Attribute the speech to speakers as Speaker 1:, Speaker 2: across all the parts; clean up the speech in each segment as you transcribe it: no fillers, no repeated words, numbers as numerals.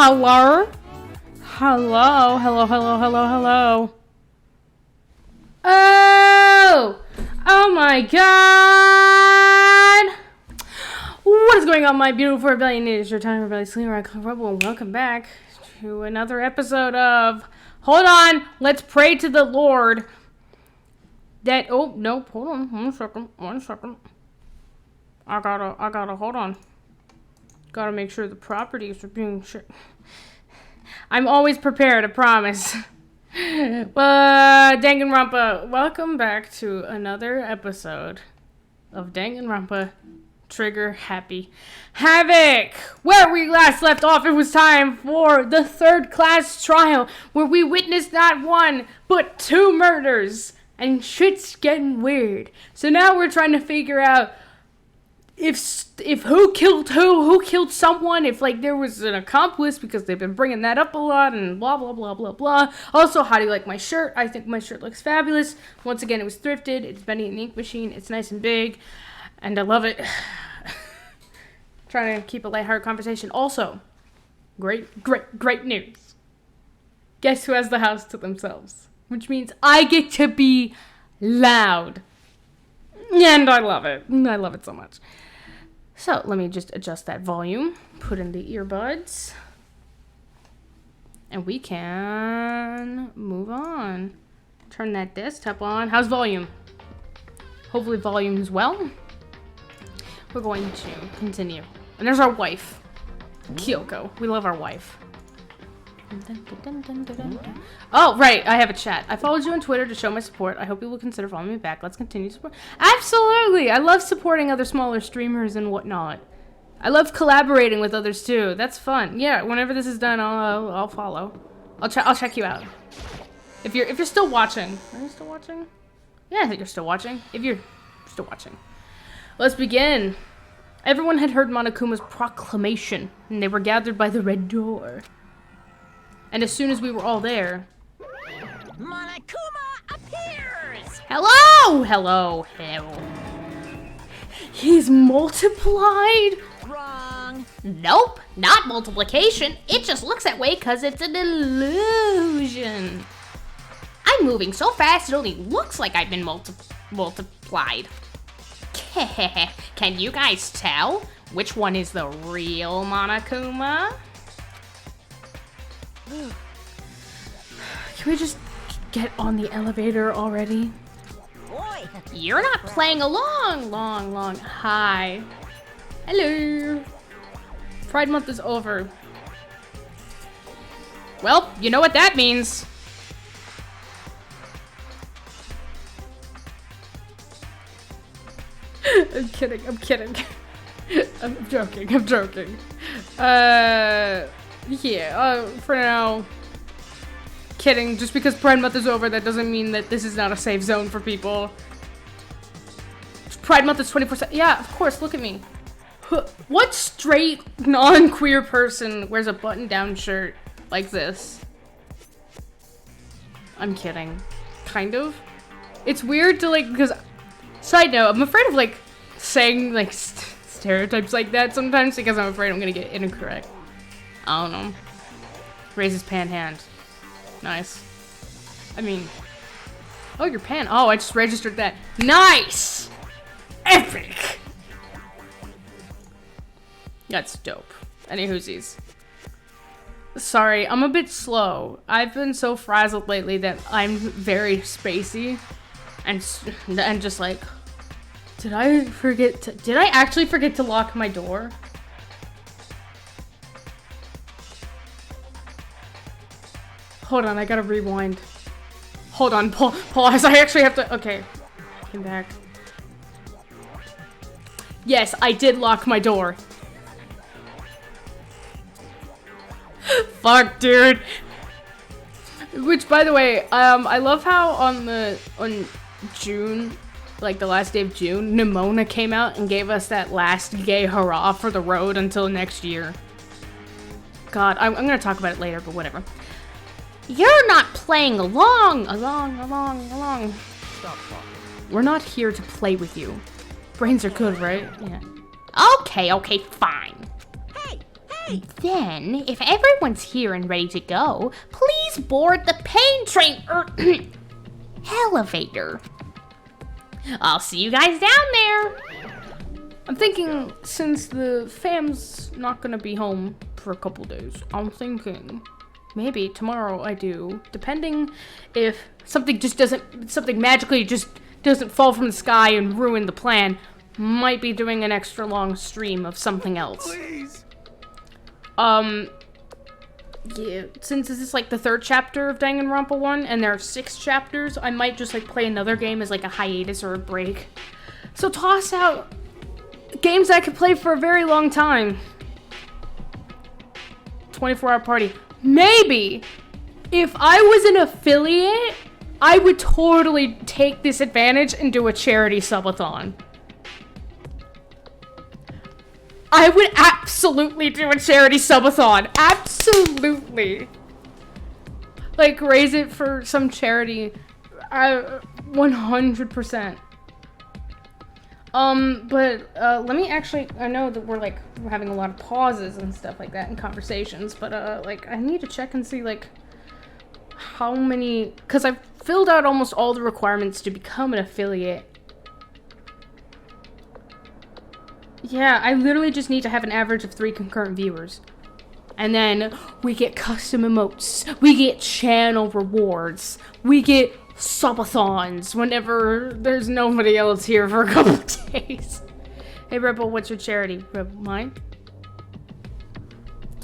Speaker 1: Hello? Hello, hello, hello, hello, hello. Oh! Oh my god! What is going on, my beautiful rebellion? It is your time, rebellious sleeper. I call Rebel, and welcome back to another episode of... Hold on! Let's pray to the Lord. That... Oh, nope. Hold on. One second. I gotta, hold on. Gotta make sure the properties are being sure. I'm always prepared, I promise. Danganronpa, welcome back to another episode of Danganronpa Trigger Happy Havoc. Where we last left off, it was time for the third class trial, where we witnessed not one, but two murders. And shit's getting weird. So now we're trying to figure out if who killed someone, if like there was an accomplice, because they've been bringing that up a lot, and blah blah blah blah blah. Also, how do you like my shirt? I think my shirt looks fabulous. Once again, it was thrifted. It's Benny and the Ink Machine. It's nice and big, and I love it. Trying to keep a lighthearted conversation. Also, great news. Guess who has the house to themselves? Which means I get to be loud. And I love it. I love it so much. So, let me just adjust that volume. Put in the earbuds. And we can move on. Turn that desktop on. How's volume? Hopefully volume's well. We're going to continue. And there's our wife. Kyoko. We love our wife. Oh, right. I have a chat. I followed you on Twitter to show my support. I hope you will consider following me back. Let's continue support. Absolutely. I love supporting other smaller streamers and whatnot. I love collaborating with others too. That's fun. Yeah, whenever this is done, I'll follow. I'll check you out. If you're still watching. Are you still watching? Yeah, I think you're still watching. If you're still watching. Let's begin. Everyone had heard Monokuma's proclamation, and they were gathered by the red door. And as soon as we were all there...
Speaker 2: Monokuma appears!
Speaker 1: Hello! He's multiplied?
Speaker 2: Wrong.
Speaker 1: Nope, not multiplication. It just looks that way because it's an illusion. I'm moving so fast it only looks like I've been multiplied. Can you guys tell which one is the real Monokuma? Can we just get on the elevator already?
Speaker 2: Boy.
Speaker 1: You're not playing along. Long. Hi. Hello. Pride Month is over. Well, you know what that means. I'm kidding. I'm joking. Yeah, for now. Kidding. Just because Pride Month is over, that doesn't mean that this is not a safe zone for people. Pride Month is 24/7. Yeah, of course. Look at me. What straight, non-queer person wears a button-down shirt like this? I'm kidding. Kind of. It's weird to, like, because... Side note, I'm afraid of, like, saying, like, stereotypes like that sometimes because I'm afraid I'm gonna get incorrect. I don't know. Raise his pan hand. Nice. I mean... Oh, your pan. Oh, I just registered that. Nice! Epic! That's dope. Any whoosies. Sorry, I'm a bit slow. I've been so frazzled lately that I'm very spacey. And just like... Did I actually forget to lock my door? Hold on, I gotta rewind. Hold on, pause. I actually have to... Okay. Came back. Yes, I did lock my door. Fuck, dude. Which, by the way, I love how on June, like the last day of June, Nimona came out and gave us that last gay hurrah for the road until next year. God, I'm gonna talk about it later, but whatever. You're not playing along. Stop talking. We're not here to play with you. Brains are good, right? Yeah. Okay, fine.
Speaker 2: Hey,
Speaker 1: Then, if everyone's here and ready to go, please board the pain train elevator. I'll see you guys down there. I'm thinking, since the fam's not gonna be home for a couple days, I'm thinking maybe tomorrow I do, depending if something magically just doesn't fall from the sky and ruin the plan, might be doing an extra long stream of something else.
Speaker 3: Please.
Speaker 1: Yeah, since this is like the 3rd chapter of Danganronpa 1, and there are 6 chapters, I might just like play another game as like a hiatus or a break. So toss out games I could play for a very long time. 24-hour party. Maybe if I was an affiliate, I would totally take this advantage and do a charity subathon. I would absolutely do a charity subathon. Absolutely. Like, raise it for some charity. 100%. But let me actually, I know that we're having a lot of pauses and stuff like that in conversations, but like, I need to check and see like how many, because I've filled out almost all the requirements to become an affiliate. Yeah, I literally just need to have an average of 3 concurrent viewers. And then we get custom emotes. We get channel rewards. We get subathons whenever there's nobody else here for a couple of days. Hey, Rebel, what's your charity? Rebel, mine?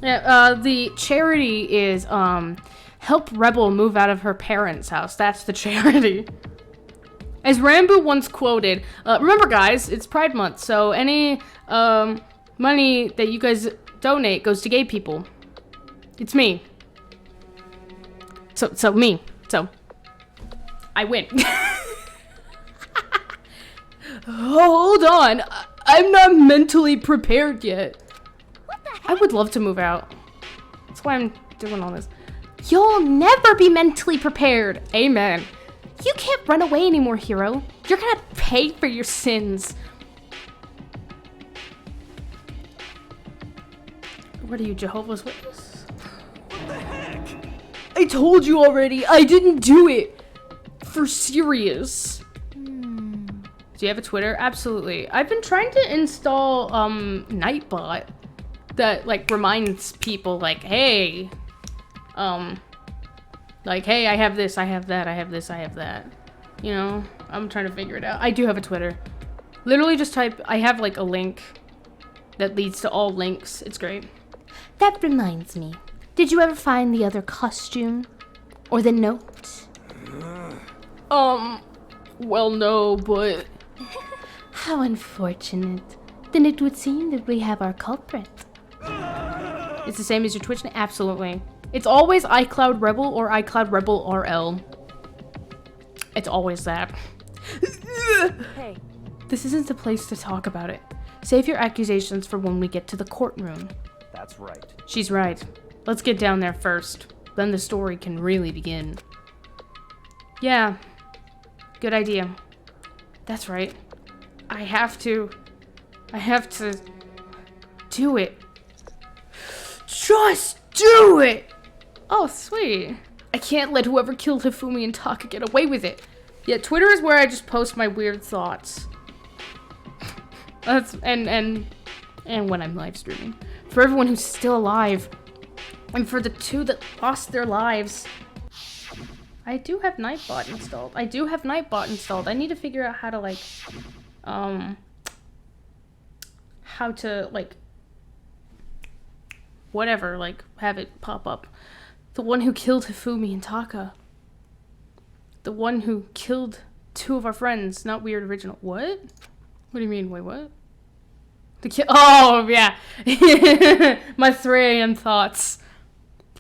Speaker 1: Yeah, the charity is, help Rebel move out of her parents' house. That's the charity. As Rambo once quoted, remember guys, it's Pride Month, so any money that you guys donate goes to gay people. It's me. So me. So I win. Hold on, I'm not mentally prepared yet. I would love to move out. That's why I'm doing all this. You'll never be mentally prepared. Amen. You can't run away anymore, hero. You're gonna pay for your sins. What are you, Jehovah's Witness?
Speaker 3: What the heck?
Speaker 1: I told you already, I didn't do it. For serious. Do you have a Twitter? Absolutely. I've been trying to install Nightbot that like reminds people like, hey, I have this, I have that, I have this, I have that. You know, I'm trying to figure it out. I do have a Twitter. Literally just type, I have like a link that leads to all links. It's great. That reminds me. Did you ever find the other costume? Or the note? Well, no, but... How unfortunate. Then it would seem that we have our culprit. It's the same as your Twitch name? Absolutely. It's always iCloud Rebel or iCloud Rebel RL. It's always that.
Speaker 2: Hey.
Speaker 1: This isn't the place to talk about it. Save your accusations for when we get to the courtroom.
Speaker 3: That's right.
Speaker 1: She's right. Let's get down there first. Then the story can really begin. Yeah. Good idea. That's right. I have to do it. Just do it! Oh, sweet. I can't let whoever killed Hifumi and Taka get away with it. Yeah, Twitter is where I just post my weird thoughts. That's and when I'm live streaming. For everyone who's still alive. And for the 2 that lost their lives. I do have Nightbot installed. I need to figure out how to like how to like whatever, like have it pop up. The one who killed Hifumi and Taka. The one who killed 2 of our friends. Not weird original. What? What do you mean? Wait, what? Oh, yeah. My 3 a.m. thoughts.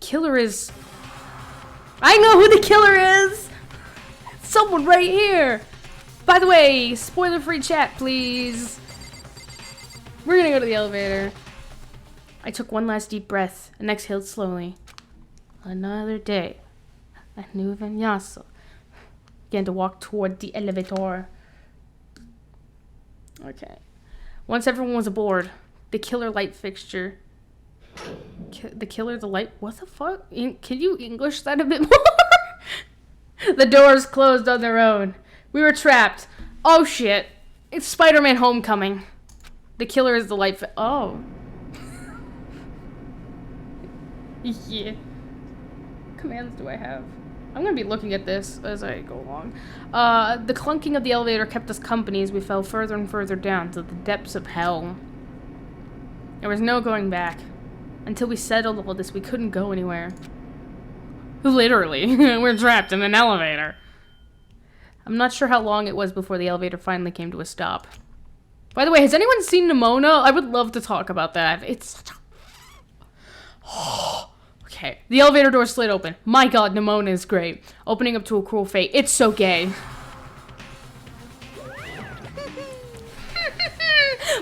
Speaker 1: Killer is... I know who the killer is! Someone right here! By the way, spoiler-free chat, please. We're gonna go to the elevator. I took one last deep breath and exhaled slowly. Another day. A new vinyasa. Began to walk toward the elevator. Okay. Once everyone was aboard, the killer light fixture The killer, the light. What the fuck? Can you English that a bit more? The doors closed on their own. We were trapped. Oh shit. It's Spider-Man Homecoming. The killer is the light. Oh. Yeah. Commands do I have? I'm gonna be looking at this as I go along. The clunking of the elevator kept us company as we fell further and further down to the depths of hell. There was no going back. Until we settled all this, we couldn't go anywhere. Literally. We're trapped in an elevator. I'm not sure how long it was before the elevator finally came to a stop. By the way, has anyone seen Nimona? I would love to talk about that. It's such a... Okay. The elevator door slid open. My god, Nimona is great. Opening up to a cruel fate. It's so gay.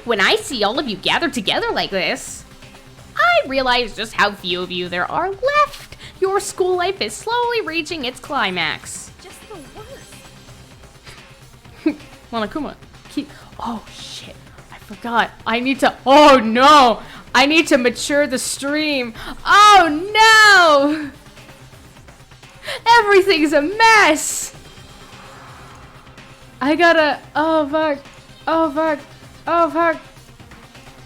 Speaker 4: When I see all of you gathered together like this, I realize just how few of you there are left. Your school life is slowly reaching its climax.
Speaker 2: Just the worst.
Speaker 1: Monokuma. Oh, shit. I forgot. I need to... Oh, no. I need to mature the stream. Oh, no. Everything's a mess. I gotta... Oh, fuck. Oh, fuck. Oh, fuck.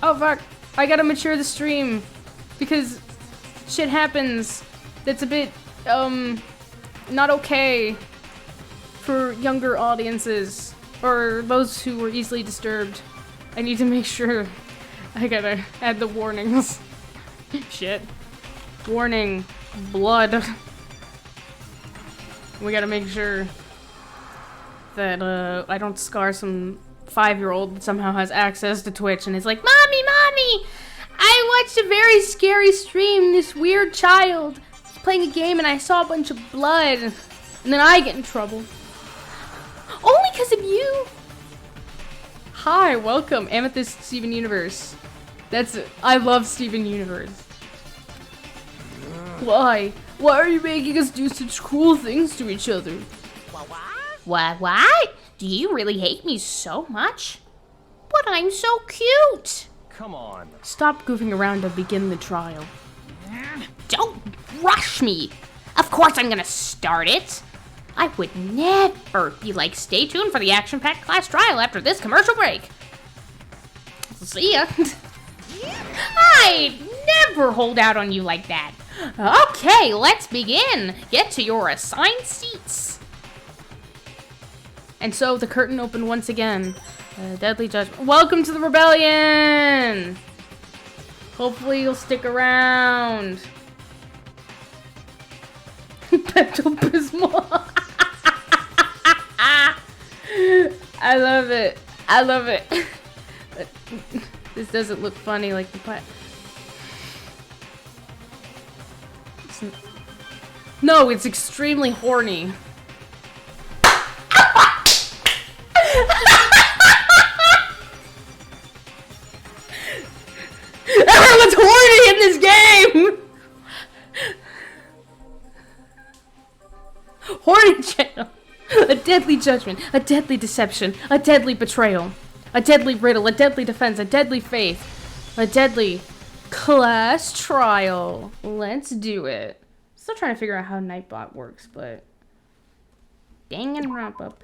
Speaker 1: Oh, fuck. I gotta mature the stream. Because shit happens that's a bit, not okay for younger audiences. Or those who were easily disturbed. I need to make sure I gotta add the warnings. Shit. Warning. Blood. We gotta make sure that, I don't scar some 5-year-old that somehow has access to Twitch and is like, Mommy, Mommy! I watched a very scary stream. This weird child was playing a game and I saw a bunch of blood. And then I get in trouble. Only because of you! Hi, welcome, Amethyst Steven Universe. I love Steven Universe. Why? Why are you making us do such cruel things to each other?
Speaker 4: What? Do you really hate me so much? But I'm so cute.
Speaker 3: Come on.
Speaker 1: Stop goofing around and begin the trial.
Speaker 4: Don't rush me. Of course I'm gonna start it. I would never be like, stay tuned for the action-packed class trial after this commercial break. See ya. I'd never hold out on you like that. Okay, let's begin. Get to your assigned seats.
Speaker 1: And so the curtain opened once again. Deadly judgment. Welcome to the rebellion! Hopefully you'll stick around. Pepto-Bismol. I love it. I love it. This doesn't look funny like the pie. No, it's extremely horny. Everyone's horny in this game! Horny channel. A deadly judgment, a deadly deception, a deadly betrayal, a deadly riddle, a deadly defense, a deadly faith, a deadly class trial. Let's do it. Still trying to figure out how Nightbot works, but... Danganronpa.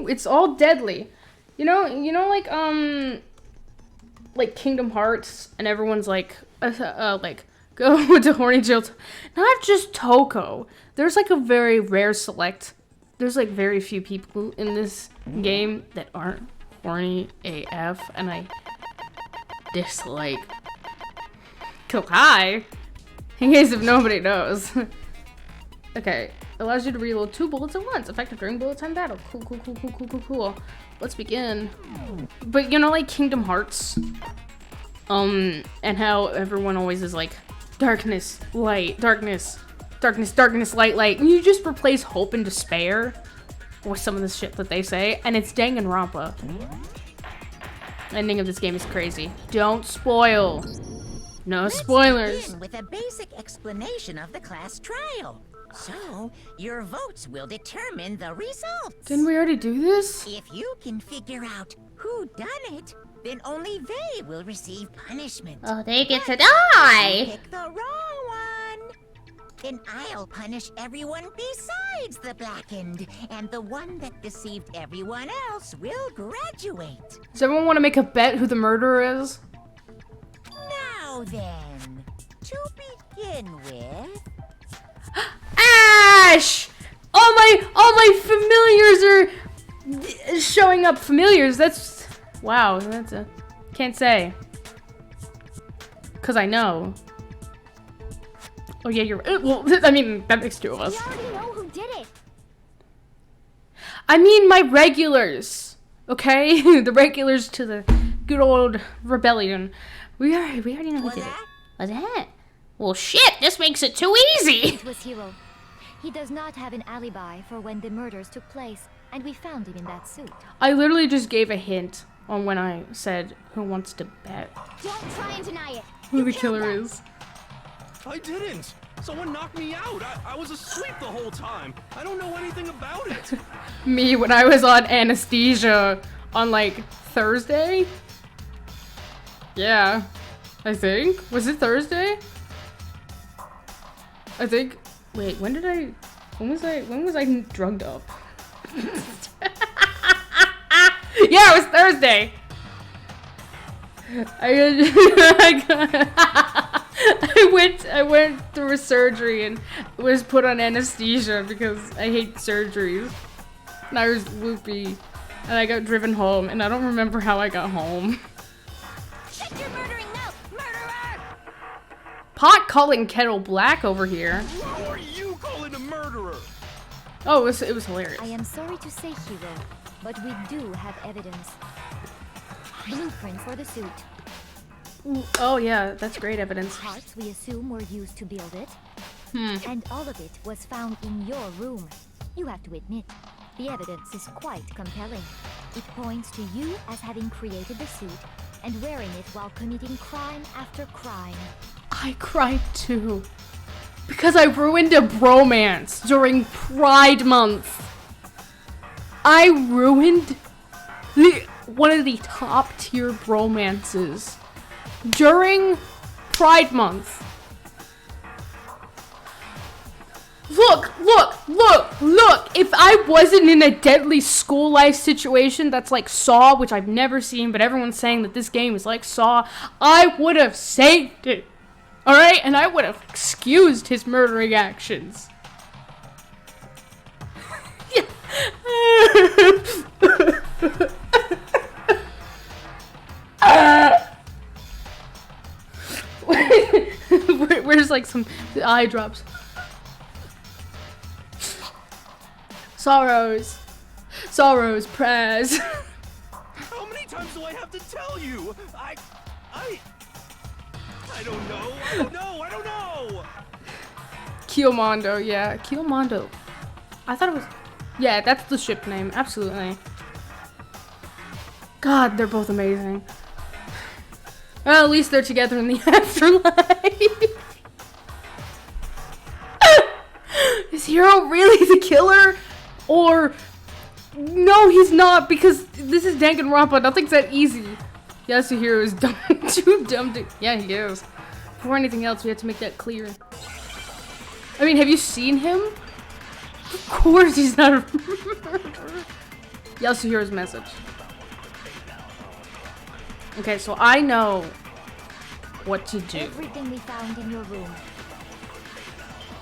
Speaker 1: It's all deadly. You know, like Kingdom Hearts, and everyone's like, go to horny jail. Not just Toko. There's like a very rare select. There's like very few people in this game that aren't horny AF, and I dislike. Hi. In case if nobody knows. Okay. Allows you to reload 2 bullets at once. Effective during bullet time battle. Cool. Let's begin. But you know, like Kingdom Hearts, and how everyone always is like, darkness, light, darkness, light. And you just replace hope and despair with some of the shit that they say, and it's Danganronpa. Ending of this game is crazy. Don't spoil. No spoilers.
Speaker 5: Let's begin with a basic explanation of the class trial. So, your votes will determine the results.
Speaker 1: Didn't we already do this?
Speaker 5: If you can figure out who done it, then only they will receive punishment.
Speaker 4: Oh, they get to
Speaker 5: If you
Speaker 4: die.
Speaker 5: pick the wrong one, then I'll punish everyone besides the blackened, and the one that deceived everyone else will graduate.
Speaker 1: Does everyone want to make a bet who the murderer is?
Speaker 5: Now then, to begin with,
Speaker 1: Ash! All my familiars are showing up. Familiars. That's wow. That's a can't say. Cause I know. Oh yeah, you're. Well, I mean that makes two of us.
Speaker 2: We already know who did it.
Speaker 1: I mean my regulars. Okay, the regulars to the good old rebellion. We already know who
Speaker 5: was
Speaker 1: did it.
Speaker 5: that?
Speaker 4: What's that? Well, shit, this makes it too easy.
Speaker 2: It was Hero. He does not have an alibi for when the murders took place, and we found him in that suit.
Speaker 1: I literally just gave a hint on when I said who wants to bet
Speaker 2: Don't try and deny it.
Speaker 1: who
Speaker 2: You
Speaker 1: the
Speaker 2: killed
Speaker 1: killer
Speaker 2: them.
Speaker 1: is.
Speaker 3: I didn't. Someone knocked me out. I was asleep the whole time. I don't know anything about it.
Speaker 1: Me when I was on anesthesia on like Thursday. Yeah, I think. Was it Thursday? I think. Wait, when was I drugged up? Yeah, it was Thursday. I went through a surgery and was put on anesthesia because I hate surgeries. And I was loopy. And I got driven home, and I don't remember how I got home.
Speaker 2: Shut your murdering mouth, murderer!
Speaker 1: Pot calling kettle black over here.
Speaker 3: Who are you calling a murderer?
Speaker 1: Oh, it was hilarious.
Speaker 2: I am sorry to say, Hero, but we do have evidence. Blueprints for the suit.
Speaker 1: Ooh, oh yeah, that's great evidence.
Speaker 2: Parts we assume were used to build it.
Speaker 1: Hmm.
Speaker 2: And all of it was found in your room. You have to admit, the evidence is quite compelling. It points to you as having created the suit and wearing it while committing crime after crime.
Speaker 1: I cried too. Because I ruined a bromance during Pride Month. I ruined one of the top tier bromances during Pride Month. Look! If I wasn't in a deadly school life situation that's like Saw, which I've never seen, but everyone's saying that this game is like Saw, I would have saved it. Alright? And I would have excused his murdering actions. Where's like some eye drops? Sorrows, prayers.
Speaker 3: How many times do I have to tell you? I don't know.
Speaker 1: Killmondo, yeah, Killmondo. I thought it was, yeah, that's the ship name, absolutely. God, they're both amazing. Well, at least they're together in the afterlife. Is Hero really the killer? Or, no, he's not, because this is Danganronpa, nothing's that easy. Yasuhiro is dumb, too dumb to, yeah, he is. Before anything else, we have to make that clear. I mean, have you seen him? Of course he's not a murderer. Yasuhiro's message. Okay, so I know what to do.
Speaker 2: Everything we found in your room.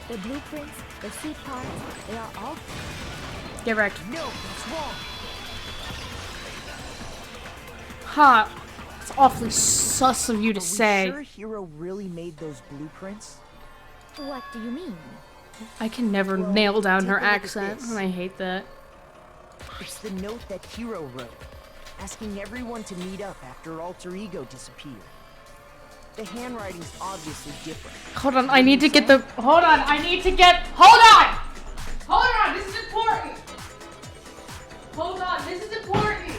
Speaker 2: The blueprints, the suit parts, they are all...
Speaker 1: Get wrecked.
Speaker 5: no, it's wrong.
Speaker 1: Ha! It's awfully sus of you to say.
Speaker 6: Sure Hero really made those blueprints?
Speaker 2: What do you mean?
Speaker 1: I can never
Speaker 6: Well,
Speaker 1: nail down
Speaker 6: take
Speaker 1: her
Speaker 6: a look at
Speaker 1: accent,
Speaker 6: this.
Speaker 1: and I hate that.
Speaker 6: It's the note that Hero wrote, asking everyone to meet up after Alter Ego disappeared. The handwriting's obviously different.
Speaker 1: Hold on, I need to get the. Hold on, I need to get. Hold on! Hold on, this is important! Hold on, this is important!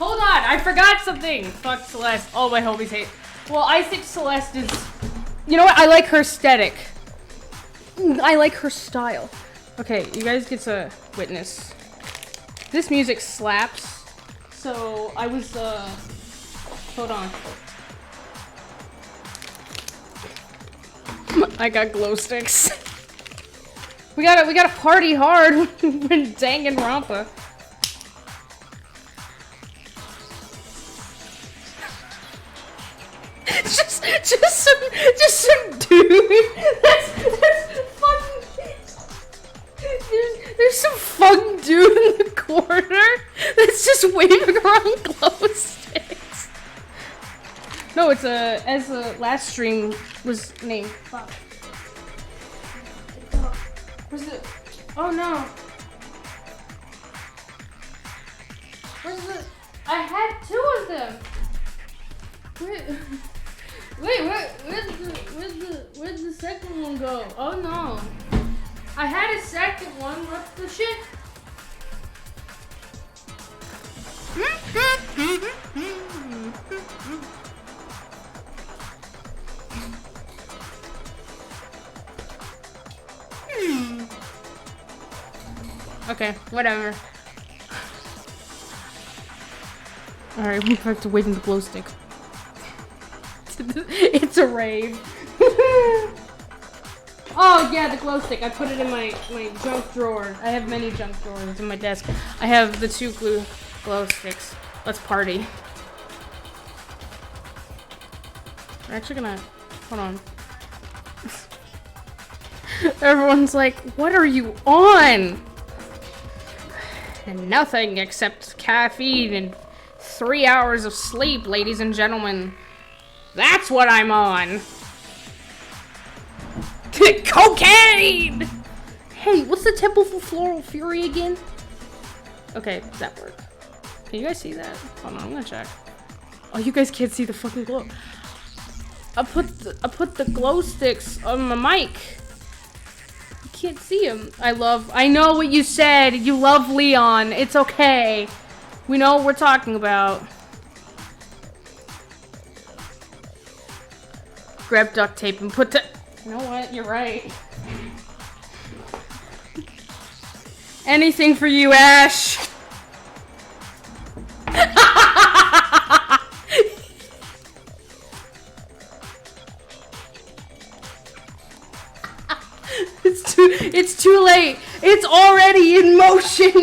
Speaker 1: Hold on, I forgot something. Fuck Celeste. All my homies hate. Well, I think Celeste is... You know what? I like her aesthetic. I like her style. Okay, you guys get to witness. This music slaps. So, I was, hold on. I got glow sticks. We gotta party hard when Danganronpa. just some dude. That's fucking. There's some fun dude in the corner that's just waving around glow sticks. No, it's as the last stream was named. Fuck. Where's the? Oh no. Where's the? I had 2 of them. Where'd the second one go? Oh no. I had a second one. What's the shit? Okay, whatever. Alright, we have to wait in the glow stick. It's a rave. Oh yeah, the glow stick. I put it in my junk drawer. I have many junk drawers in my desk. I have the 2 glow sticks. Let's party. We're actually gonna... Hold on. Everyone's like, what are you on? And nothing except caffeine and 3 hours of sleep, ladies and gentlemen. That's what I'm on. Cocaine! Hey, what's the Temple for Floral Fury again? Okay, does that work? Can you guys see that? Hold on, I'm gonna check. Oh, you guys can't see the fucking glow. I put the glow sticks on my mic. You can't see them. I know what you said. You love Leon. It's okay. We know what we're talking about. Grab duct tape and put the... You know what? You're right. Anything for you, Ash. It's too late. It's already in motion.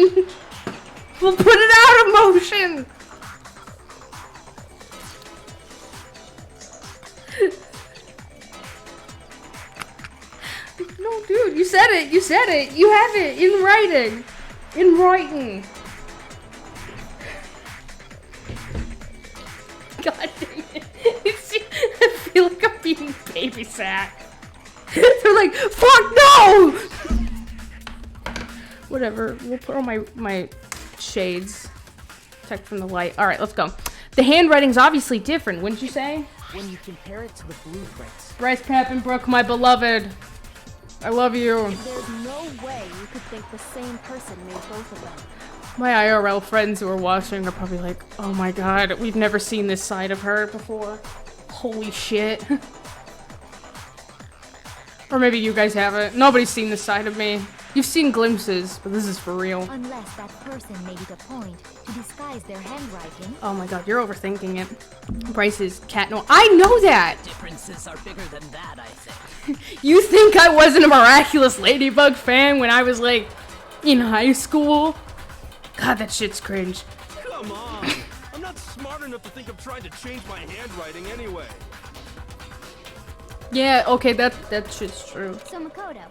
Speaker 1: We'll put it out of motion. No, dude, you said it. You said it. You have it in writing. In writing. God dang it. I feel like I'm being babysat. They're like, fuck no! Whatever. We'll put on my shades. Protect from the light. Alright, let's go. The handwriting's obviously different, wouldn't you say?
Speaker 6: When you compare it to the blueprints.
Speaker 1: Bryce Pappenbrook, my beloved. I love you.
Speaker 7: There's no way you could think the same person made both of them.
Speaker 1: My IRL friends who are watching are probably like, oh my god, we've never seen this side of her before. Holy shit. Or maybe you guys haven't. Nobody's seen this side of me. You've seen glimpses, but this is for real.
Speaker 2: Unless that person made it a point to disguise their handwriting.
Speaker 1: Oh my god, you're overthinking it. Bryce's cat no. I know that!
Speaker 8: Differences are bigger than that, I think.
Speaker 1: You think I wasn't a Miraculous Ladybug fan when I was like in high school? God, that shit's cringe.
Speaker 3: Come on. I'm not smart enough to think of trying to change my handwriting anyway.
Speaker 1: Yeah, okay, that shit's true.
Speaker 2: So Makoto,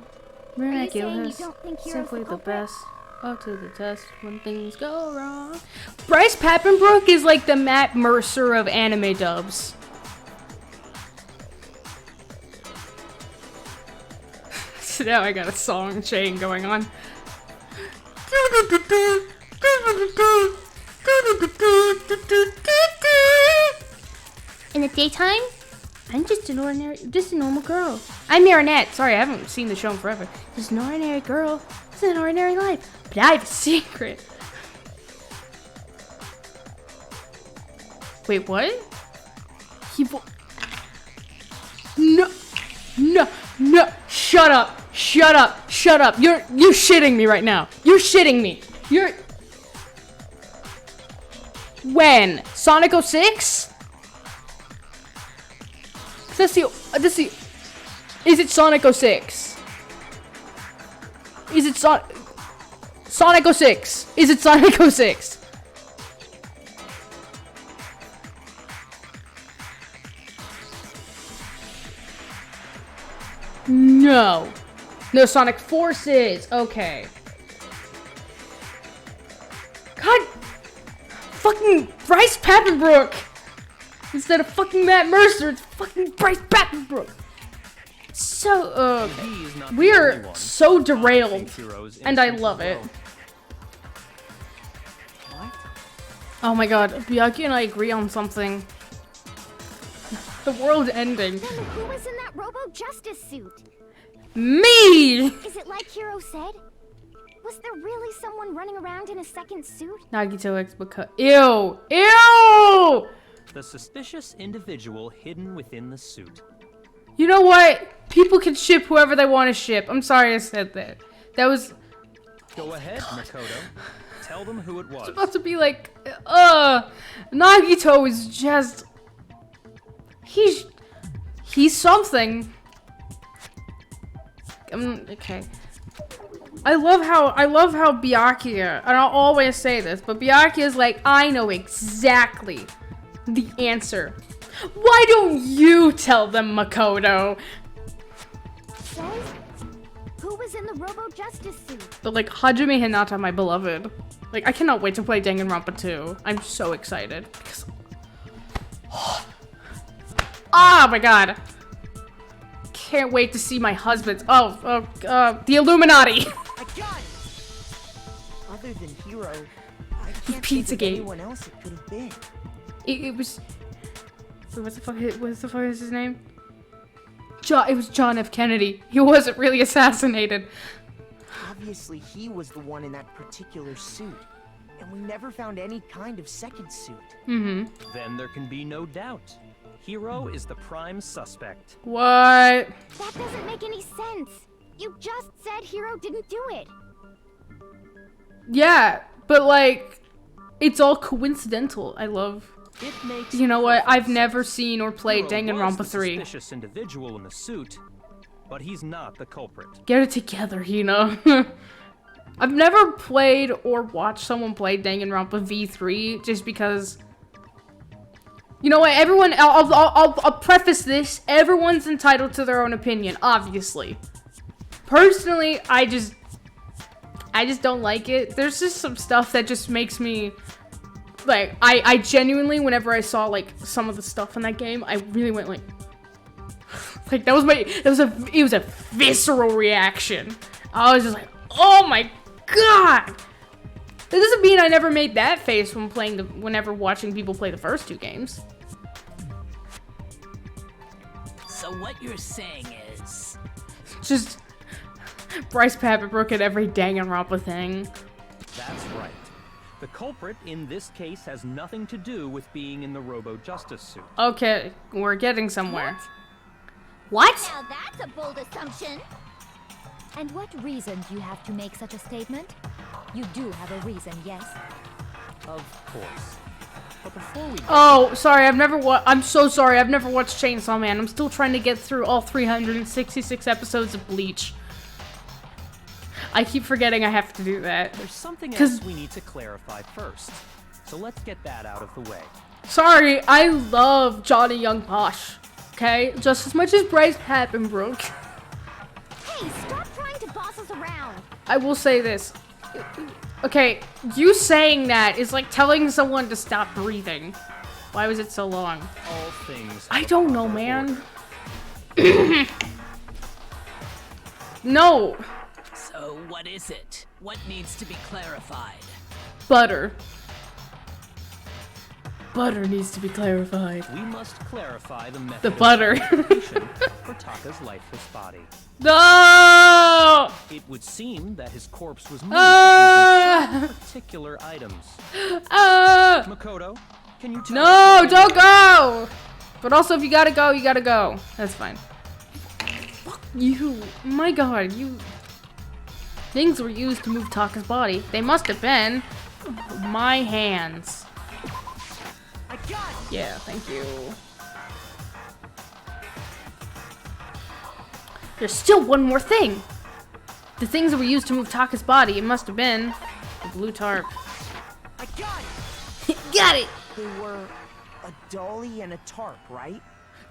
Speaker 1: Miraculous,
Speaker 2: don't think you're
Speaker 1: simply
Speaker 2: a
Speaker 1: the
Speaker 2: culprit?
Speaker 1: best. Up to the test when things go wrong. Bryce Pappenbrook is like the Matt Mercer of anime dubs. So now I got a song chain going on. In the daytime, I'm just a normal girl. I'm Marinette. Sorry, I haven't seen the show in forever. Just an ordinary girl. It's an ordinary life. But I have a secret. Wait, what? No, no, no! Shut up! Shut up! Shut up! You're shitting me right now. You're shitting me. You're. When? Sonic 06? Is it Sonic 06? Is it Sonic 06? Is it Sonic 06? No. No, Sonic Forces. Okay. God. Fucking Bryce Papenbrook. Instead of fucking Matt Mercer, it's fucking Bryce Papenbrook. So, we are so derailed, and I love it.
Speaker 6: What?
Speaker 1: Oh my god, Byakuya and I agree on something. The world ending.
Speaker 2: Then who was in that Robo-Justice suit?
Speaker 1: Me!
Speaker 2: Is it like Hiro said? Was there really someone running around in a second suit?
Speaker 1: Nagito X Baka. Ew! Ew!
Speaker 3: The suspicious individual hidden within the suit.
Speaker 1: You know what? People can ship whoever they want to ship. I'm sorry I said that. That was
Speaker 3: Go ahead, Makoto. Tell them who it was.
Speaker 1: supposed to be like, Nagito is just... He's something. Okay. I love how Byakuya, and I'll always say this, but Byakuya is like, I know exactly the answer. Why don't you tell them, Makoto?
Speaker 2: Says, who was in the Robo-Justice suit?
Speaker 1: But like, Hajime Hinata, my beloved. Like, I cannot wait to play Danganronpa 2. I'm so excited. Because... oh my god. Can't wait to see my husband's... the Illuminati.
Speaker 6: I got it. Other than Hiro, I can't think of
Speaker 1: Pizzagate.
Speaker 6: anyone else it could have been.
Speaker 1: It was... Wait, what the fuck is his name? It was John F. Kennedy. He wasn't really assassinated.
Speaker 6: Obviously, he was the one in that particular suit. And we never found any kind of second suit.
Speaker 1: Mm-hmm.
Speaker 3: Then there can be no doubt. Hiro is the prime suspect.
Speaker 1: What?
Speaker 2: That doesn't make any sense. You just said Hiro didn't do it.
Speaker 1: Yeah, but like, it's all coincidental. I love...
Speaker 3: It makes
Speaker 1: You know what? I've
Speaker 3: sense.
Speaker 1: never seen or played
Speaker 3: Hiro was
Speaker 1: Danganronpa
Speaker 3: the
Speaker 1: 3.
Speaker 3: suspicious individual in the suit, but he's not the culprit.
Speaker 1: Get it together, Hina. I've never played or watched someone play Danganronpa V3 just because... You know what? Everyone... I'll preface this. Everyone's entitled to their own opinion, obviously. Personally, I just don't like it. There's just some stuff that just makes me... Like, I genuinely, whenever I saw, like, some of the stuff in that game, I really went, like... Like, that was my... It was a visceral reaction. I was just like, oh my god! That doesn't mean I never made that face when whenever watching people play the first two games.
Speaker 8: So what you're saying is...
Speaker 1: Just... Bryce Papenbrook at every Danganronpa thing.
Speaker 3: That's right. The culprit in this case has nothing to do with being in the Robo-Justice suit.
Speaker 1: Okay, we're getting somewhere.
Speaker 4: What?
Speaker 2: Now that's a bold assumption. And what reason do you have to make such a statement? You do have a reason, yes?
Speaker 3: Of course. But before we...
Speaker 1: Oh, sorry, I'm so sorry, I've never watched Chainsaw Man. I'm still trying to get through all 366 episodes of Bleach. I keep forgetting I have to do that.
Speaker 3: There's something else we need to clarify first. So let's get that out of the way.
Speaker 1: Sorry, I love Johnny Young Bosch. Okay? Just as much as Bryce Papenbrook.
Speaker 2: Hey, stop trying to boss us around.
Speaker 1: I will say this. Okay, you saying that is like telling someone to stop breathing. Why was it so long?
Speaker 3: All things...
Speaker 1: I don't know, man. No.
Speaker 8: So what is it? What needs to be clarified?
Speaker 1: Butter. Butter needs to be clarified.
Speaker 3: We must clarify the method
Speaker 1: The butter.
Speaker 3: of identification for Taka's lifeless body.
Speaker 1: No!
Speaker 3: It would seem that his corpse was moved
Speaker 1: Ah!
Speaker 3: using certain particular items.
Speaker 1: Ah!
Speaker 3: Makoto,
Speaker 6: Can you tell
Speaker 1: No,
Speaker 6: us what
Speaker 1: don't go! But also, if you gotta go, you gotta go. That's fine. Fuck you. My god, you... Things were used to move Taka's body. They must have been my hands.
Speaker 6: I got it!
Speaker 1: Yeah, thank you. There's still one more thing. The things that were used to move Taka's body, it must have been the blue tarp.
Speaker 6: I got it!
Speaker 1: Got it!
Speaker 6: They were a dolly and a tarp, right?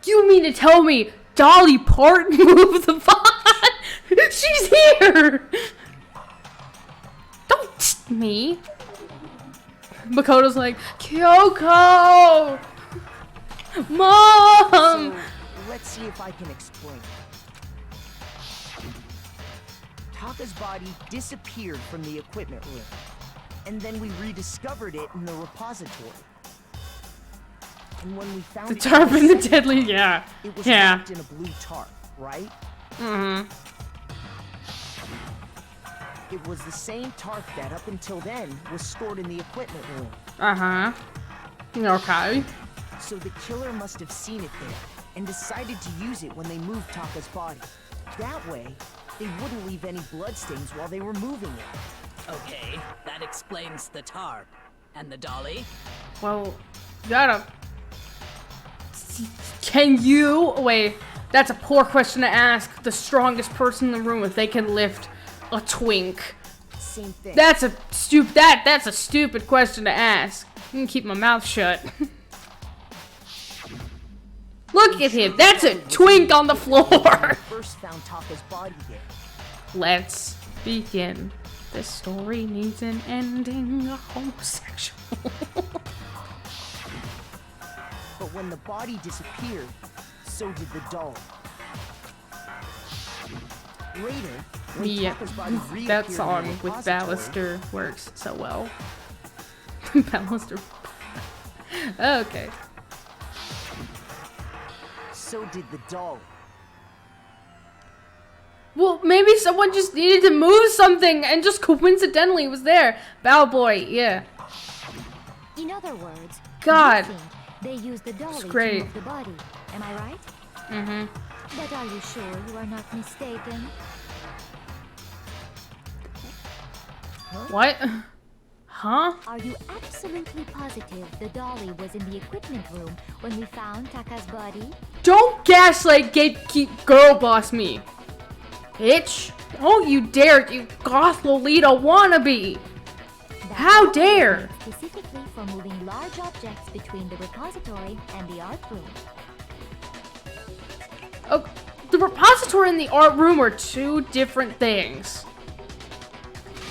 Speaker 1: You mean to tell me Dolly Parton moved the body? She's here! Don't tst me. Makoto's like, Kyoko! Mom!
Speaker 6: So, let's see if I can explain. Taka's body disappeared from the equipment room, and then we rediscovered it in the repository. And when we found
Speaker 1: The
Speaker 6: it
Speaker 1: tarp and the
Speaker 6: second
Speaker 1: deadly,
Speaker 6: time,
Speaker 1: yeah.
Speaker 6: it was
Speaker 1: Yeah.
Speaker 6: wrapped in a blue tarp, right?
Speaker 1: Mm-hmm.
Speaker 6: It was the same tarp that, up until then, was stored in the equipment room.
Speaker 1: Uh-huh. Okay.
Speaker 6: So the killer must have seen it there, and decided to use it when they moved Taka's body. That way, they wouldn't leave any bloodstains while they were moving it.
Speaker 8: Okay, that explains the tarp. And the dolly?
Speaker 1: Well, you gotta... Can you... Wait, that's a poor question to ask the strongest person in the room if they can lift a twink.
Speaker 6: Same thing.
Speaker 1: That's a that's a stupid question to ask. I can keep my mouth shut. Look at him. That's a twink on the floor.
Speaker 6: First found Taka's body there.
Speaker 1: Let's begin. This story needs an ending. A homosexual.
Speaker 6: But when the body disappeared, so did the doll. Later, when
Speaker 1: Yeah,
Speaker 6: Taka's body reappeared
Speaker 1: that
Speaker 6: in
Speaker 1: song
Speaker 6: the
Speaker 1: with
Speaker 6: repository,
Speaker 1: Ballister works so well. Ballister. Okay.
Speaker 6: so did the doll.
Speaker 1: Well, maybe someone just needed to move something and just coincidentally was there. Bow boy, yeah.
Speaker 2: In other words,
Speaker 1: God.
Speaker 2: you think they used the dolly to
Speaker 1: great.
Speaker 2: move the body. Am I right?
Speaker 1: Mm-hmm.
Speaker 2: But are you sure you are not mistaken?
Speaker 1: What? Huh?
Speaker 2: Are you absolutely positive the dolly was in the equipment room when we found Taka's body?
Speaker 1: Don't gaslight gatekeep girl boss me. Bitch. Don't you dare, you goth Lolita wannabe.
Speaker 2: That
Speaker 1: How
Speaker 2: dolly
Speaker 1: dare?
Speaker 2: was made specifically for moving large objects between the repository and the art room.
Speaker 1: Oh, the repository and the art room are two different things.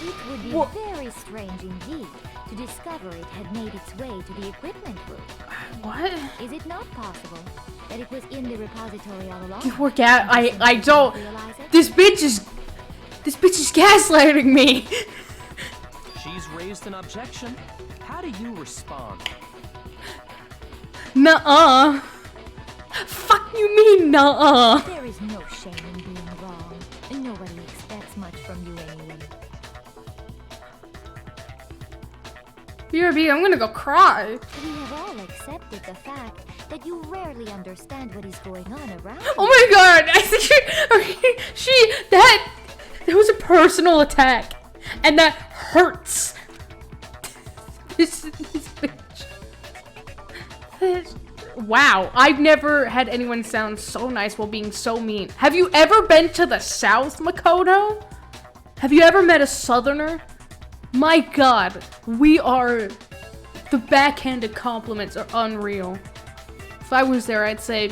Speaker 2: It would be
Speaker 1: Wha-
Speaker 2: very strange indeed to discover it had made its way to the equipment room.
Speaker 1: What?
Speaker 2: Is it not possible that it was in the repository all along?
Speaker 1: You work out. I don't.
Speaker 2: Realize it?
Speaker 1: This bitch is gaslighting me.
Speaker 3: She's raised an objection. How do you respond?
Speaker 1: Nuh-uh. Fuck you mean nuh-uh.
Speaker 2: There is no shame in being wrong. Nobody expects much from you anyway.
Speaker 1: BRB, I'm gonna go cry.
Speaker 2: We have all accepted the fact that you rarely understand what is going on around you.
Speaker 1: Oh my god, I think that was a personal attack. And that hurts. This bitch. Wow, I've never had anyone sound so nice while being so mean. Have you ever been to the South, Makoto? Have you ever met a Southerner? My god, the backhanded compliments are unreal. If I was there, I'd say,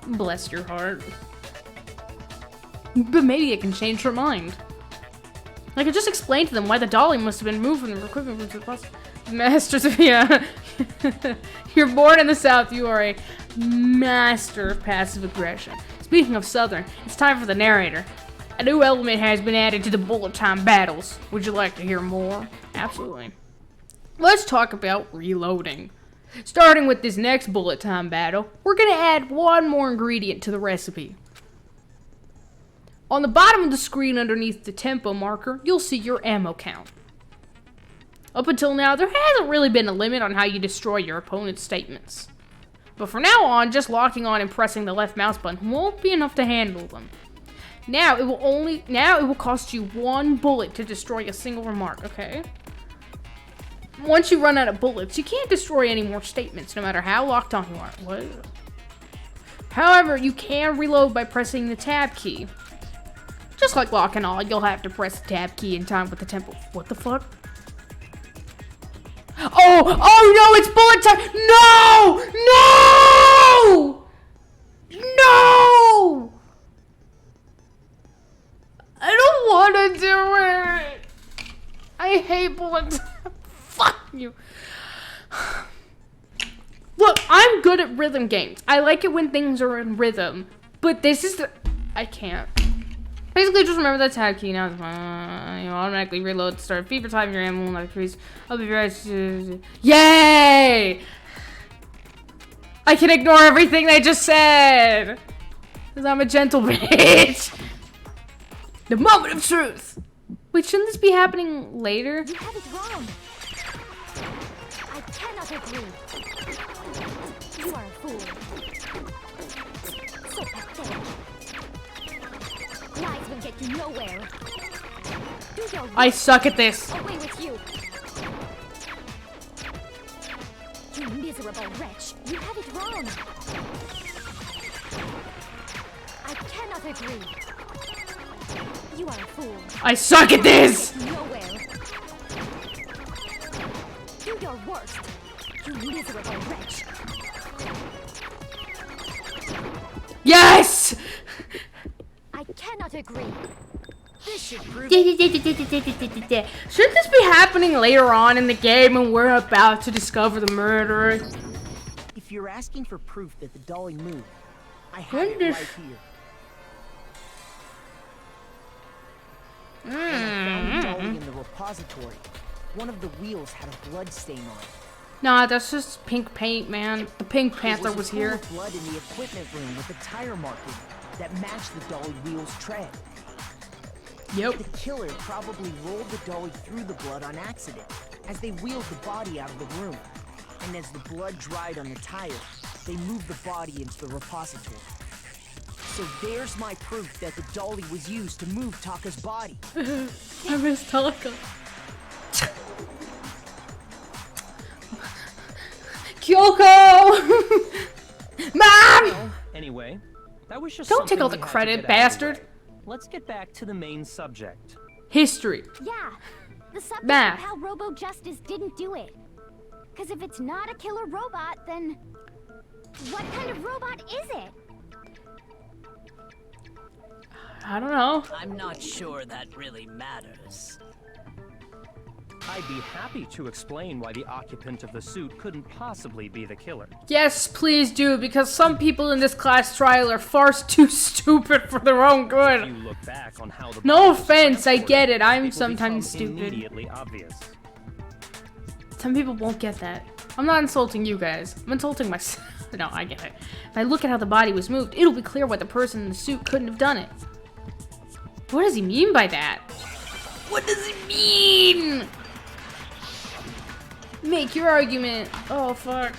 Speaker 1: bless your heart. But maybe it can change her mind. I could just explain to them why the dolly must have been moved from the equipment room to the bus. Masters of, yeah. You're born in the South, you are a master of passive aggression. Speaking of Southern, it's time for the narrator. A new element has been added to the bullet time battles. Would you like to hear more? Absolutely. Let's talk about reloading. Starting with this next bullet time battle, we're gonna add one more ingredient to the recipe. On the bottom of the screen underneath the tempo marker, you'll see your ammo count. Up until now, there hasn't really been a limit on how you destroy your opponent's statements. But from now on, just locking on and pressing the left mouse button won't be enough to handle them. Now it will cost you 1 bullet to destroy a single remark, okay? Once you run out of bullets, you can't destroy any more statements, no matter how locked on you are. What? However, you can reload by pressing the tab key. Just like lock and all, you'll have to press the tab key in time with the tempo. What the fuck? Oh no, it's bullet time! No! No! I don't want to do it. I hate bullet time. Fuck you. Look, I'm good at rhythm games. I like it when things are in rhythm. But this is the... I can't. Basically, just remember that tab key. Now you automatically reload to start fever time. Your ammo will not increase. I'll be right. Yay! I can ignore everything they just said. Because I'm a gentle bitch. The moment of truth. Wait, shouldn't this be happening later?
Speaker 2: You have it wrong. I cannot agree. You are a fool. So pathetic. Lies will get you nowhere. Do your work.
Speaker 1: I suck at this.
Speaker 2: Away with you. You miserable wretch. You have it wrong. I cannot agree. You are a fool.
Speaker 1: I suck at this.
Speaker 2: Get you nowhere. Do your worst. You miserable wretch.
Speaker 1: Yes!
Speaker 2: I cannot agree.
Speaker 5: This should prove
Speaker 1: Shouldn't this be happening later on in the game when we're about to discover the murderer?
Speaker 6: If you're asking for proof that the dolly moved, I have it right here. When I found the dolly in the repository, one of the wheels had a blood stain on it.
Speaker 1: Nah, that's just pink paint, man. The Pink Panther was
Speaker 6: There
Speaker 1: here.
Speaker 6: was a pool of blood in the equipment room with a tire marking that matched the dolly wheel's tread.
Speaker 1: Yep.
Speaker 6: The killer probably rolled the dolly through the blood on accident as they wheeled the body out of the room. And as the blood dried on the tire, they moved the body into the repository. So there's my proof that the dolly was used to move Taka's body.
Speaker 1: I miss Taka. Kyoko! Mom!
Speaker 3: Anyway, that was just
Speaker 1: Don't take
Speaker 3: something
Speaker 1: all the
Speaker 3: we had to
Speaker 1: credit,
Speaker 3: get out of the
Speaker 1: bastard.
Speaker 3: way. Let's get back to the main subject.
Speaker 1: History.
Speaker 2: Yeah, the subject
Speaker 1: Math.
Speaker 2: of how Robo Justice didn't do it. Because if it's not a killer robot, then what kind of robot is it?
Speaker 1: I don't know.
Speaker 8: I'm not sure that really matters.
Speaker 3: I'd be happy to explain why the occupant of the suit couldn't possibly be the killer.
Speaker 1: Yes, please do, because some people in this class trial are far too stupid for their own
Speaker 3: If
Speaker 1: good.
Speaker 3: you look back on how the
Speaker 1: No
Speaker 3: body was
Speaker 1: offense, I get it. I'm
Speaker 3: will
Speaker 1: sometimes
Speaker 3: become
Speaker 1: stupid.
Speaker 3: Immediately obvious.
Speaker 1: Some people won't get that. I'm not insulting you guys. I'm insulting myself. No, I get it. If I look at how the body was moved, it'll be clear why the person in the suit couldn't have done it. What does he mean by that? What does he mean? Make your argument. Oh, fuck.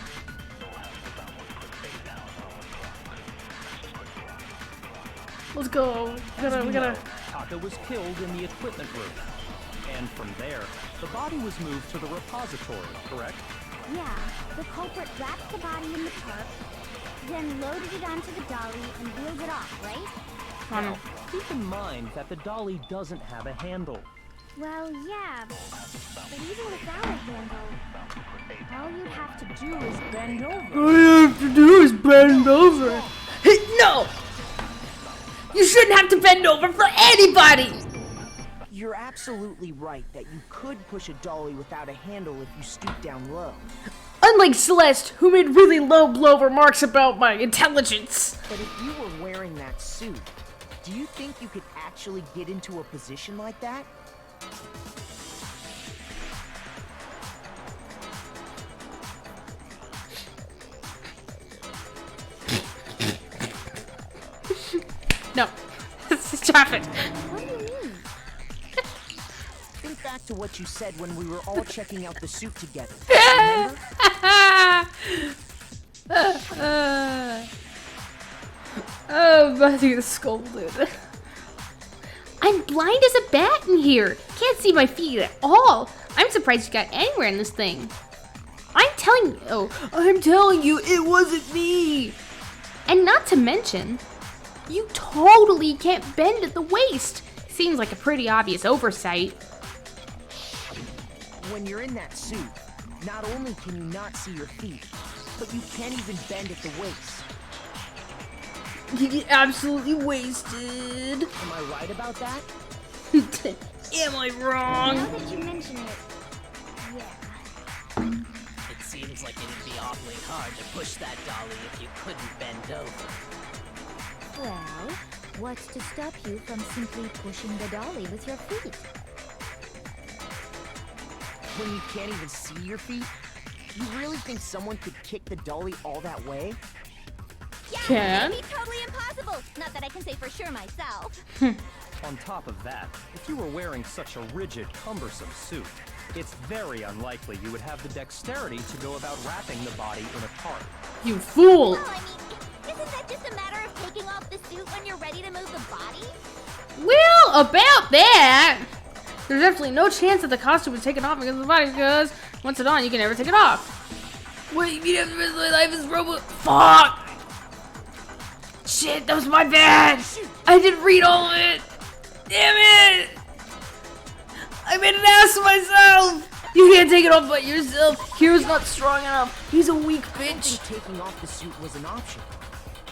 Speaker 1: Let's go. We gotta.
Speaker 3: Taka was killed in the equipment room. And from there, the body was moved to the repository, correct?
Speaker 2: Yeah, the culprit wrapped the body in the tarp, then loaded it onto the dolly and wheeled it off, right?
Speaker 3: Now, keep in mind that the dolly doesn't have a handle.
Speaker 2: Well, yeah, but even without a handle, all you'd have to do is bend over.
Speaker 1: All you have to do is bend over. Hey, no! You shouldn't have to bend over for anybody!
Speaker 6: You're absolutely right that you could push a dolly without a handle if you stoop down low.
Speaker 1: Unlike Celeste, who made really low remarks about my intelligence.
Speaker 6: But if you were wearing that suit, do you think you could actually get into a position like that?
Speaker 1: No. Stop it.
Speaker 2: What do you mean?
Speaker 6: Think back to what you said when we were all checking out the suit together. Remember?
Speaker 1: Oh, Matthew is scolded.
Speaker 4: I'm blind as a bat in here. Can't see my feet at all. I'm surprised you got anywhere in this thing. I'm telling you, it wasn't me. And not to mention, you totally can't bend at the waist. Seems like a pretty obvious oversight.
Speaker 6: When you're in that suit, not only can you not see your feet, but you can't even bend at the waist.
Speaker 1: You get absolutely wasted.
Speaker 6: Am I right about that?
Speaker 1: Am I wrong?
Speaker 2: Now that you mention it, yeah.
Speaker 8: It seems like it'd be awfully hard to push that dolly if you couldn't bend over.
Speaker 2: Well, what's to stop you from simply pushing the dolly with your feet?
Speaker 6: When you can't even see your feet? You really think someone could kick the dolly all that way?
Speaker 1: Can?
Speaker 2: It'd be totally impossible. Not that I can say for sure myself.
Speaker 9: On top of that, if you were wearing such a rigid, cumbersome suit, it's very unlikely you would have the dexterity to go about wrapping the body in a tarp.
Speaker 1: You fool!
Speaker 2: Well, I mean, isn't that just a matter of taking off the suit when you're ready to move the body?
Speaker 1: Well, about that, there's definitely no chance that the costume is taken off because of the body, because once it's on, you can never take it off. What, you mean have the rest of my life as robot? Fuck! Shit, that was my bad! I didn't read all of it! Damn it! I made an ass of myself! You can't take it off by yourself. Hero's not strong enough. He's a weak
Speaker 6: I don't
Speaker 1: bitch.
Speaker 6: think taking off the suit was an option.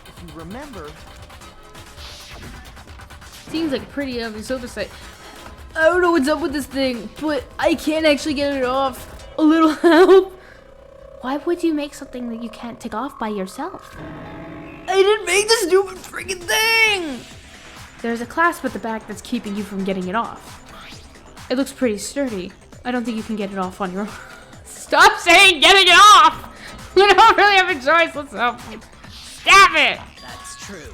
Speaker 6: If you remember,
Speaker 1: Seems like a pretty obvious oversight. I don't know what's up with this thing, but I can't actually get it off. A little help?
Speaker 4: Why would you make something that you can't take off by yourself?
Speaker 1: I didn't make the stupid freaking thing! There's a clasp at the back that's keeping you from getting it off. It looks pretty sturdy. I don't think you can get it off on your own. Stop saying getting it off! You don't really have a choice. Let's help. Stop it!
Speaker 8: That's true.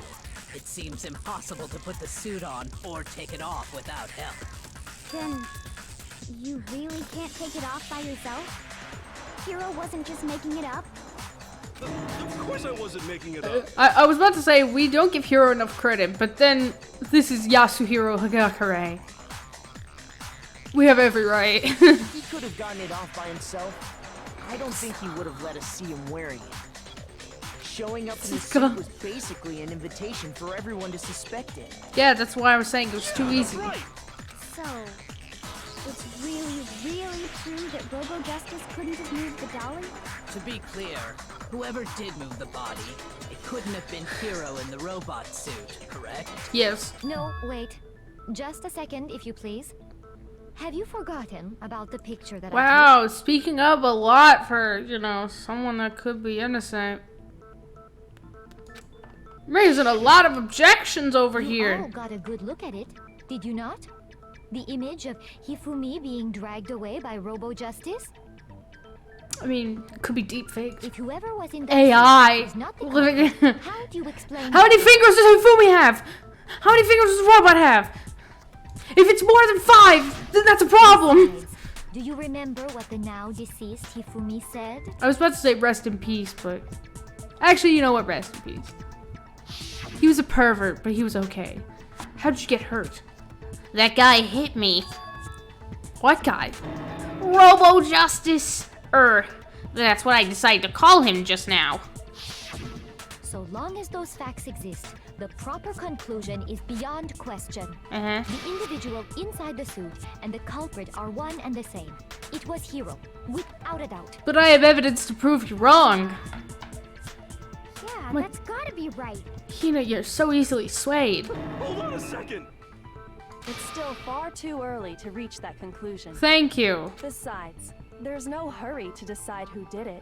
Speaker 8: It seems impossible to put the suit on or take it off without help.
Speaker 2: Then, you really can't take it off by yourself? Hero wasn't just making it up?
Speaker 3: Of course I wasn't making it up.
Speaker 1: I was about to say we don't give Hiro enough credit, but then this is Yasuhiro Hagakure. We have every right.
Speaker 6: he could have gotten it off by himself. I don't think he would have let us see him wearing it. Showing up in the suit was basically an invitation for everyone to suspect it.
Speaker 1: Yeah, that's why I was saying it was too easy.
Speaker 3: Right.
Speaker 2: So, it's really true that Robo Justice couldn't have moved the dolly?
Speaker 8: To be clear, whoever did move the body, it couldn't have been Hero in the robot suit, correct?
Speaker 1: Yes.
Speaker 2: No, wait. Just a second, if you please. Have you forgotten about the picture that I
Speaker 1: Wow, speaking up a lot for, you know, someone that could be innocent. Raising a lot of objections over
Speaker 2: took?
Speaker 1: here.
Speaker 2: You all got a good look at it, did you not? The image of Hifumi being dragged away by Robo Justice?
Speaker 1: I mean, it could be deep fake.
Speaker 2: If whoever was in that
Speaker 1: AI.
Speaker 2: suit was not the
Speaker 1: Living-
Speaker 2: culprit, how do you explain
Speaker 1: How many fingers does Hifumi have? How many fingers does the robot have? If it's more than 5, then that's a problem.
Speaker 2: Besides, do you remember what the now deceased Hifumi said?
Speaker 1: I was about to say rest in peace, but actually, you know what? Rest in peace. He was a pervert, but he was okay. How'd you get hurt?
Speaker 4: That guy hit me.
Speaker 1: What guy?
Speaker 4: Robo Justice. That's what I decided to call him just now.
Speaker 2: So long as those facts exist, the proper conclusion is beyond question.
Speaker 4: Uh-huh.
Speaker 2: The individual inside the suit and the culprit are one and the same. It was Hiro, without a doubt.
Speaker 1: But I have evidence to prove you wrong.
Speaker 2: Yeah,
Speaker 1: My-
Speaker 2: that's gotta be right.
Speaker 1: Hina, you're so easily swayed.
Speaker 3: Hold on a second.
Speaker 7: It's still far too early to reach that conclusion.
Speaker 1: Thank you.
Speaker 7: Besides, there's no hurry to decide who did it.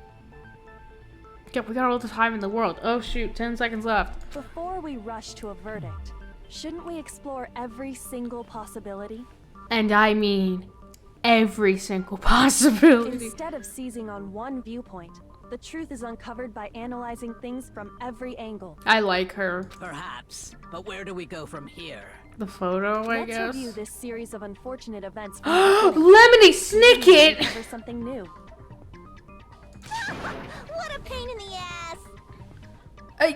Speaker 1: Yeah, we got all the time in the world. Oh shoot, 10 seconds left.
Speaker 7: Before we rush to a verdict, shouldn't we explore every single possibility?
Speaker 1: And I mean every single possibility.
Speaker 7: Instead of seizing on one viewpoint, the truth is uncovered by analyzing things from every angle.
Speaker 1: I like her.
Speaker 8: Perhaps, but where do we go from here?
Speaker 1: the photo, I
Speaker 7: Let's
Speaker 1: guess.
Speaker 7: review this series of unfortunate events.
Speaker 1: Lemony Snicket!
Speaker 7: Discover something new.
Speaker 5: What a pain in the ass!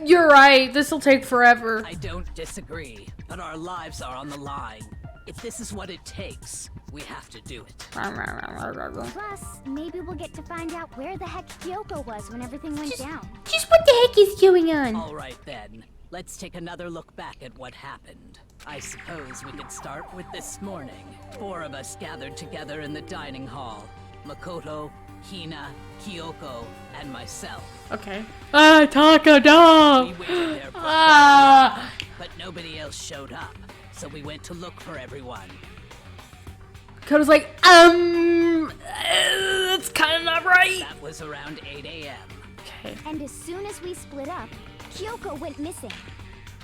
Speaker 1: You're right. This'll take forever.
Speaker 8: I don't disagree, but our lives are on the line. If this is what it takes, we have to do it.
Speaker 2: Plus, maybe we'll get to find out where the heck Kyoko was when everything went down.
Speaker 4: Just what the heck is going on?
Speaker 8: All right then, let's take another look back at what happened. I suppose we could start with this morning. 4 of us gathered together in the dining hall. Makoto, Hina, Kyoko, and myself.
Speaker 1: Okay. Takada!
Speaker 8: We waited there for
Speaker 1: Ah!
Speaker 8: but nobody else showed up, so we went to look for everyone.
Speaker 1: Koda's like, that's kind of not right.
Speaker 8: That was around 8 a.m.
Speaker 1: Okay.
Speaker 2: And as soon as we split up, Kyoko went missing.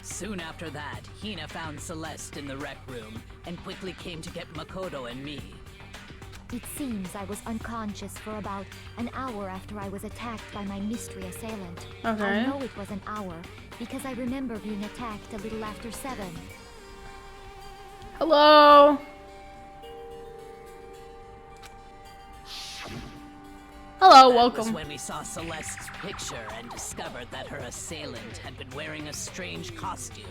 Speaker 8: Soon after that, Hina found Celeste in the rec room and quickly came to get Makoto and me.
Speaker 2: It seems I was unconscious for about an hour after I was attacked by my mystery assailant.
Speaker 1: Okay.
Speaker 2: I know it was an hour because I remember being attacked a little after 7.
Speaker 1: Hello. Hello,
Speaker 8: That was
Speaker 1: welcome.
Speaker 8: when we saw Celeste's picture and discovered that her assailant had been wearing a strange costume.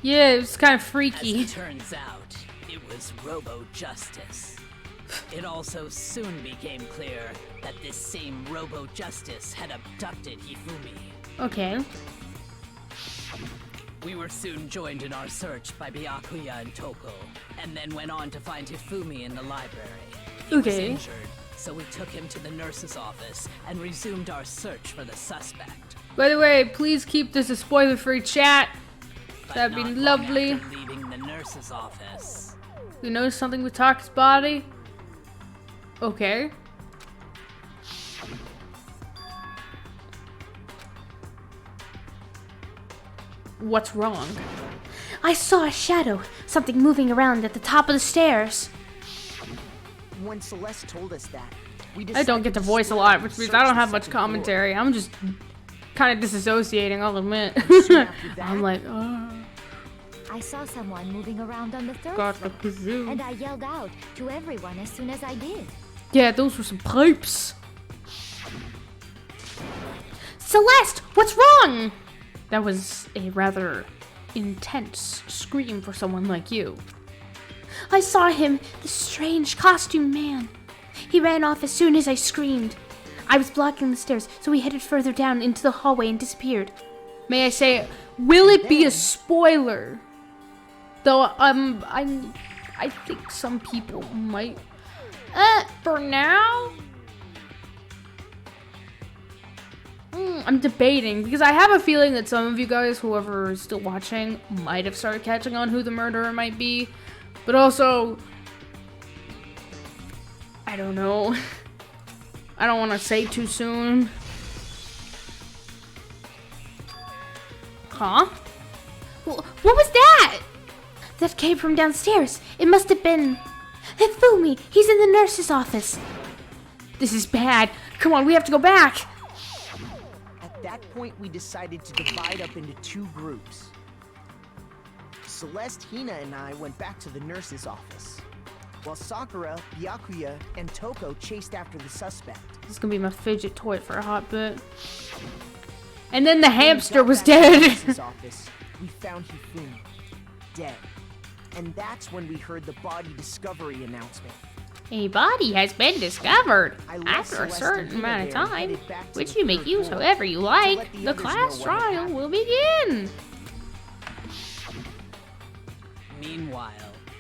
Speaker 1: Yeah, it was kind of
Speaker 8: As
Speaker 1: freaky.
Speaker 8: it turns out, it was Robo Justice. It also soon became clear that this same Robo Justice had abducted Hifumi.
Speaker 1: Okay.
Speaker 8: We were soon joined in our search by Byakuya and Toko, and then went on to find Hifumi in the library. He was
Speaker 1: Okay.
Speaker 8: injured, so we took him to the nurse's office and resumed our search for the suspect.
Speaker 1: By the way, please keep this a spoiler-free chat.
Speaker 8: But
Speaker 1: That'd be
Speaker 8: not long
Speaker 1: lovely.
Speaker 8: after leaving the nurse's office,
Speaker 1: You notice something with Taka's body? Okay. What's wrong?
Speaker 4: I saw a shadow, something moving around at the top of the stairs.
Speaker 6: When Celeste told us that, we
Speaker 1: I don't get to voice a lot, which means I don't have much commentary. I'm just kind of disassociating, I'll admit. I'm like, oh,
Speaker 2: I saw someone moving around on the 3rd
Speaker 1: got the
Speaker 2: floor,
Speaker 1: kazoo.
Speaker 2: and I yelled out to everyone as soon as I did.
Speaker 1: Yeah, those were some pipes.
Speaker 4: Celeste, what's wrong?
Speaker 1: That was a rather intense scream for someone like you.
Speaker 4: I saw him, the strange costume man. He ran off as soon as I screamed. I was blocking the stairs, so he headed further down into the hallway and disappeared.
Speaker 1: May I say, will it be a spoiler? Though, I think some people might. For now? I'm debating, because I have a feeling that some of you guys, whoever is still watching, might have started catching on who the murderer might be. But also, I don't know. I don't want to say too soon. Huh?
Speaker 4: What was that? That came from downstairs. It must have been Hifumi. He's in the nurse's office.
Speaker 1: This is bad. Come on, we have to go back.
Speaker 6: At that point, we decided to divide up into 2 groups. Celeste, Hina, and I went back to the nurse's office, while Sakura, Byakuya, and Toko chased after the suspect.
Speaker 1: This is gonna be my fidget toy for a hot bit. And then the
Speaker 6: When we
Speaker 1: hamster
Speaker 6: got
Speaker 1: was
Speaker 6: back to the
Speaker 1: dead.
Speaker 6: nurse's office, we found Hifumi, dead. And that's when we heard the body discovery announcement.
Speaker 4: A body has been discovered.
Speaker 6: I left
Speaker 4: After a
Speaker 6: Celeste
Speaker 4: certain
Speaker 6: and Hina
Speaker 4: amount of
Speaker 6: there and
Speaker 4: time,
Speaker 6: headed back to
Speaker 4: which
Speaker 6: the
Speaker 4: you make
Speaker 6: 3rd
Speaker 4: use
Speaker 6: floor
Speaker 4: however you
Speaker 6: to
Speaker 4: like,
Speaker 6: let the
Speaker 4: the
Speaker 6: others know
Speaker 4: class
Speaker 6: what had
Speaker 4: trial
Speaker 6: happened.
Speaker 4: will begin.
Speaker 8: meanwhile,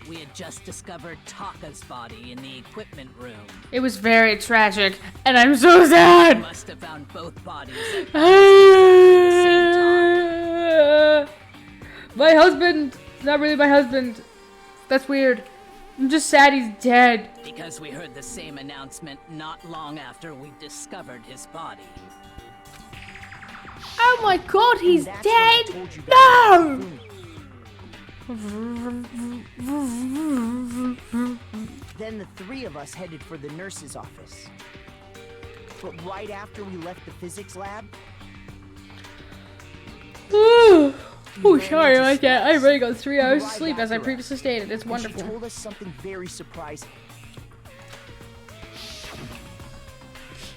Speaker 8: we had just discovered Taka's body in the equipment room.
Speaker 1: It was very tragic, and I'm so
Speaker 8: We
Speaker 1: sad.
Speaker 8: must have found both bodies at the same time.
Speaker 1: My husband, not really my husband. That's weird. I'm just sad he's dead.
Speaker 8: Because we heard the same announcement not long after we discovered his body.
Speaker 1: Oh my god, he's
Speaker 6: That's when I
Speaker 1: dead.
Speaker 6: told you
Speaker 1: No!
Speaker 6: about Hifumi. Then the 3 of us headed for the nurse's office. But right after we left the physics lab,
Speaker 1: Oh, sorry about that. I already got 3 hours of sleep, as I previously stated. It's
Speaker 6: She
Speaker 1: wonderful.
Speaker 6: told us something very surprising.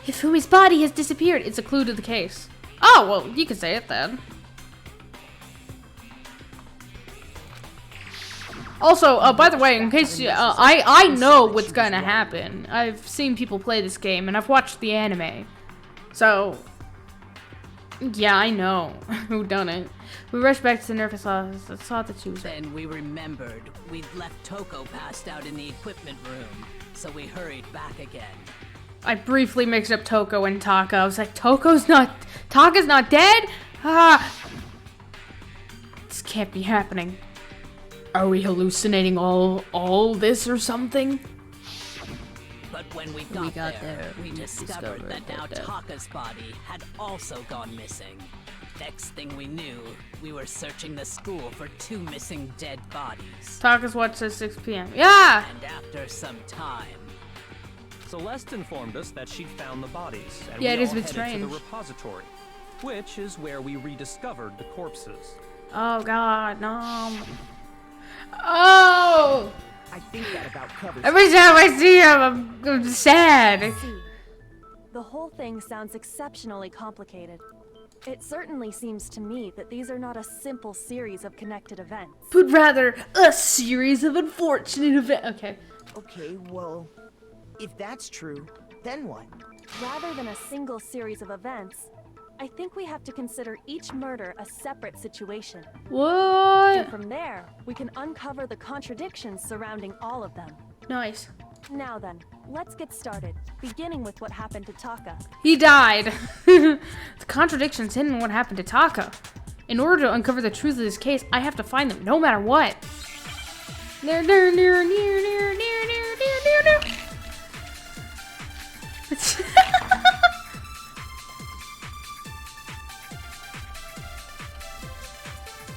Speaker 1: Hifumi's body has disappeared. It's a clue to the case. Oh, well, you can say it then. Also, by the way, in case you, I know what's gonna happen. I've seen people play this game, and I've watched the anime. So, yeah, I know who done it. We rushed back to the nervous office and saw that she was there.
Speaker 8: Then we remembered we'd left Toko passed out in the equipment room, so we hurried back again.
Speaker 1: I briefly mixed up Toko and Taka. I was like, Taka's not dead? Ah! This can't be happening. Are we hallucinating all this or something?
Speaker 8: But when we got there, we discovered that now Taka's body had also gone missing. Next thing we knew, we were searching the school for 2 missing dead bodies.
Speaker 1: Taka's watch says 6 p.m. Yeah!
Speaker 8: And after some time,
Speaker 9: Celeste informed us that she'd found the bodies, and
Speaker 1: Yeah, it
Speaker 9: we
Speaker 1: is
Speaker 9: all
Speaker 1: a bit
Speaker 9: headed to the
Speaker 1: strange.
Speaker 9: repository, which is where we rediscovered the corpses.
Speaker 1: Oh god, no. Oh!
Speaker 6: I think that about covers.
Speaker 1: Every time I see him, I'm sad.
Speaker 7: See, the whole thing sounds exceptionally complicated. It certainly seems to me that these are not a simple series of connected events.
Speaker 1: But rather, a series of unfortunate events. Okay.
Speaker 6: Okay, well, if that's true, then what?
Speaker 7: Rather than a single series of events, I think we have to consider each murder a separate situation.
Speaker 1: What?
Speaker 7: And from there, we can uncover the contradictions surrounding all of them.
Speaker 1: Nice.
Speaker 7: Now then, let's get started, beginning with what happened to Taka.
Speaker 1: He died. The contradictions hidden in what happened to Taka. In order to uncover the truth of this case, I have to find them no matter what.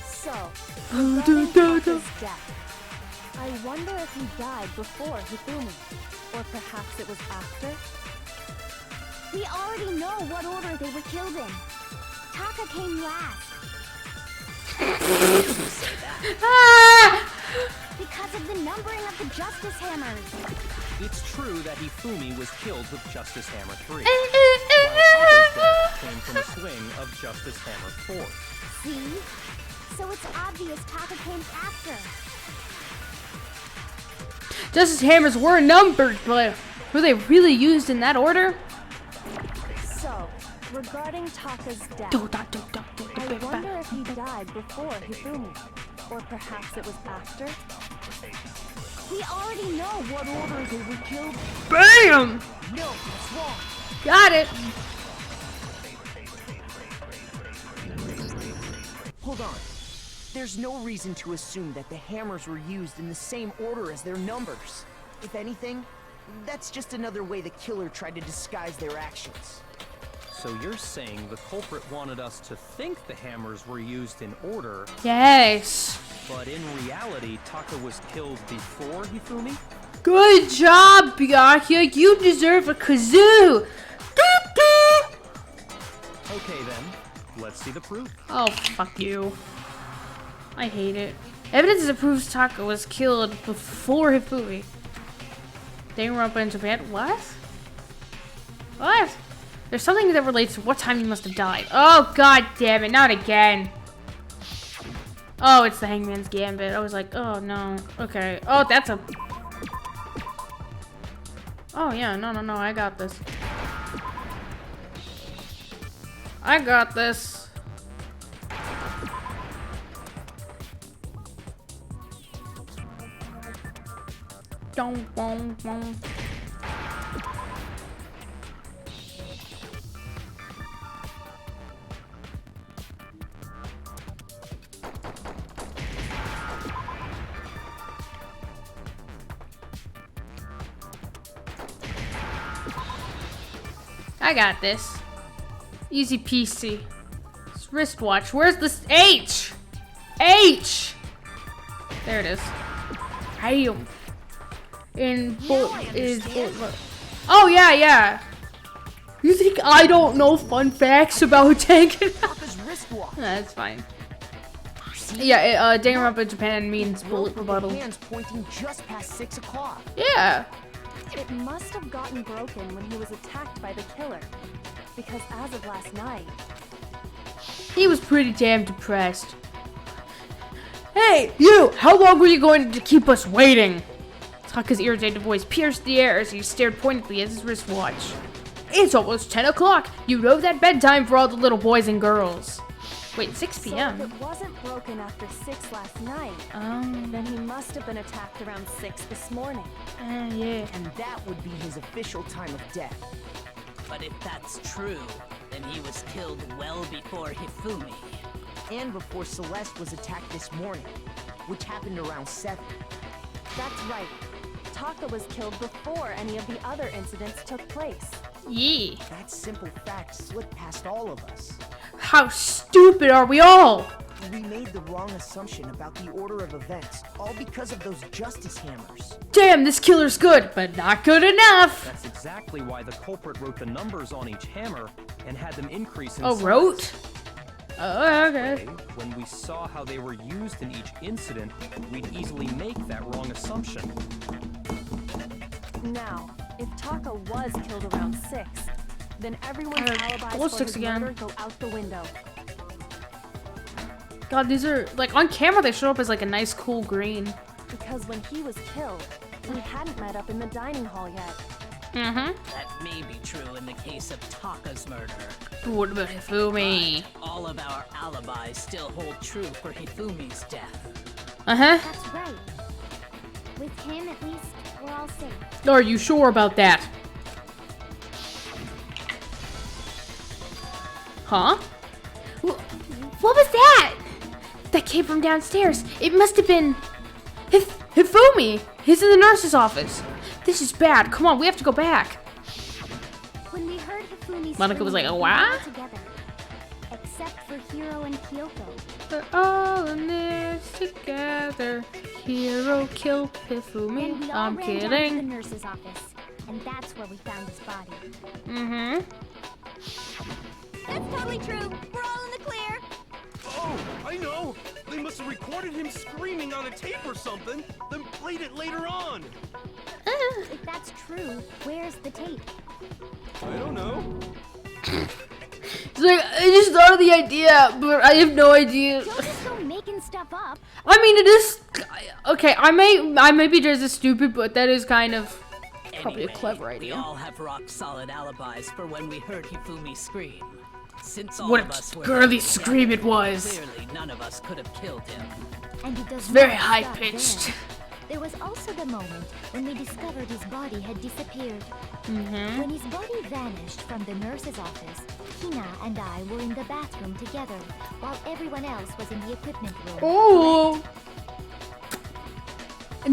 Speaker 7: So, regarding Taka's death, I wonder if he died before Hifumi, or perhaps it was after?
Speaker 2: We already know what order they were killed in. Taka came last
Speaker 1: Ah!
Speaker 2: because of the numbering of the Justice Hammers.
Speaker 9: It's true that Hifumi was killed with Justice Hammer 3, while Taka's death came from a swing of Justice Hammer 4.
Speaker 2: See? So it's obvious Taka came after.
Speaker 1: Justice Hammers were numbered, but were they really used in that order?
Speaker 7: So, regarding Taka's death, I wonder if he died before Hifumi, or perhaps it was after?
Speaker 2: We already know what order they were killed.
Speaker 1: Bam!
Speaker 6: No, that's wrong.
Speaker 1: Got it.
Speaker 6: Hold on. There's no reason to assume that the hammers were used in the same order as their numbers. If anything, that's just another way the killer tried to disguise their actions.
Speaker 9: So you're saying the culprit wanted us to think the hammers were used in order,
Speaker 1: Yes.
Speaker 9: but in reality, Taka was killed before Hifumi?
Speaker 1: Good job, Byakuya. You deserve a kazoo.
Speaker 9: Okay then, let's see the proof.
Speaker 1: Oh, fuck you. I hate it. Evidence that proves Taka was killed before Hifumi. Danganronpa in Japan. What? What? There's something that relates to what time you must have died. Oh, god damn it. Not again. Oh, it's the Hangman's Gambit. I was like, oh no. Okay. Oh, that's a... Oh, yeah. No, I got this. I got this. Dong, bong, bong. I got this. Easy peasy. It's wristwatch. Where's this H? H! There it is. Damn. Oh yeah. You think I don't know fun facts about Danganronpa?
Speaker 6: Taka's wristwatch.
Speaker 1: That's fine.
Speaker 6: See?
Speaker 1: Yeah, Danganronpa Japan means bullet
Speaker 6: Broke with
Speaker 1: rebuttal.
Speaker 6: the hands pointing just past 6 o'clock.
Speaker 1: Yeah.
Speaker 7: It must have gotten broken when he was attacked by the killer. Because as of last night,
Speaker 1: He was pretty damn depressed. Hey, you! How long were you going to keep us waiting? Taka's irritated voice pierced the air as he stared pointedly at his wristwatch. It's almost 10 o'clock. You know that bedtime for all the little boys and girls. Wait, 6
Speaker 7: so
Speaker 1: p.m.
Speaker 7: if it wasn't broken after 6 last night, then he must have been attacked around 6 this morning.
Speaker 1: Yeah.
Speaker 6: And that would be his official time of death.
Speaker 8: But if that's true, then he was killed well before Hifumi.
Speaker 6: And before Celeste was attacked this morning, which happened around 7.
Speaker 7: That's right. Taka was killed before any of the other incidents took place.
Speaker 1: Yeah.
Speaker 6: That simple fact slipped past all of us.
Speaker 1: How stupid are we all?
Speaker 6: We made the wrong assumption about the order of events, all because of those justice hammers.
Speaker 1: Damn, this killer's good, but not good enough.
Speaker 9: That's exactly why the culprit wrote the numbers on each hammer and had them increase in
Speaker 1: Oh,
Speaker 9: size.
Speaker 1: wrote? Oh, okay.
Speaker 9: When we saw how they were used in each incident, we'd easily make that wrong assumption.
Speaker 7: Now, if Taka was killed around 6, then everyone's alibis for
Speaker 1: glowsticks
Speaker 7: his
Speaker 1: again.
Speaker 7: murder go out the window.
Speaker 1: God, these are, like, on camera they show up as, like, a nice, cool green.
Speaker 7: Because when he was killed, we hadn't met up in the dining hall yet.
Speaker 1: Mm-hmm.
Speaker 8: That may be true in the case of Taka's murder.
Speaker 1: What about Hifumi?
Speaker 8: But all of our alibis still hold true for Hifumi's death.
Speaker 1: Uh-huh.
Speaker 2: That's right. With him, at least, we're all safe.
Speaker 1: Are you sure about that? Huh? What was that? That came from downstairs. It must have been Hifumi. He's in the nurse's office. This is bad. Come on, we have to go back.
Speaker 2: When we heard Hifumi's
Speaker 1: Monica was like,
Speaker 2: scream,
Speaker 1: "Oh,
Speaker 2: we were all
Speaker 1: what?"
Speaker 2: together. Except for Hiro and Kyoko.
Speaker 1: We're all in this together. Hero kill
Speaker 2: Then
Speaker 1: Hifumi.
Speaker 2: we all
Speaker 1: I'm
Speaker 2: ran down to the
Speaker 1: kidding.
Speaker 2: nurse's office. And that's where we found his body.
Speaker 1: Mm-hmm.
Speaker 2: That's totally true. We're all in the clear.
Speaker 3: Oh, I know! They must have recorded him screaming on a tape or something, then played it later on!
Speaker 2: If that's true, where's the tape?
Speaker 3: I don't know.
Speaker 1: It's like, I just thought of the idea, but I have no idea.
Speaker 2: Don't just go making stuff up.
Speaker 1: I mean, it is okay. I may be just as stupid, but that is kind of probably
Speaker 8: Anyway,
Speaker 1: a clever
Speaker 8: we
Speaker 1: idea.
Speaker 8: all have rock-solid alibis for when we heard Hifumi scream. Since all
Speaker 1: What
Speaker 8: of
Speaker 1: a
Speaker 8: us were
Speaker 1: girly
Speaker 8: together,
Speaker 1: scream it was.
Speaker 8: Clearly, none of us could have killed him.
Speaker 2: And it does
Speaker 1: It's very
Speaker 2: not
Speaker 1: high
Speaker 2: stop
Speaker 1: pitched.
Speaker 2: there. There was also the moment when we discovered his body had disappeared.
Speaker 1: Mm-hmm.
Speaker 2: When his body vanished from the nurse's office, Hina and I were in the bathroom together, while everyone else was in the equipment room.
Speaker 1: Oh,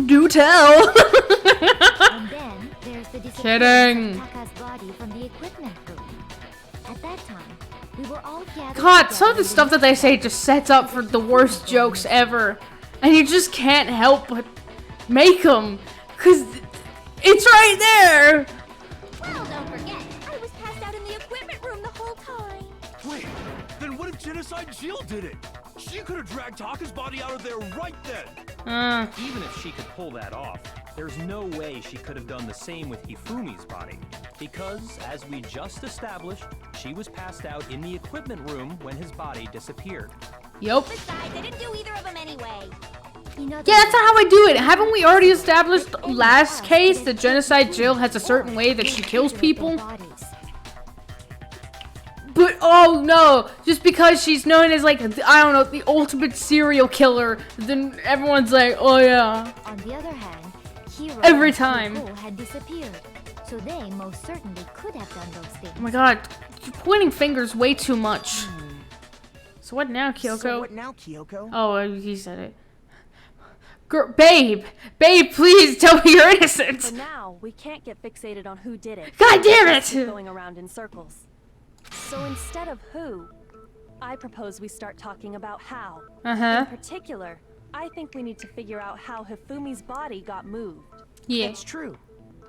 Speaker 1: do tell.
Speaker 2: And then there's the disappearance
Speaker 1: Kidding.
Speaker 2: of Taka's body from the equipment room. At that time, we were all gathered
Speaker 1: God, some of
Speaker 2: together
Speaker 1: the stuff that they say just sets up for the worst jokes ever, and you just can't help but make them, cause it's right there.
Speaker 2: Well, don't forget, I was passed out in the equipment room the whole time.
Speaker 3: Wait, then what if Genocide Jill did it? She could have dragged Taka's body out of there right then!
Speaker 9: Even if she could pull that off, there's no way she could have done the same with Hifumi's body. Because, as we just established, she was passed out in the equipment room when his body disappeared.
Speaker 1: Yup.
Speaker 2: Besides, I didn't do either of them anyway.
Speaker 1: Yeah, that's not how I do it. Haven't we already established last case that Genocide Jill has a certain way that she kills people? But oh no, just because she's known as like, I don't know, the ultimate serial killer, then everyone's like, oh yeah.
Speaker 2: On the other hand, Hiro
Speaker 1: Every
Speaker 2: and
Speaker 1: time.
Speaker 2: Kyoko had disappeared, so they most certainly could have done those things.
Speaker 1: Oh my god, you're pointing fingers way too much. So what now, Kyoko?
Speaker 6: So what now, Kyoko?
Speaker 1: Oh, he said it. Babe, please tell me you're innocent.
Speaker 7: For now, we can't get fixated on who did it.
Speaker 1: God damn it!
Speaker 7: Keep going around in circles. So instead of who, I propose we start talking about how.
Speaker 1: Uh-huh.
Speaker 7: In particular, I think we need to figure out how Hifumi's body got moved.
Speaker 1: Yeah.
Speaker 6: It's true.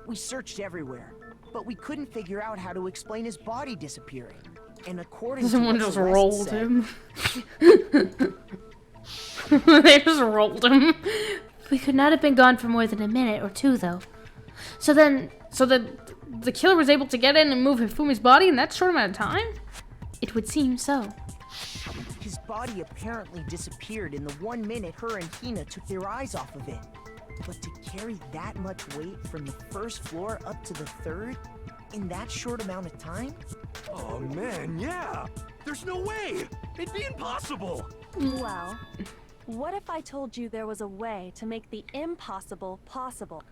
Speaker 6: We searched everywhere, but we couldn't figure out how to explain his body disappearing. And according
Speaker 1: Someone
Speaker 6: to what
Speaker 1: just
Speaker 6: Celeste
Speaker 1: rolled
Speaker 6: said,
Speaker 1: him. They just rolled him.
Speaker 4: We could not have been gone for more than a minute or two, though.
Speaker 1: So the killer was able to get in and move Hifumi's body in that short amount of time?
Speaker 4: It would seem so.
Speaker 6: His body apparently disappeared in the 1 minute her and Hina took their eyes off of it. But to carry that much weight from the first floor up to the third in that short amount of time?
Speaker 3: Oh man, yeah. There's no way. It'd be impossible.
Speaker 7: Well, what if I told you there was a way to make the impossible possible?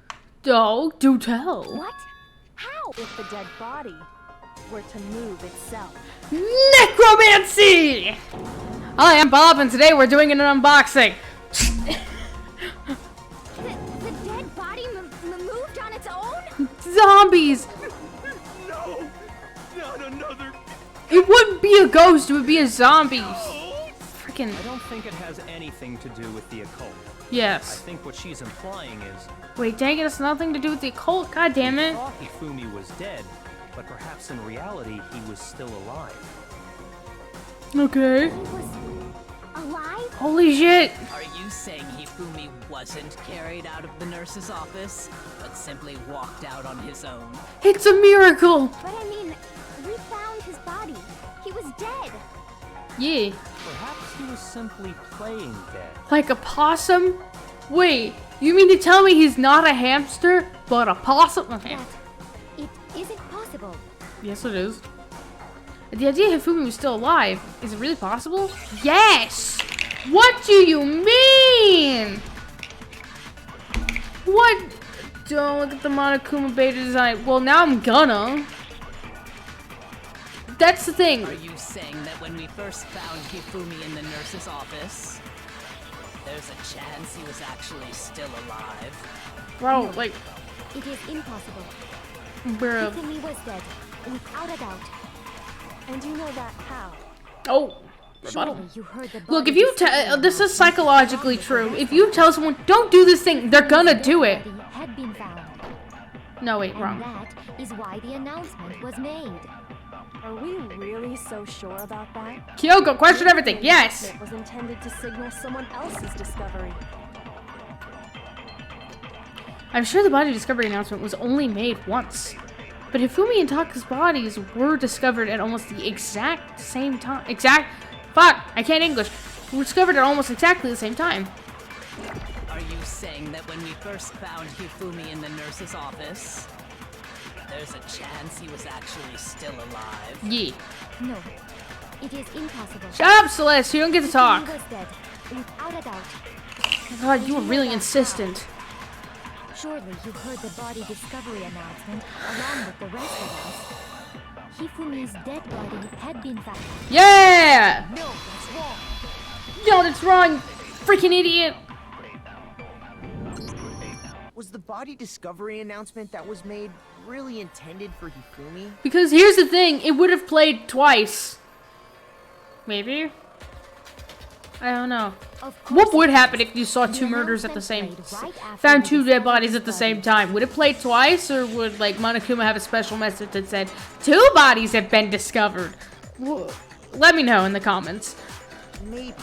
Speaker 1: Oh, do tell.
Speaker 7: What? How? If the dead body were to move itself.
Speaker 1: Necromancy! Hi, I'm Bob, and today we're doing an unboxing.
Speaker 2: The dead body moved on its own?
Speaker 1: Zombies!
Speaker 3: No, not another.
Speaker 1: It wouldn't be a ghost, it would be a zombie. Freaking.
Speaker 9: I don't think it has anything to do with the occult. I
Speaker 1: Yes.
Speaker 9: think what she's implying is
Speaker 1: Wait, dang it, it's nothing to do with the occult. God damn
Speaker 9: we
Speaker 1: it.
Speaker 9: thought Hifumi was dead, but perhaps in reality he was still alive.
Speaker 1: Okay.
Speaker 2: He was alive?
Speaker 1: Holy shit.
Speaker 8: Are you saying Hifumi wasn't carried out of the nurse's office, but simply walked out on his own?
Speaker 1: It's a miracle.
Speaker 2: But I mean, we found his body. He was dead.
Speaker 1: Yeah.
Speaker 9: Perhaps he was simply playing dead.
Speaker 1: Like a possum? Wait, you mean to tell me he's not a hamster, but a possum? Okay.
Speaker 2: That it isn't possible.
Speaker 1: Yes, it is. The idea Hifumi was still alive, is it really possible? Yes! What do you mean? What? Don't look at the Monokuma beta design. Well, now I'm gonna. That's the thing.
Speaker 8: Are you saying that when we first found Hifumi in the nurse's office, there's a chance he was actually still alive?
Speaker 1: Bro, like,
Speaker 2: It is impossible.
Speaker 1: bro.
Speaker 2: Hifumi was dead, without a doubt.
Speaker 7: And you know that how?
Speaker 1: Oh, rebuttal.
Speaker 2: Surely you heard the
Speaker 1: Look, if
Speaker 2: body
Speaker 1: you
Speaker 2: discovery
Speaker 1: this is
Speaker 2: announcement
Speaker 1: psychologically
Speaker 2: along
Speaker 1: true.
Speaker 2: with the
Speaker 1: If you tell someone, don't do this thing, they're gonna do it.
Speaker 2: body had been found.
Speaker 1: No, wait,
Speaker 2: And
Speaker 1: wrong.
Speaker 2: that is why the announcement was made.
Speaker 7: Are we really so sure about that?
Speaker 1: Kyoko, question everything. Yes.
Speaker 7: It was intended to signal someone else's discovery.
Speaker 1: I'm sure the body discovery announcement was only made once. But Hifumi and Taka's bodies were discovered at almost the exact same time. Fuck, I can't English. Were discovered at almost exactly the same time.
Speaker 8: Are you saying that when we first found Hifumi in the nurse's office, there's a chance he was actually still alive?
Speaker 1: Yeah.
Speaker 2: No, it is impossible.
Speaker 1: Shut up, Celeste. You don't get to talk.
Speaker 2: Hifumi was dead, without a doubt.
Speaker 1: God, you were really insistent.
Speaker 2: Surely you heard the body discovery announcement along with the rest of us. Hifumi's dead body had been found.
Speaker 1: Yeah!
Speaker 6: No, that's wrong.
Speaker 1: No, that's wrong. Freaking idiot.
Speaker 6: Was the body discovery announcement that was made really intended for Hifumi?
Speaker 1: Because here's the thing, it would have played twice. Maybe? I don't know.
Speaker 2: Of course
Speaker 1: What would
Speaker 2: it
Speaker 1: happen
Speaker 2: was.
Speaker 1: if you saw
Speaker 2: The
Speaker 1: two murders at the same
Speaker 2: announcement played right after
Speaker 1: found
Speaker 2: we
Speaker 1: two dead
Speaker 2: discovered
Speaker 1: bodies
Speaker 2: his
Speaker 1: at the same
Speaker 2: body.
Speaker 1: time? Would it play twice, or would like Monokuma have a special message that said two bodies have been discovered? Let me know in the comments.
Speaker 6: Maybe.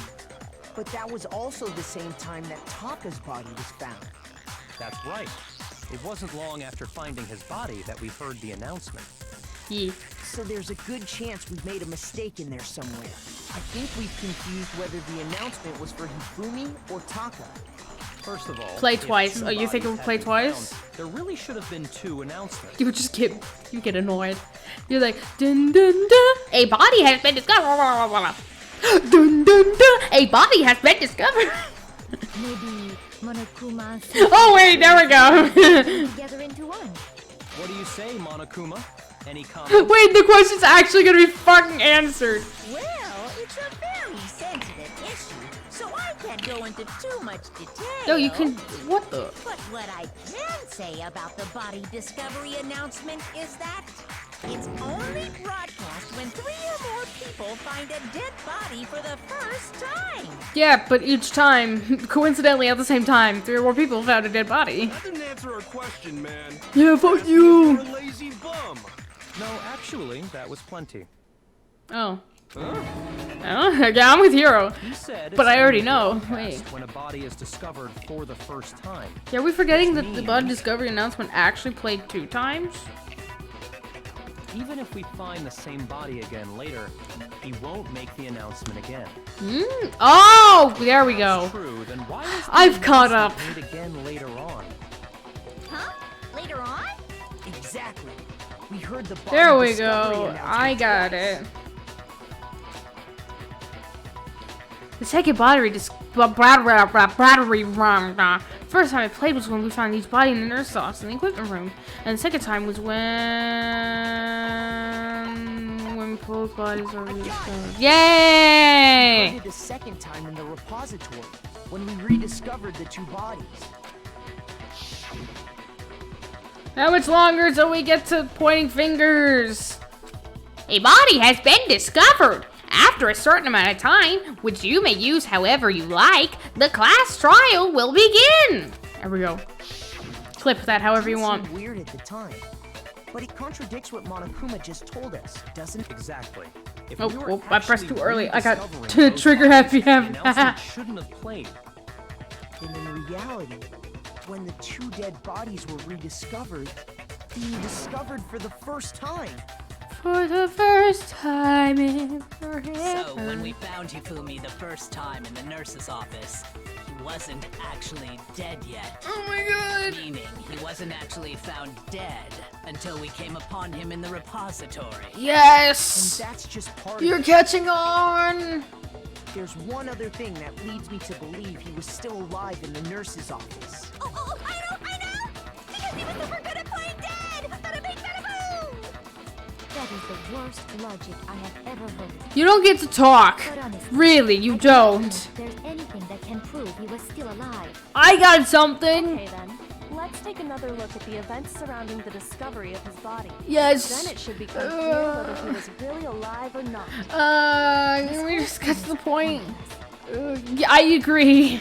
Speaker 6: But that was also the same time that Taka's body was found.
Speaker 9: That's right. It wasn't long after finding his body that we heard the announcement.
Speaker 1: Yeah.
Speaker 6: So there's a good chance we've made a mistake in there somewhere. I think we've confused whether the announcement was for Hifumi or Taka.
Speaker 9: First of all,
Speaker 1: Play
Speaker 9: if
Speaker 1: twice.
Speaker 9: two
Speaker 1: Oh, you think it
Speaker 9: bodies
Speaker 1: would
Speaker 9: had
Speaker 1: play
Speaker 9: been
Speaker 1: twice?
Speaker 9: found, there really should have been two announcements.
Speaker 1: You would just get annoyed. You're like, dun dun dun, a body has been discovered. Dun dun dun, a body has been discovered.
Speaker 2: Maybe Monokuma.
Speaker 1: Oh wait, there we go.
Speaker 2: Together into one.
Speaker 9: What do you say, Monokuma? Any comments?
Speaker 1: Wait, the question's actually gonna be fucking answered.
Speaker 5: Well, it's a very sensitive issue, so I can't go into too much detail.
Speaker 1: No, you can. What the?
Speaker 5: But what I can say about the body discovery announcement is that it's only broadcast when 3 or more people find a dead body for the first time.
Speaker 1: Yeah, but each time, coincidentally at the same time, 3 or more people found a dead body.
Speaker 3: That didn't answer our question, man.
Speaker 1: Yeah, fuck
Speaker 3: You're
Speaker 1: you.
Speaker 3: a lazy bum.
Speaker 9: No, actually, that was plenty.
Speaker 1: Oh. Oh, yeah, I'm with Hero.
Speaker 9: He said
Speaker 1: But
Speaker 9: it's
Speaker 1: I already
Speaker 9: only
Speaker 1: know.
Speaker 9: broadcast
Speaker 1: Wait.
Speaker 9: when a body is discovered for the first time.
Speaker 1: Yeah, are we forgetting that the
Speaker 9: Means-
Speaker 1: body discovery announcement actually played 2 times?
Speaker 9: Even if we find the same body again later, he won't make the announcement again.
Speaker 1: Oh, there we go.
Speaker 9: True, then why was the
Speaker 1: I've caught up.
Speaker 9: announcement made again later on?
Speaker 5: Huh? Later on?
Speaker 6: Exactly. We heard the body
Speaker 1: There we
Speaker 6: discovery
Speaker 1: go.
Speaker 6: announcement
Speaker 1: I got
Speaker 6: twice.
Speaker 1: it. The second battery first time I played was when we found each body in the nurse office in the equipment room, and the second time was when both bodies were rediscovered.
Speaker 6: We
Speaker 1: Yay!
Speaker 6: heard it the second time in the repository when we rediscovered the 2 bodies.
Speaker 1: How much longer until we get to pointing fingers?
Speaker 4: A body has been discovered. After a certain amount of time, which you may use however you like, the class trial will begin.
Speaker 1: There we go. Clip that however you
Speaker 6: It
Speaker 1: want.
Speaker 6: seemed weird at the time, but it contradicts what Monokuma just told us, doesn't it?
Speaker 9: Exactly. If
Speaker 1: Oh,
Speaker 9: we were
Speaker 1: oh, I pressed
Speaker 9: actually
Speaker 1: too early. I got
Speaker 9: rediscovering
Speaker 1: to
Speaker 9: those
Speaker 1: trigger
Speaker 9: bodies,
Speaker 1: happy.
Speaker 9: the announcement shouldn't have played.
Speaker 6: And in reality, when the 2 dead bodies were rediscovered, being discovered for the first time.
Speaker 1: For the first time in forever.
Speaker 8: So, when we found Hifumi the first time in the nurse's office, he wasn't actually dead yet.
Speaker 1: Oh my god!
Speaker 8: Meaning, he wasn't actually found dead until we came upon him in the repository.
Speaker 6: And
Speaker 1: Yes!
Speaker 6: that's just part
Speaker 1: You're
Speaker 6: of it.
Speaker 1: catching on!
Speaker 6: There's one other thing that leads me to believe he was still alive in the nurse's office.
Speaker 5: Oh, I know! Because he was super good at playing dead! Bada bing, bada boom!
Speaker 2: That is the worst logic I have ever heard.
Speaker 1: You don't get to talk.
Speaker 2: But honestly,
Speaker 1: Really, you
Speaker 2: I don't know
Speaker 1: don't.
Speaker 2: if there's anything that can prove he was still alive.
Speaker 1: I got something!
Speaker 7: Okay then, let's take another look at the events surrounding the discovery of his body.
Speaker 1: Yes!
Speaker 7: Then it should become clear whether he was really alive or not.
Speaker 1: Can we just get to the point? Yeah, I agree.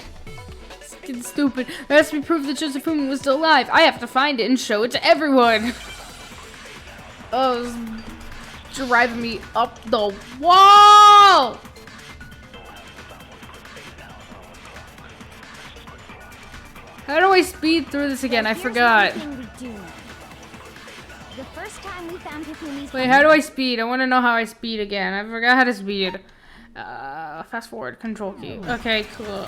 Speaker 1: It's getting stupid. There has to be proof that Josephine was still alive. I have to find it and show it to everyone. Oh, it's driving me up the wall! How do I speed through this again? I
Speaker 2: Here's
Speaker 1: forgot.
Speaker 2: one thing we do know. The first time we found Hifumi's
Speaker 1: Wait, how do I speed? I want to know how I speed again. I forgot how to speed. Fast forward, control key. Okay, cool.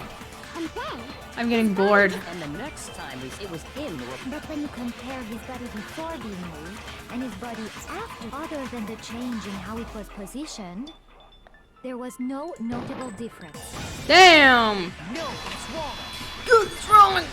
Speaker 2: And then,
Speaker 1: I'm getting bored.
Speaker 6: And the next time it was in the
Speaker 2: but when you compare his body before being moved and his body after, other than the change in how it was positioned, there was no notable difference.
Speaker 1: Damn!
Speaker 6: No, it's wrong.
Speaker 1: What's wrong?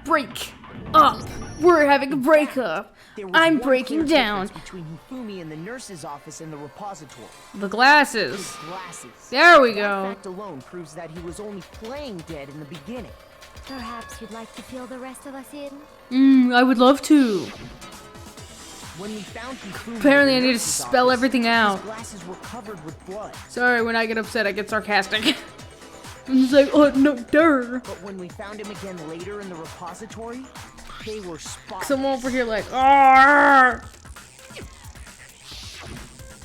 Speaker 1: Break up. We're having a breakup.
Speaker 6: There was
Speaker 1: I'm
Speaker 6: one
Speaker 1: breaking
Speaker 6: clear
Speaker 1: down.
Speaker 6: difference between Hifumi in the nurse's office and the repository.
Speaker 1: The glasses.
Speaker 6: His glasses.
Speaker 1: There we
Speaker 6: That
Speaker 1: go.
Speaker 6: fact alone proves that he was only playing dead in the beginning.
Speaker 2: Perhaps you'd like to fill the rest of us in?
Speaker 1: I would love to.
Speaker 6: When we found Hifumi
Speaker 1: Apparently
Speaker 6: in
Speaker 1: I
Speaker 6: the
Speaker 1: need to
Speaker 6: nurse's
Speaker 1: spell
Speaker 6: office,
Speaker 1: everything
Speaker 6: his
Speaker 1: out.
Speaker 6: glasses were covered with blood.
Speaker 1: Sorry, when I get upset, I get sarcastic. I'm just like, oh, no, duh.
Speaker 6: But when we found him again later in the repository, they were spotless.
Speaker 1: Someone over here like, ah.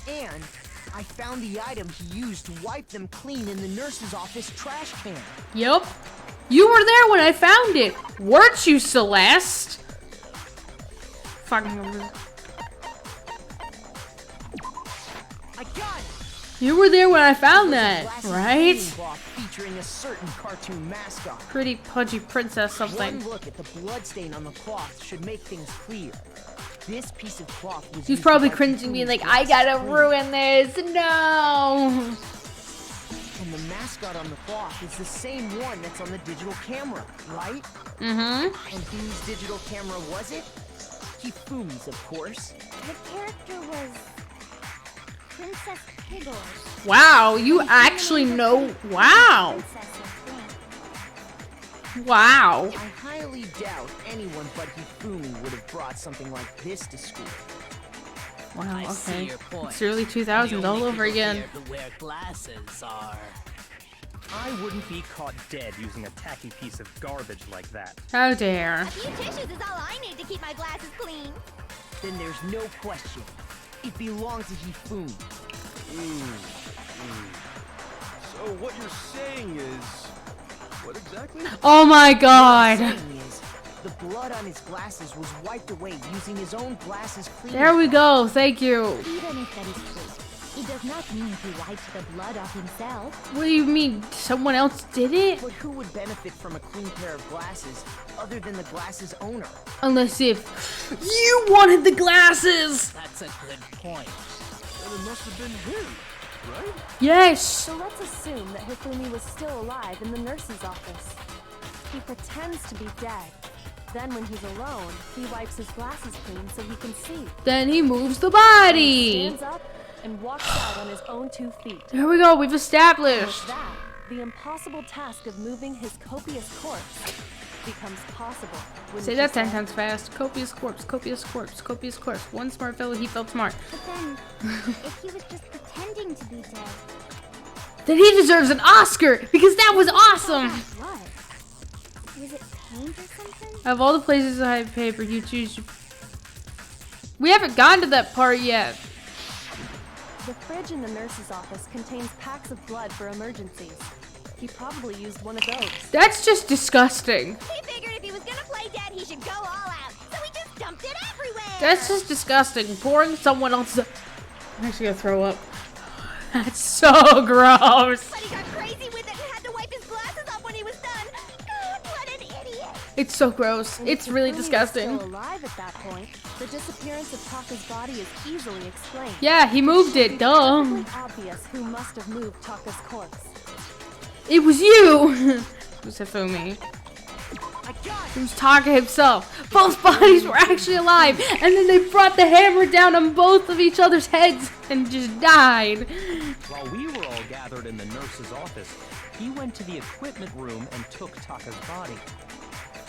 Speaker 6: And I found the item he used to wipe them clean in the nurse's office trash can.
Speaker 1: Yep. You were there when I found it. Weren't you, Celeste? Fucking.
Speaker 6: I got it!
Speaker 1: You were there when I found
Speaker 6: It was a
Speaker 1: that,
Speaker 6: glassy
Speaker 1: right?
Speaker 6: cleaning cloth featuring a certain cartoon mascot.
Speaker 1: Pretty pudgy princess something.
Speaker 6: One look at the bloodstain on the cloth should make things clear. This piece of cloth was
Speaker 1: He's
Speaker 6: used
Speaker 1: probably
Speaker 6: to wipe
Speaker 1: cringing, being
Speaker 6: Hifumi's
Speaker 1: like, I
Speaker 6: glasses
Speaker 1: gotta
Speaker 6: clean.
Speaker 1: ruin this. No.
Speaker 6: And the mascot on the cloth is the same one that's on the digital camera, right?
Speaker 1: Mm-hmm.
Speaker 6: And whose digital camera was it? Hifumi's, of course.
Speaker 2: The character was Princess Pigors.
Speaker 1: Wow, you actually know. Wow. Wow.
Speaker 6: I highly doubt anyone but Hifumi would have brought something like this to school.
Speaker 1: Wow,
Speaker 8: I see
Speaker 1: okay.
Speaker 8: your point.
Speaker 1: It's early
Speaker 8: The
Speaker 1: 2000s
Speaker 8: only
Speaker 1: all over
Speaker 8: people
Speaker 1: again.
Speaker 8: here who wear glasses are.
Speaker 9: I wouldn't be caught dead using a tacky piece of garbage like that.
Speaker 1: How dare.
Speaker 5: A few tissues is all I need to keep my glasses clean.
Speaker 6: Then there's no question. It belonged to Hifumi.
Speaker 3: So what you're saying is... What exactly?
Speaker 1: Oh my god.
Speaker 6: What I'm saying is, the blood on his glasses was wiped away using his own glasses cleaner.
Speaker 1: There we go. Thank you.
Speaker 2: Even if that is true, it does not mean he wiped the blood off himself.
Speaker 1: What do you mean? Someone else did it?
Speaker 6: But who would benefit from a clean pair of glasses other than the glasses owner?
Speaker 1: Unless if you wanted the glasses.
Speaker 8: That's a good point.
Speaker 3: Then it must have been him, right?
Speaker 1: Yes.
Speaker 7: So let's assume that Hifumi was still alive in the nurse's office. He pretends to be dead. Then when he's alone, he wipes his glasses clean so he can see.
Speaker 1: Then he moves the
Speaker 7: He
Speaker 1: body.
Speaker 7: stands up and walks out on his own 2 feet.
Speaker 1: There we go. We've established.
Speaker 7: With that, the impossible task of moving his copious corpse becomes possible. Wouldn't
Speaker 1: Say
Speaker 7: you
Speaker 1: that 10 times fast. Copious corpse, copious corpse, copious corpse. One smart fellow, he felt smart.
Speaker 2: But then, if he was just pretending to be dead,
Speaker 1: Then he deserves an Oscar because that was awesome.
Speaker 2: what? Was it paint or something?
Speaker 1: Of all the places to hide paper, you choose. We haven't gotten to that part yet.
Speaker 7: The fridge in the nurse's office contains packs of blood for emergencies. He probably used one of those.
Speaker 1: That's just disgusting.
Speaker 5: He figured if he was gonna play dead, he should go all out. So he just dumped it everywhere.
Speaker 1: That's just disgusting. Pouring someone else's. I'm actually gonna throw up. That's so gross.
Speaker 5: But he got crazy with it and had to wipe his glasses off when he was done. God, what an idiot.
Speaker 1: It's so gross.
Speaker 7: And
Speaker 1: It's
Speaker 7: if
Speaker 1: really
Speaker 7: Hifumi is
Speaker 1: disgusting.
Speaker 7: Still alive at that point, the disappearance of Taka's body is easily explained.
Speaker 1: Yeah, he moved it.
Speaker 7: It's
Speaker 1: Duh.
Speaker 7: perfectly obvious who must have moved Taka's corpse.
Speaker 1: It was you. It was Hifumi.
Speaker 6: I got
Speaker 1: It was Taka himself. Both bodies were actually alive, and then they brought the hammer down on both of each other's heads and just died.
Speaker 9: While we were all gathered in the nurse's office, he went to the equipment room and took Taka's body.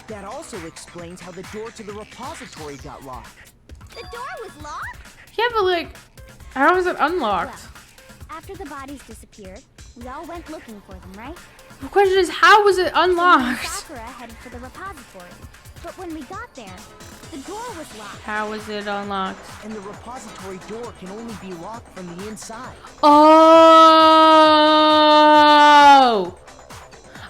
Speaker 6: That also explains how the door to the repository got locked.
Speaker 5: The door was locked?
Speaker 1: Yeah, but like, how was it unlocked?
Speaker 2: Well, after the bodies disappeared, we all went looking for them, right?
Speaker 1: The question is, how was it
Speaker 2: So me and
Speaker 1: unlocked?
Speaker 2: Sakura headed for the repository. But when we got there, the door was locked.
Speaker 1: How was it unlocked?
Speaker 6: And the repository door can only be locked from the inside.
Speaker 1: Oh!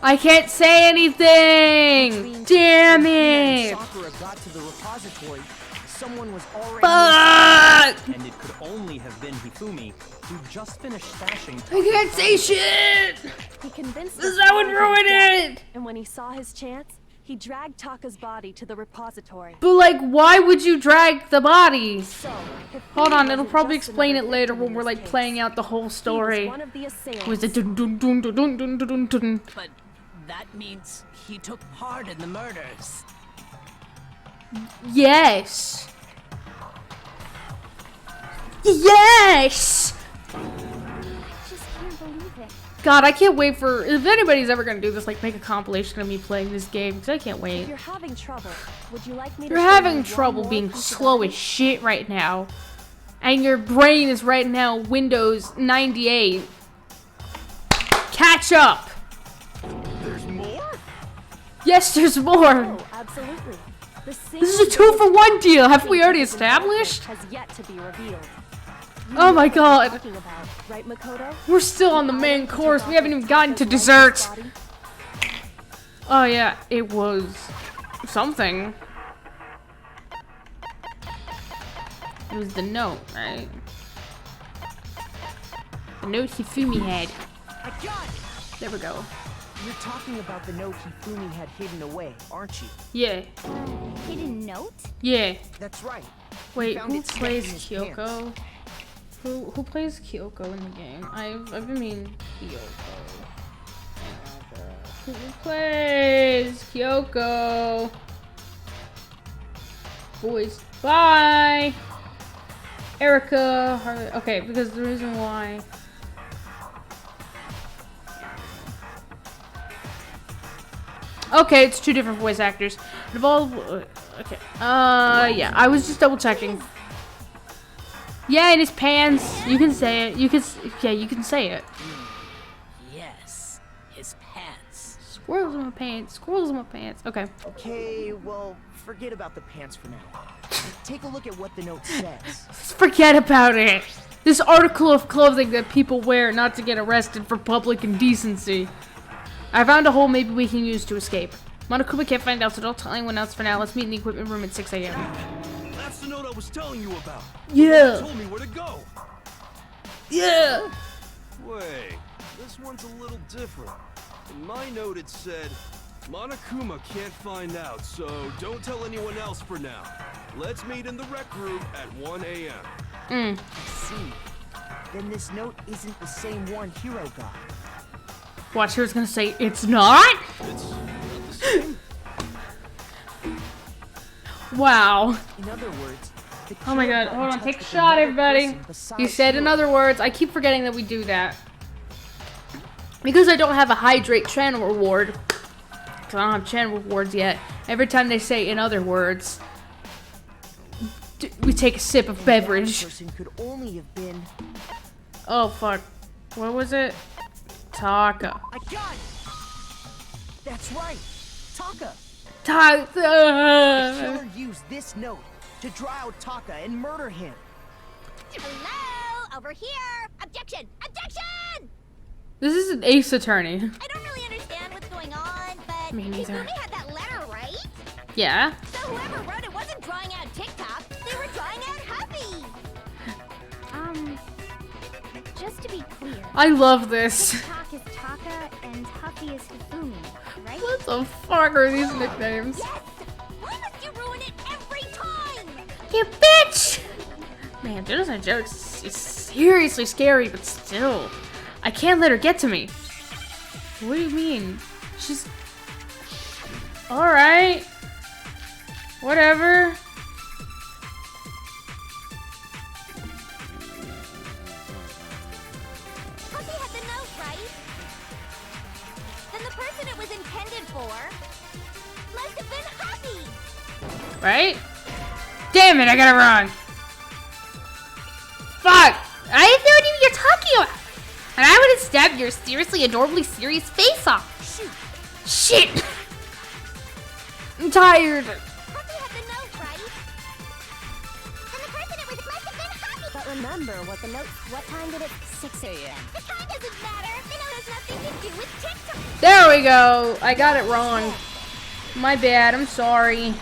Speaker 1: I can't say anything! Damn
Speaker 6: When
Speaker 1: it!
Speaker 6: Sakura got to the repository, someone was already
Speaker 1: Fuck!
Speaker 9: And it could only have been Hifumi, who just finished stashing
Speaker 1: I can't say shit!
Speaker 7: He convinced
Speaker 1: This
Speaker 7: us
Speaker 1: that would
Speaker 7: all he was
Speaker 1: ruin
Speaker 7: dead,
Speaker 1: it!
Speaker 7: And when he saw his chance, he dragged Taka's body to the repository.
Speaker 1: But like, why would you drag the body?
Speaker 7: So, Hifumi
Speaker 1: Hold on, it'll
Speaker 7: wasn't
Speaker 1: probably
Speaker 7: just
Speaker 1: explain it
Speaker 7: another
Speaker 1: later
Speaker 7: victim
Speaker 1: when
Speaker 7: in
Speaker 1: we're
Speaker 7: this
Speaker 1: like
Speaker 7: case.
Speaker 1: playing out the whole
Speaker 7: He
Speaker 1: story.
Speaker 7: was one of the assailants.
Speaker 1: Was it dun dun dun dun dun dun dun dun?
Speaker 8: But that means he took part in the murders.
Speaker 1: Yes! Yes!
Speaker 2: I just can't believe it.
Speaker 1: God, I can't wait for, if anybody's ever gonna do this, like make a compilation of me playing this game, because I can't
Speaker 7: If
Speaker 1: wait.
Speaker 7: you're having trouble, would you like me to
Speaker 1: You're
Speaker 7: show you
Speaker 1: having
Speaker 7: one
Speaker 1: trouble
Speaker 7: more
Speaker 1: being
Speaker 7: piece of
Speaker 1: slow as
Speaker 7: evidence?
Speaker 1: shit right now. And your brain is right now Windows 98. Catch up!
Speaker 3: There's more?
Speaker 1: Yes, there's more!
Speaker 7: Oh, absolutely. The
Speaker 1: This is a 2-for-1 deal! Have we already established?
Speaker 7: Has yet to be revealed.
Speaker 1: Oh my god!
Speaker 7: Talking about, right, Makoto?
Speaker 1: We're still on the main course, we haven't even gotten to dessert! Oh yeah, it was something. It was the note, right? The note Hifumi had.
Speaker 6: I got it!
Speaker 1: There we go.
Speaker 6: You're talking about the note Hifumi had hidden away, aren't you?
Speaker 1: Yeah,
Speaker 2: Hidden note?
Speaker 1: yeah.
Speaker 6: That's right.
Speaker 1: Wait,
Speaker 6: found
Speaker 1: who
Speaker 6: it stuck
Speaker 1: plays
Speaker 6: in his
Speaker 1: Kyoko? Who plays Kyoko in the game? I've been meaning Kyoko. Who plays Kyoko? Boys, bye. Erica, Harley. Okay, because the reason why. Okay, it's two different voice actors. Okay. Yeah, I was just double checking. Yeah, in his pants. You can say it. You can say it.
Speaker 8: Yes, his pants.
Speaker 1: Squirrels in my pants. Squirrels in my pants. Okay.
Speaker 6: Okay, well, forget about the pants for now. Take a look at what the note says.
Speaker 1: Let's forget about it. This article of clothing that people wear not to get arrested for public indecency. I found a hole maybe we can use to escape. Monokuma can't find out, so don't tell anyone else for now. Let's meet in the equipment room at 6 a.m.
Speaker 3: That's the note I was telling you about.
Speaker 1: Yeah.
Speaker 3: You told me where to go.
Speaker 1: Yeah.
Speaker 3: Wait, this one's a little different. In my note it said, Monokuma can't find out, so don't tell anyone else for now. Let's meet in the rec room at 1 a.m.
Speaker 6: I see. Then this note isn't the same one Hiro got.
Speaker 1: Watch, Hero's gonna say, it's not?
Speaker 3: It's not the same.
Speaker 1: Wow.
Speaker 6: In other words, the
Speaker 1: Oh my
Speaker 6: killer
Speaker 1: god,
Speaker 6: got
Speaker 1: hold
Speaker 6: in
Speaker 1: on,
Speaker 6: touch
Speaker 1: take a
Speaker 6: with
Speaker 1: shot,
Speaker 6: another
Speaker 1: everybody.
Speaker 6: person besides
Speaker 1: He said in
Speaker 6: Hiro.
Speaker 1: other words, I keep forgetting that we do that. Because I don't have a hydrate channel reward, because I don't have channel rewards yet, every time they say in other words, we take a sip of
Speaker 6: And
Speaker 1: beverage.
Speaker 6: That person could only have been.
Speaker 1: Oh fuck. What was it? Taka.
Speaker 6: I got it. That's right, Taka. The
Speaker 1: Taka!
Speaker 6: killer used this note to draw out Taka and murder him.
Speaker 5: Hello, over here. Objection! Objection!
Speaker 1: This is an ace attorney.
Speaker 5: I don't really understand what's going on, but
Speaker 1: Me neither.
Speaker 5: Hifumi had that letter, right?
Speaker 1: Yeah?
Speaker 5: So whoever wrote it wasn't drawing out TikTok, they were drawing out Huffy.
Speaker 7: Just to be clear,
Speaker 1: I love this.
Speaker 7: TikTok is Taka and Huffy is Hifumi, right?
Speaker 1: What the fuck are these nicknames?
Speaker 5: Yes! Why must you ruin it every time?
Speaker 1: You bitch! Man, Genocide Jokes is seriously scary, but still. I can't let her get to me. What do you mean? She's... Alright. Whatever.
Speaker 5: Huffy had the note, right? Then the person it was intended for must have been Huffy.
Speaker 1: Right? Damn it, I got it wrong. Fuck! I didn't know what you're talking about. And I would have stabbed your seriously, adorably serious face off. Shit! I'm tired.
Speaker 5: Huffy had the note, right? Then the person it was must have been Huffy.
Speaker 7: But remember what time did it? 6 a.m.
Speaker 5: The time doesn't matter. The note has nothing to do with TikTok.
Speaker 1: There we go. I got it wrong. My bad. I'm sorry.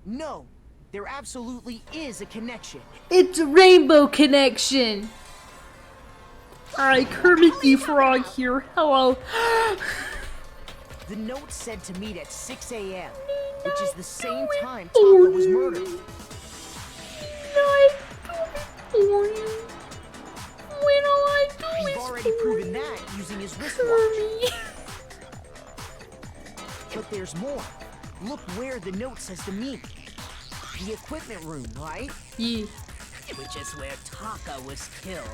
Speaker 6: No, there absolutely is a connection.
Speaker 1: It's a rainbow connection. Alright, Kermit the Frog here. Hello.
Speaker 6: The note said to meet at 6 a.m., which is the same time Taka was murdered. We've already proven that using his wristwatch. But there's more. Look where the note says to meet. The equipment room, right?
Speaker 1: Yeah.
Speaker 8: Which is where Taka was killed.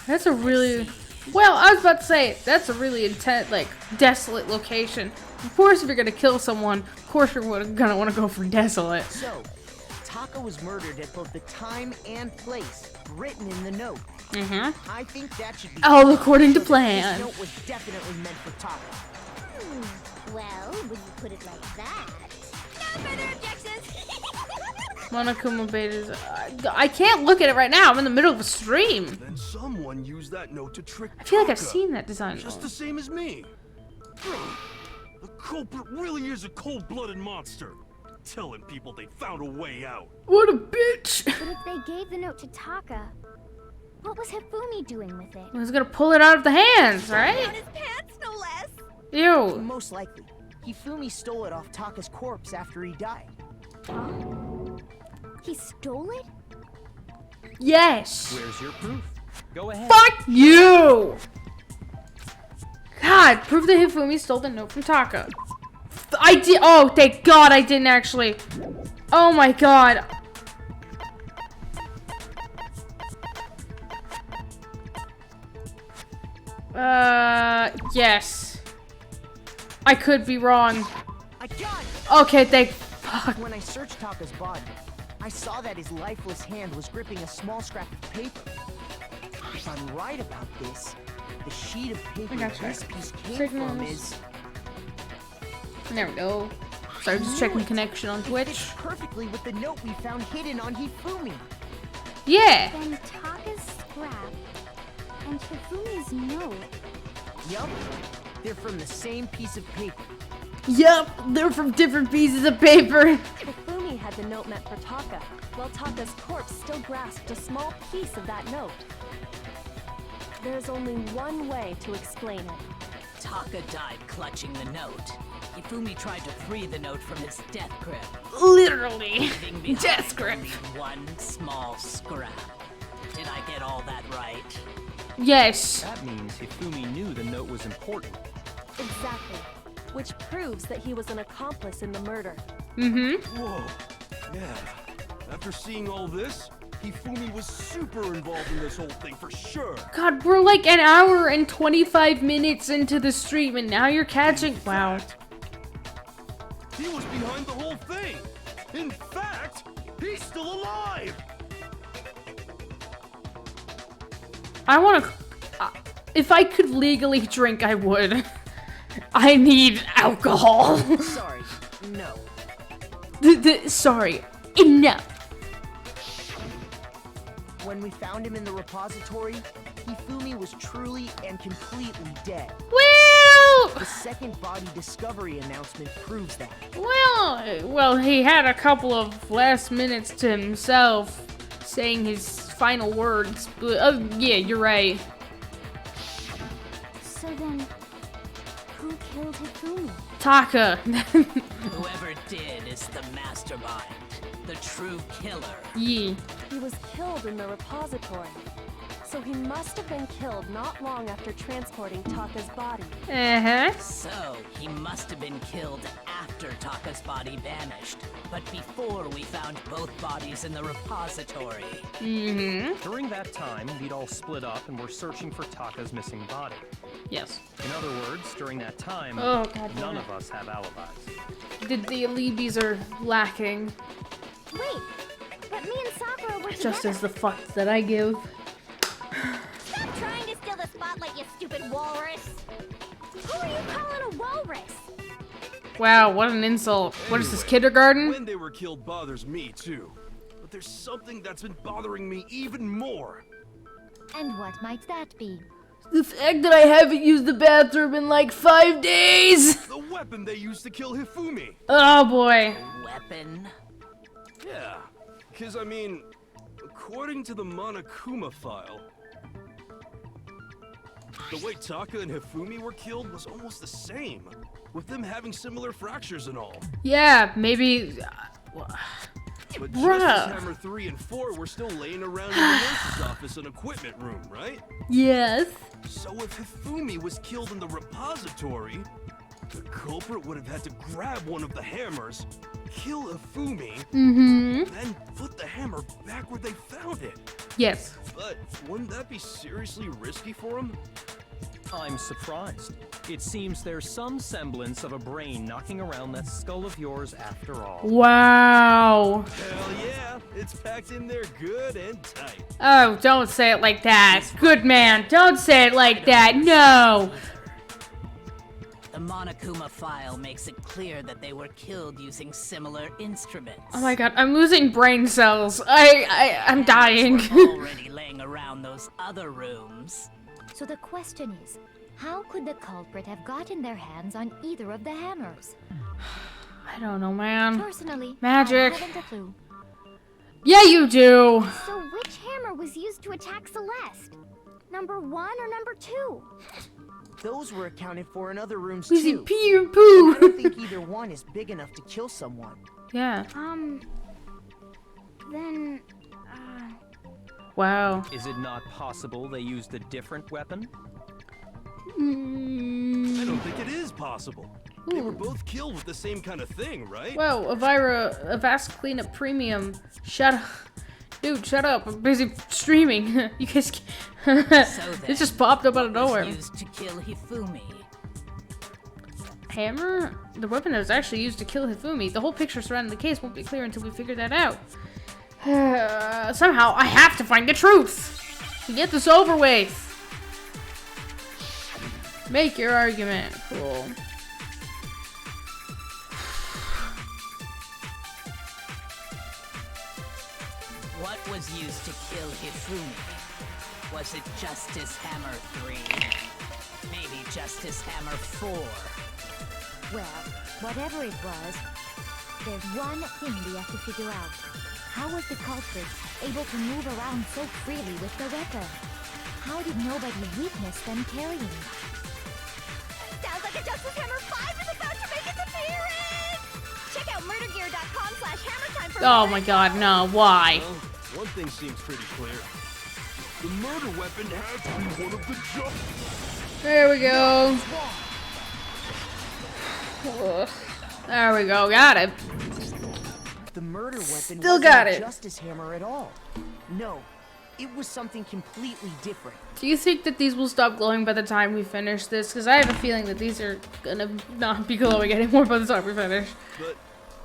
Speaker 1: That's a really... Well, I was about to say, that's a really intense, like, desolate location. Of course, if you're gonna kill someone, of course you're gonna want to go for desolate.
Speaker 6: So, Taka was murdered at both the time and place written in the note.
Speaker 1: Mm-hmm.
Speaker 6: I think that should be
Speaker 1: All according to
Speaker 6: so that
Speaker 1: plan.
Speaker 6: This note was definitely meant for Taka.
Speaker 5: Well, when you put it like that. No further objections.
Speaker 1: Monokuma Beta's... I can't look at it right now. I'm in the middle of a stream.
Speaker 3: Then someone used that note to trick
Speaker 1: I feel like I've
Speaker 3: Taka.
Speaker 1: seen that design.
Speaker 3: Just the same as me. The culprit really is a cold-blooded monster. Telling people they found a way out.
Speaker 1: What a bitch!
Speaker 7: But if they gave the note to Taka, what was Hifumi doing with it?
Speaker 1: I was gonna pull it out of the hands, right?
Speaker 5: On his pants, no less.
Speaker 1: Ew.
Speaker 6: Most likely, Hifumi stole it off Taka's corpse after he died.
Speaker 7: He stole it?
Speaker 1: Yes.
Speaker 9: Where's your proof? Go ahead.
Speaker 1: Fuck you! God, prove that Hifumi stole the note from Taka. I did. Oh, thank God I didn't actually. Oh my God. Yes. I could be wrong.
Speaker 6: I got it!
Speaker 1: Okay, thank fuck.
Speaker 6: When I searched Taka's body, I saw that his lifeless hand was gripping a small scrap of paper. If I'm right about this, the sheet of paper
Speaker 1: gotcha.
Speaker 6: this piece came
Speaker 1: Signals.
Speaker 6: from is...
Speaker 1: There we go. Sorry, just checking connection on
Speaker 6: It
Speaker 1: Twitch.
Speaker 6: fits perfectly with the note we found hidden on Hifumi.
Speaker 1: Yeah.
Speaker 7: Then Taka's scrap and Hifumi's note.
Speaker 6: Yup, they're from the same piece of paper.
Speaker 1: Yup, they're from different pieces of paper.
Speaker 7: Hifumi had the note meant for Taka, while Taka's corpse still grasped a small piece of that note. There's only one way to explain it.
Speaker 8: Taka died clutching the note. Hifumi tried to free the note from his death grip,
Speaker 1: Literally.
Speaker 8: leaving behind
Speaker 1: Death grip.
Speaker 8: only one small scrap. Did I get all that right?
Speaker 1: Yes.
Speaker 9: That means Hifumi knew the note was important.
Speaker 7: Exactly. Which proves that he was an accomplice in the murder.
Speaker 1: Mm-hmm.
Speaker 3: Whoa. Yeah. After seeing all this, Hifumi was super involved in this whole thing for sure.
Speaker 1: God, we're like an hour and 25 minutes into the stream, and now you're catching. Wow.
Speaker 3: He was behind the whole thing. In fact, he's still alive.
Speaker 1: I want to. If I could legally drink, I would. I need alcohol.
Speaker 6: Sorry, no.
Speaker 1: Sorry. Enough.
Speaker 6: When we found him in the repository, Hifumi was truly and completely dead.
Speaker 1: Well.
Speaker 6: The second body discovery announcement proves that.
Speaker 1: Well, he had a couple of last minutes to himself, saying his final words. But yeah, you're right.
Speaker 7: So then, who killed Hifumi?
Speaker 1: Taka.
Speaker 8: Whoever did is the mastermind, the true killer.
Speaker 1: Yeah.
Speaker 7: He was killed in the repository. So he must have been killed not long after transporting Taka's body.
Speaker 1: Uh-huh.
Speaker 8: So, he must have been killed after Taka's body vanished, but before we found both bodies in the repository.
Speaker 1: Mm-hmm.
Speaker 9: During that time, we'd all split up and were searching for Taka's missing body.
Speaker 1: Yes.
Speaker 9: In other words, during that time,
Speaker 1: Oh, God damn
Speaker 9: none
Speaker 1: it.
Speaker 9: of us have alibis.
Speaker 1: The alibis are lacking.
Speaker 7: Wait, but me and Sakura were
Speaker 1: Just
Speaker 7: together.
Speaker 1: as the fucks that I give.
Speaker 2: Stop trying to steal the spotlight, you stupid walrus!
Speaker 7: Who are you calling a walrus?
Speaker 1: Wow, what an insult. What is this,
Speaker 3: Anyway,
Speaker 1: kindergarten?
Speaker 3: When they were killed bothers me too. But there's something that's been bothering me even more.
Speaker 2: And what might that be?
Speaker 1: The fact that I haven't used the bathroom in like 5 days.
Speaker 3: The weapon they used to kill Hifumi.
Speaker 1: Oh boy.
Speaker 8: Weapon?
Speaker 3: Yeah, because I mean, according to the Monokuma file, the way Taka and Hifumi were killed was almost the same, with them having similar fractures and all.
Speaker 1: Yeah, maybe.
Speaker 3: But
Speaker 1: Bruh.
Speaker 3: just as Hammer 3 and 4 were still laying around in the nurse's office and equipment room, right?
Speaker 1: Yes.
Speaker 3: So if Hifumi was killed in the repository, the culprit would have had to grab one of the hammers, kill Hifumi, then put the hammer back where they found it.
Speaker 1: Yes.
Speaker 3: But wouldn't that be seriously risky for him?
Speaker 9: I'm surprised. It seems there's some semblance of a brain knocking around that skull of yours after all.
Speaker 1: Wow.
Speaker 3: Hell yeah, it's packed in there good and tight.
Speaker 1: Oh, don't say it like that. Good man, don't say it like that. No.
Speaker 8: The Monokuma file makes it clear that they were killed using similar instruments.
Speaker 1: Oh my god, I'm losing brain cells. I'm dying.
Speaker 8: Were already laying around those other rooms.
Speaker 2: So the question is, how could the culprit have gotten their hands on either of the hammers?
Speaker 1: I don't know, man.
Speaker 2: Personally,
Speaker 1: Magic.
Speaker 2: I haven't a clue.
Speaker 1: Yeah, you do.
Speaker 7: So which hammer was used to attack Celeste? Number 1 or number 2?
Speaker 6: Those were accounted for in other rooms
Speaker 1: Who's he
Speaker 6: too.
Speaker 1: pee or
Speaker 6: I don't
Speaker 1: poo?
Speaker 6: think either one is big enough to kill someone.
Speaker 1: Yeah.
Speaker 7: Then,
Speaker 1: Wow.
Speaker 9: Is it not possible they used a different weapon?
Speaker 3: I don't think it is possible. They were both killed with the same kind of thing, right?
Speaker 1: Whoa, Elvira, a vast cleanup premium. Shut up. Dude, shut up. I'm busy streaming. You guys it just popped up out of nowhere.
Speaker 8: Was used to kill Hifumi.
Speaker 1: Hammer? The weapon that was actually used to kill Hifumi. The whole picture surrounding the case won't be clear until we figure that out. Somehow, I have to find the truth. To get this over with. Make your argument. Cool.
Speaker 8: What was used to kill Hifumi? Was it Justice Hammer 3? Maybe Justice Hammer 4?
Speaker 2: Well, whatever it was, there's one thing we have to figure out. How was the culprit able to move around so freely with the weapon? How did nobody witness them carrying it?
Speaker 7: Sounds like a Justice Hammer 5 is about to make its appearance! Check out murdergear.com/hammertime for
Speaker 1: Oh my god, no, why?
Speaker 3: Well, one thing seems pretty clear. The murder weapon has to be one of the Justice.
Speaker 1: There we go. Ugh. There we go, got it.
Speaker 6: The murder weapon
Speaker 1: Still
Speaker 6: wasn't
Speaker 1: got
Speaker 6: a
Speaker 1: it.
Speaker 6: Justice Hammer at all. No, it was something completely different.
Speaker 1: Do you think that these will stop glowing by the time we finish this? Because I have a feeling that these are gonna not be glowing anymore by the time we finish.
Speaker 3: But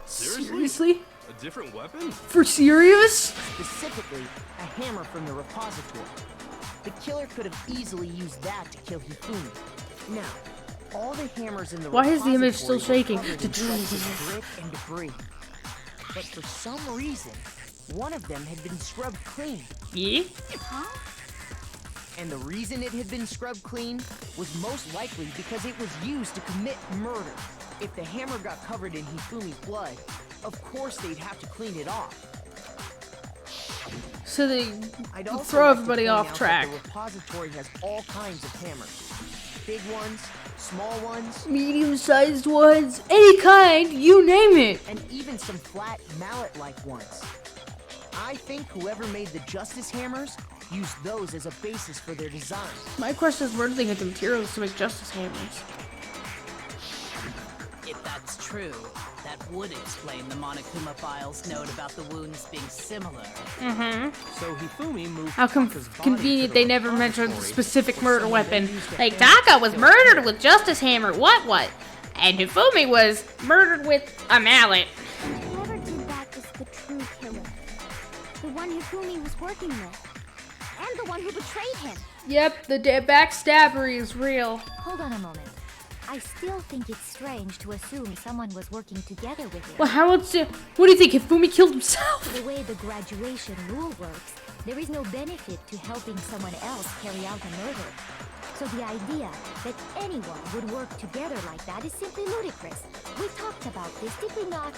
Speaker 1: Seriously?
Speaker 3: a different weapon?
Speaker 1: For serious?
Speaker 6: Specifically, a hammer from the repository. The killer could have easily used that to kill Hifumi. Now, all the hammers in the
Speaker 1: Why is the image
Speaker 6: repository
Speaker 1: still shaking?
Speaker 6: were covered in chunks of grit and debris. But for some reason, one of them had been scrubbed clean.
Speaker 1: Yeah?
Speaker 6: And the reason it had been scrubbed clean was most likely because it was used to commit murder. If the hammer got covered in Hifumi's blood, of course they'd have to clean it off.
Speaker 1: So they
Speaker 6: I'd also
Speaker 1: throw
Speaker 6: like to
Speaker 1: everybody
Speaker 6: point
Speaker 1: off
Speaker 6: out
Speaker 1: track.
Speaker 6: that the repository has all kinds of hammers. Big ones, small ones,
Speaker 1: Medium-sized ones, any kind, you name it.
Speaker 6: and even some flat mallet-like ones. I think whoever made the Justice Hammers used those as a basis for their design.
Speaker 1: My question is, where do they get the materials to make Justice Hammers?
Speaker 8: If that's true, that would explain the Monokuma file's note about the wounds being similar.
Speaker 9: So Hifumi moved
Speaker 1: How
Speaker 9: Taka's body
Speaker 1: convenient
Speaker 9: to
Speaker 1: they
Speaker 9: the
Speaker 1: never mentioned the
Speaker 9: repository
Speaker 1: specific
Speaker 9: for
Speaker 1: murder
Speaker 9: someone to
Speaker 1: weapon.
Speaker 9: use the
Speaker 1: Like,
Speaker 9: hammer
Speaker 1: Taka
Speaker 9: to
Speaker 1: was
Speaker 9: kill
Speaker 1: murdered
Speaker 9: Hifumi.
Speaker 1: with Justice Hammer, what? And Hifumi was murdered with a mallet.
Speaker 7: Whoever did that is the true killer. The one Hifumi was working with. And the one who betrayed him.
Speaker 1: Yep, the backstabbery is real.
Speaker 2: Hold on a moment. I still think it's strange to assume someone was working together with him.
Speaker 1: Well, how else what do you think, Hifumi killed himself?
Speaker 2: The way the graduation rule works, there is no benefit to helping someone else carry out a murder. So the idea that anyone would work together like that is simply ludicrous. We talked about this, did we not?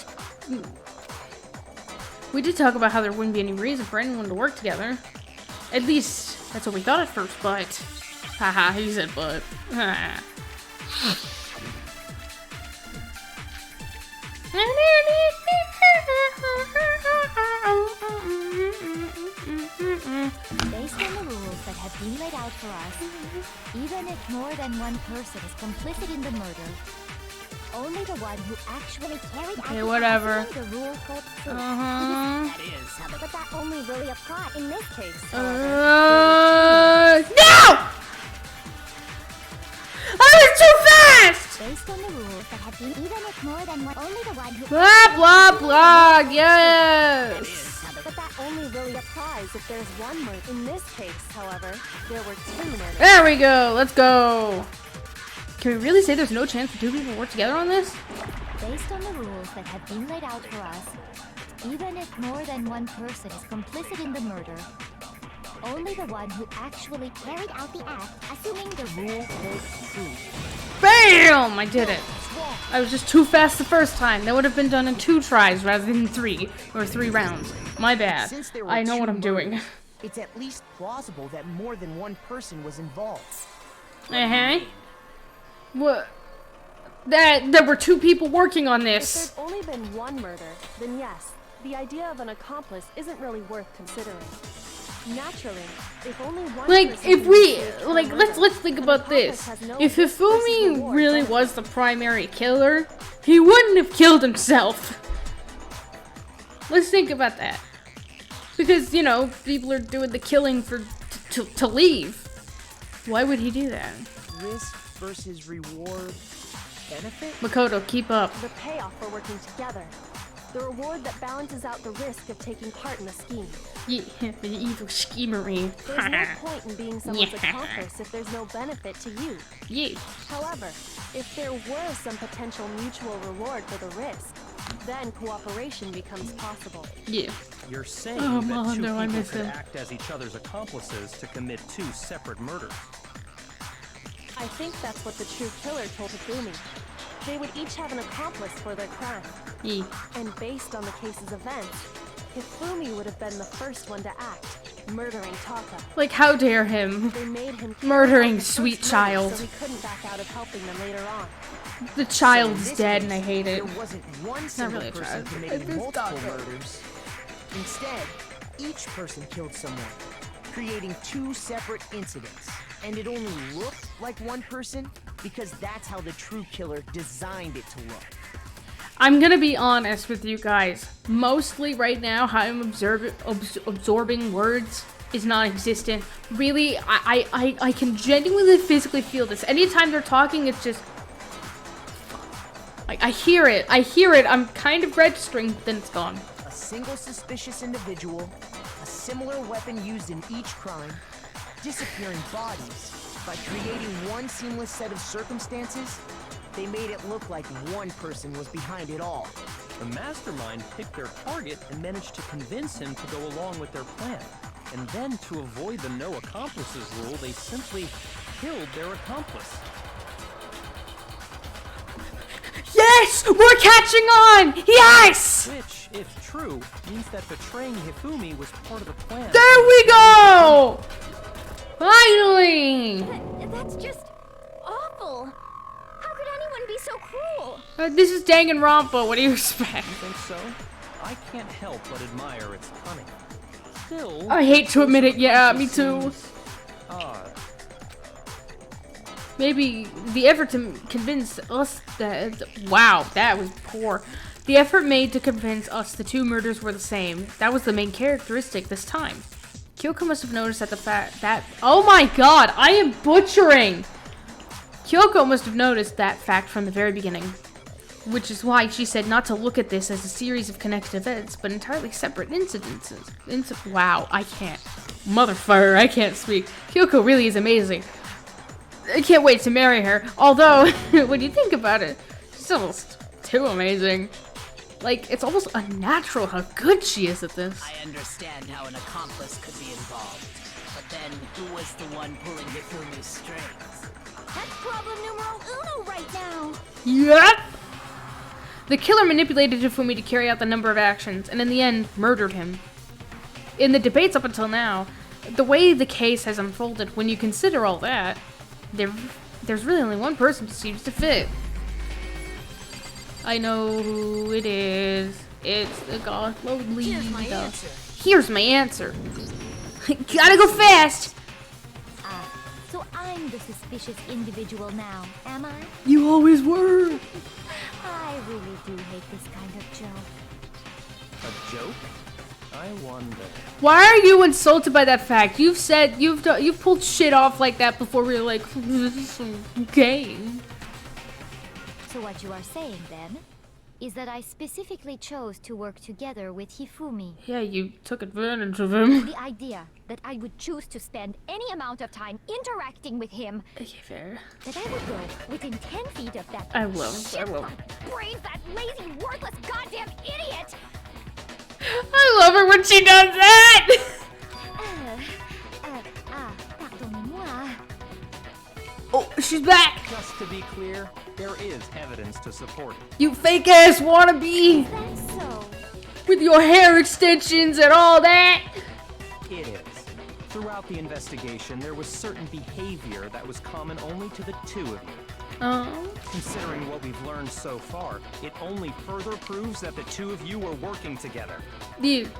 Speaker 1: We did talk about how there wouldn't be any reason for anyone to work together. At least, that's what we thought at first, but... Haha, he said but.
Speaker 2: Based on the rules that have been laid out for us, even if more than one person is complicit in the murder, only the one who actually carried out
Speaker 1: Okay,
Speaker 2: the
Speaker 1: whatever.
Speaker 2: act the rule holds true.
Speaker 8: That is how the
Speaker 7: But that only really applies in this case.
Speaker 1: No! I was too fast!
Speaker 2: Based on the rules that have been, even if more than one, only the one who
Speaker 1: Blah, blah, blah, yes!
Speaker 7: But that only really applies if there's one murder. In this case, however, there were two murders.
Speaker 1: There we go, let's go. Can we really say there's no chance for two people to work together on this?
Speaker 2: Based on the rules that have been laid out for us, even if more than one person is complicit in the murder, only the one who actually carried out the act, assuming the rule holds true.
Speaker 1: BAM! I did it. I was just too fast the first time. That would have been done in 2 tries rather than 3, or 3 rounds. My bad.
Speaker 6: Since there were
Speaker 1: I know
Speaker 6: two
Speaker 1: what I'm doing.
Speaker 6: murders, it's at least plausible that more than one person was involved.
Speaker 1: Uh-huh. What? There were 2 people working on
Speaker 7: If
Speaker 1: this.
Speaker 7: there's only been one murder, then yes, the idea of an accomplice isn't really worth considering. Naturally, if only one
Speaker 1: Like,
Speaker 7: person
Speaker 1: if
Speaker 7: can
Speaker 1: we,
Speaker 7: initiate a
Speaker 1: like,
Speaker 7: murder,
Speaker 1: let's think
Speaker 7: an
Speaker 1: about
Speaker 7: accomplice
Speaker 1: this.
Speaker 7: has no
Speaker 1: If
Speaker 7: risk versus
Speaker 1: Hifumi
Speaker 7: reward
Speaker 1: really
Speaker 7: benefit.
Speaker 1: was the primary killer, he wouldn't have killed himself. Let's think about that. Because, you know, people are doing the killing for to leave. Why would he do that?
Speaker 6: Risk versus reward benefit?
Speaker 1: Makoto, keep up.
Speaker 7: The payoff for working together. The reward that balances out the risk of taking part in a scheme.
Speaker 1: Yeah, the evil schemery.
Speaker 7: There's no point in being someone's
Speaker 1: Yeah.
Speaker 7: accomplice if there's no benefit to you.
Speaker 1: Yeah.
Speaker 7: However, if there were some potential mutual reward for the risk, Then cooperation becomes possible.
Speaker 1: Yeah.
Speaker 9: You're saying
Speaker 1: Oh,
Speaker 9: that two
Speaker 1: Mondo, I
Speaker 9: people
Speaker 1: miss
Speaker 9: could
Speaker 1: him.
Speaker 9: act as each other's accomplices to commit 2 separate murders.
Speaker 7: I think that's what the true killer told Hifumi. They would each have an accomplice for their crime.
Speaker 1: Yeah.
Speaker 7: And based on the case's events, Hifumi would have been the first one to act, murdering Taka.
Speaker 1: Like, how dare him?
Speaker 7: They made him
Speaker 1: Murdering
Speaker 7: the first
Speaker 1: sweet
Speaker 7: murder,
Speaker 1: child.
Speaker 7: so he couldn't back out of helping them later on.
Speaker 1: The
Speaker 6: So
Speaker 1: child's
Speaker 6: in this
Speaker 1: dead
Speaker 6: case,
Speaker 1: and I hate it.
Speaker 6: There wasn't one single
Speaker 1: really a
Speaker 6: person
Speaker 1: child.
Speaker 6: committing
Speaker 1: It's
Speaker 6: multiple
Speaker 1: Taka.
Speaker 6: murders. Instead, each person killed someone, creating 2 separate incidents. And it only looked like one person because that's how the true killer designed it to look.
Speaker 1: I'm gonna be honest with you guys. Mostly right now, how I'm absorbing words is non-existent. Really, I can genuinely physically feel this. Anytime they're talking, it's just... I hear it. I'm kind of registering, then it's gone.
Speaker 6: A single suspicious individual, a similar weapon used in each crime, disappearing bodies. By creating one seamless set of circumstances, they made it look like one person was behind it all.
Speaker 9: The mastermind picked their target and managed to convince him to go along with their plan. And then, to avoid the no accomplices rule, they simply killed their accomplice.
Speaker 1: Yes! We're catching on! Yes!
Speaker 9: Which, if true, means that betraying Hifumi was part of the plan.
Speaker 1: There we go! Finally!
Speaker 2: That's just awful. How could anyone be so cruel?
Speaker 1: This is Danganronpa. What do you expect?
Speaker 9: You think so? I can't help but admire its cunning. Still,
Speaker 1: I hate to admit it. Yeah, me too.
Speaker 9: seems odd.
Speaker 1: Maybe the effort to convince us that... Wow, that was poor. The effort made to convince us the 2 murders were the same. That was the main characteristic this time. Kyoko must have noticed that the fact that... Oh my god, I am butchering! Kyoko must have noticed that fact from the very beginning. Which is why she said not to look at this as a series of connected events, but entirely separate incidences. Wow, I can't. Motherfucker, I can't speak. Kyoko really is amazing. I can't wait to marry her. Although, when you think about it, she's almost too amazing. Like, it's almost unnatural how good she is at this.
Speaker 8: I understand how an accomplice could be involved. But then, who was the one pulling Hifumi's strings?
Speaker 2: That's problem numero uno right now.
Speaker 1: Yep! The killer manipulated Hifumi to carry out the number of actions, and in the end, murdered him. In the debates up until now, the way the case has unfolded, when you consider all that, there's really only one person who seems to fit. I know who it is. It's the Godload leader. Here's my answer. Gotta go fast!
Speaker 2: So I'm the suspicious individual now, am I?
Speaker 1: You always were!
Speaker 2: I really do hate this kind of joke.
Speaker 9: A joke? I wonder.
Speaker 1: Why are you insulted by that fact? You've said, you've pulled shit off like that before. We were like, this is some game.
Speaker 2: So what you are saying then is that I specifically chose to work together with Hifumi.
Speaker 1: Yeah, you took advantage of him.
Speaker 2: The idea that I would choose to spend any amount of time interacting with him,
Speaker 1: Okay, fair.
Speaker 2: that I would go within 10 feet of that
Speaker 1: I will.
Speaker 2: brains, that lazy, worthless, goddamn idiot!
Speaker 1: I love her when she does that!
Speaker 2: Pardonnez-moi.
Speaker 1: Oh, she's back!
Speaker 9: Just to be clear, there is evidence to support it.
Speaker 1: You fake ass wannabe!
Speaker 2: That's so.
Speaker 1: With your hair extensions and all that!
Speaker 9: It is. Throughout the investigation, there was certain behavior that was common only to the 2 of you. Considering what we've learned so far, it only further proves that the 2 of you were working together.
Speaker 1: Dude.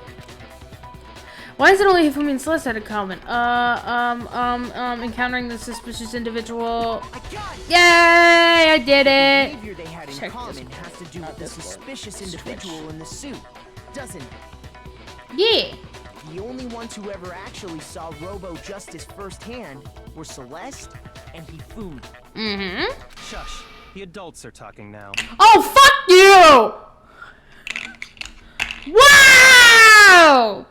Speaker 1: Why is it only Hifumi and Celeste had a comment? Encountering the suspicious individual. Yay! I did
Speaker 6: The
Speaker 1: it!
Speaker 6: behavior they had in
Speaker 1: Check
Speaker 6: common
Speaker 1: this
Speaker 6: has to do with the suspicious individual in the suit, doesn't it?
Speaker 1: Yeah!
Speaker 6: The only ones who ever actually saw Robo-Justice firsthand were Celeste and Hifumi.
Speaker 1: Mm-hmm.
Speaker 9: Shush. The adults are talking now.
Speaker 1: Oh, fuck you! Wow!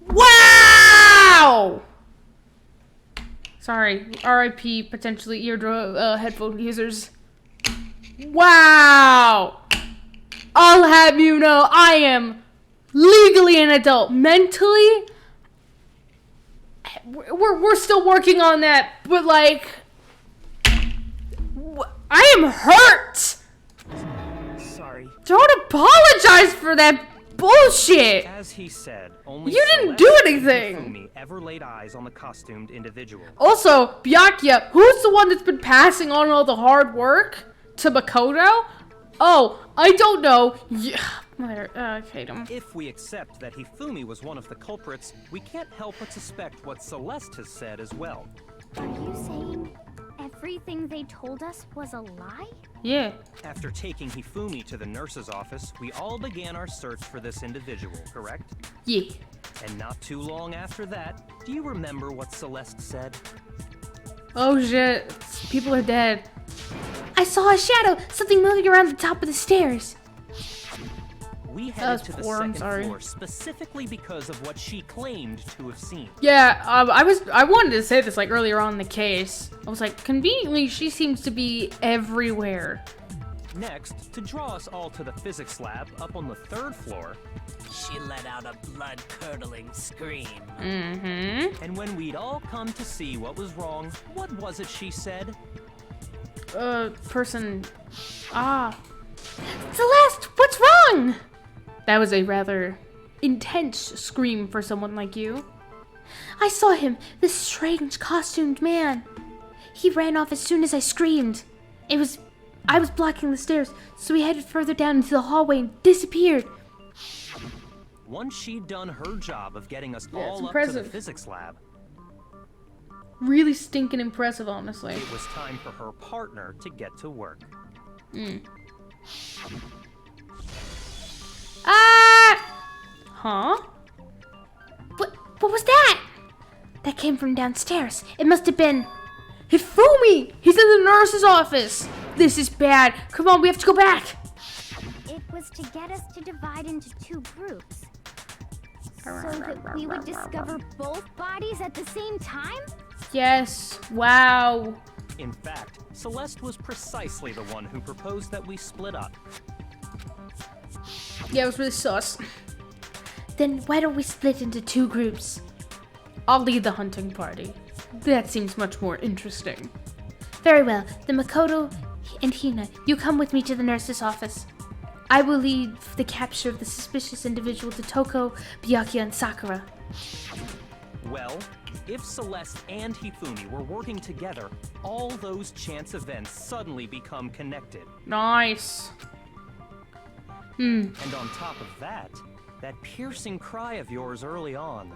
Speaker 1: Wow! Sorry. R.I.P. potentially eardrum headphone users. Wow! I'll have you know, I am legally an adult. Mentally, we're still working on that, but like, I am hurt.
Speaker 6: Sorry.
Speaker 1: Don't apologize for that bullshit.
Speaker 9: As he said, only
Speaker 1: You didn't
Speaker 9: Celeste
Speaker 1: do
Speaker 9: and
Speaker 1: anything.
Speaker 9: Hifumi ever laid eyes on the costumed individual.
Speaker 1: Also, Byakuya, who's the one that's been passing on all the hard work to Makoto? Oh, I don't know. Yeah, okay,
Speaker 9: If we accept that Hifumi was one of the culprits, we can't help but suspect what Celeste has said as well.
Speaker 2: Are you saying everything they told us was a lie?
Speaker 1: Yeah.
Speaker 9: After taking Hifumi to the nurse's office, we all began our search for this individual, correct?
Speaker 1: Yeah.
Speaker 9: And not too long after that, do you remember what Celeste said?
Speaker 1: Oh shit, people are dead.
Speaker 4: I saw a shadow, something moving around the top of the stairs.
Speaker 9: We
Speaker 1: That
Speaker 9: headed
Speaker 1: was
Speaker 9: to the
Speaker 1: poor, I'm
Speaker 9: second
Speaker 1: sorry.
Speaker 9: floor specifically because of what she claimed to have seen.
Speaker 1: Yeah, I wanted to say this like earlier on in the case. I was like, conveniently, she seems to be everywhere.
Speaker 9: Next, to draw us all to the physics lab up on the 3rd floor,
Speaker 8: She let out a blood-curdling scream.
Speaker 1: Mm-hmm.
Speaker 9: and when we'd all come to see what was wrong, what was it she said?
Speaker 1: Person. Celeste, what's wrong? That was a rather intense scream for someone like you.
Speaker 4: I saw him, this strange costumed man. He ran off as soon as I screamed. I was blocking the stairs, so he headed further down into the hallway and disappeared.
Speaker 9: Once she'd done her job of getting us
Speaker 1: Yeah, it's
Speaker 9: all up to the
Speaker 1: impressive.
Speaker 9: physics lab,
Speaker 1: Really stinking impressive, honestly.
Speaker 9: it was time for her partner to get to work.
Speaker 1: Huh?
Speaker 4: What was that? That came from downstairs. It must have been...
Speaker 1: Hifumi! He's in the nurse's office! This is bad. Come on, we have to go back.
Speaker 2: It was to get us to divide into two groups. So that we would discover both bodies at the same time?
Speaker 1: Yes. Wow.
Speaker 9: In fact, Celeste was precisely the one who proposed that we split up.
Speaker 1: Yeah, it was really sus.
Speaker 4: Then why don't we split into two groups?
Speaker 1: I'll lead the hunting party. That seems much more interesting.
Speaker 4: Very well. Then Makoto and Hina, you come with me to the nurse's office. I will lead the capture of the suspicious individual to Toko, Byakuya, and Sakura.
Speaker 9: Well, if Celeste and Hifumi were working together, all those chance events suddenly become connected.
Speaker 1: Nice.
Speaker 9: And on top of that, that piercing cry of yours early on.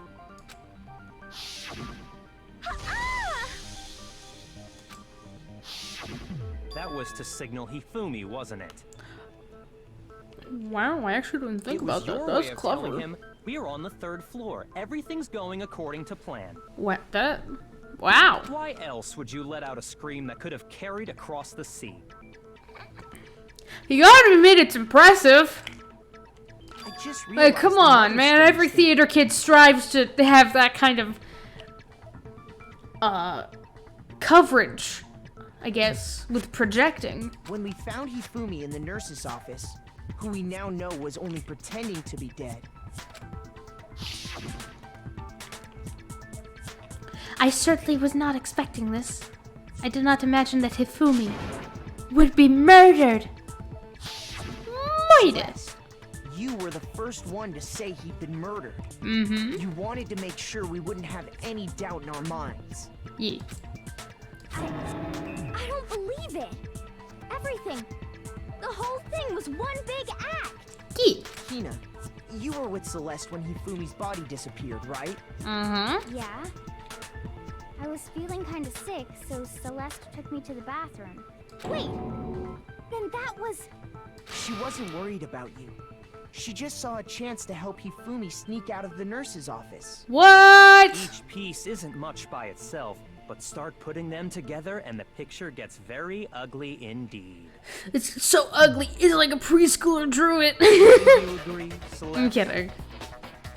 Speaker 9: That was to signal Hifumi, wasn't it?
Speaker 1: Wow, I actually didn't think
Speaker 9: It was
Speaker 1: about that.
Speaker 9: your
Speaker 1: That's
Speaker 9: way of
Speaker 1: clever.
Speaker 9: telling him, we're on the 3rd floor. Everything's going according to plan.
Speaker 1: What that? Wow.
Speaker 9: Why else would you let out a scream that could have carried across the sea?
Speaker 1: You gotta admit it's impressive.
Speaker 6: I just
Speaker 1: Like,
Speaker 6: realized
Speaker 1: come
Speaker 6: another
Speaker 1: on, man.
Speaker 6: strange
Speaker 1: Every
Speaker 6: thing.
Speaker 1: theater kid strives to have that kind of coverage, I guess, with projecting.
Speaker 6: When we found Hifumi in the nurse's office, who we now know was only pretending to be dead,
Speaker 4: I certainly was not expecting this. I did not imagine that Hifumi would be murdered. Midas.
Speaker 6: you were the first one to say he'd been murdered.
Speaker 1: Mm-hmm.
Speaker 6: You wanted to make sure we wouldn't have any doubt in our minds.
Speaker 1: Yeah.
Speaker 2: I don't believe it. Everything. The whole thing was one big act.
Speaker 1: Yeah.
Speaker 6: Hina, you were with Celeste when Hifumi's body disappeared, right?
Speaker 1: Mm-hmm.
Speaker 2: Yeah. I was feeling kind of sick, so Celeste took me to the bathroom. Wait! Then that was...
Speaker 6: She wasn't worried about you. She just saw a chance to help Hifumi sneak out of the nurse's office.
Speaker 1: What?
Speaker 9: Each piece isn't much by itself, but start putting them together and the picture gets very ugly indeed.
Speaker 1: It's so ugly. It's like a preschooler drew it.
Speaker 9: Do you agree, Celeste?
Speaker 1: I'm kidding.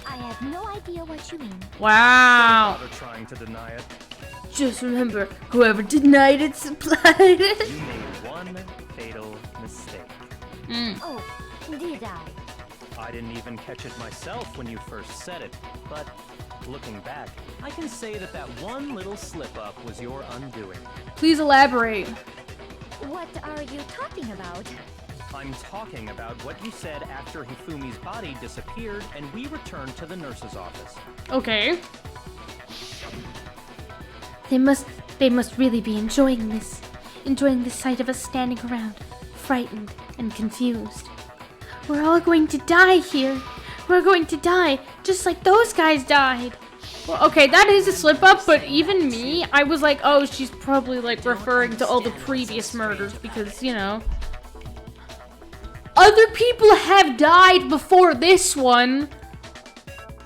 Speaker 2: I have no idea what you mean.
Speaker 1: Wow.
Speaker 9: Bother trying to deny it.
Speaker 1: Just remember, whoever denied it supplied it.
Speaker 9: You made one fatal mistake.
Speaker 2: Oh, did I?
Speaker 9: I didn't even catch it myself when you first said it, but looking back, I can say that that one little slip-up was your undoing.
Speaker 1: Please elaborate.
Speaker 2: What are you talking about?
Speaker 9: I'm talking about what you said after Hifumi's body disappeared and we returned to the nurse's office.
Speaker 1: Okay.
Speaker 4: They must really be enjoying the sight of us standing around, frightened and confused. We're all going to die here. We're going to die, just like those guys died.
Speaker 1: Well, okay, that is a slip up, but even me, I was like, oh, she's probably like referring to all the previous murders because, you know, other people have died before this one.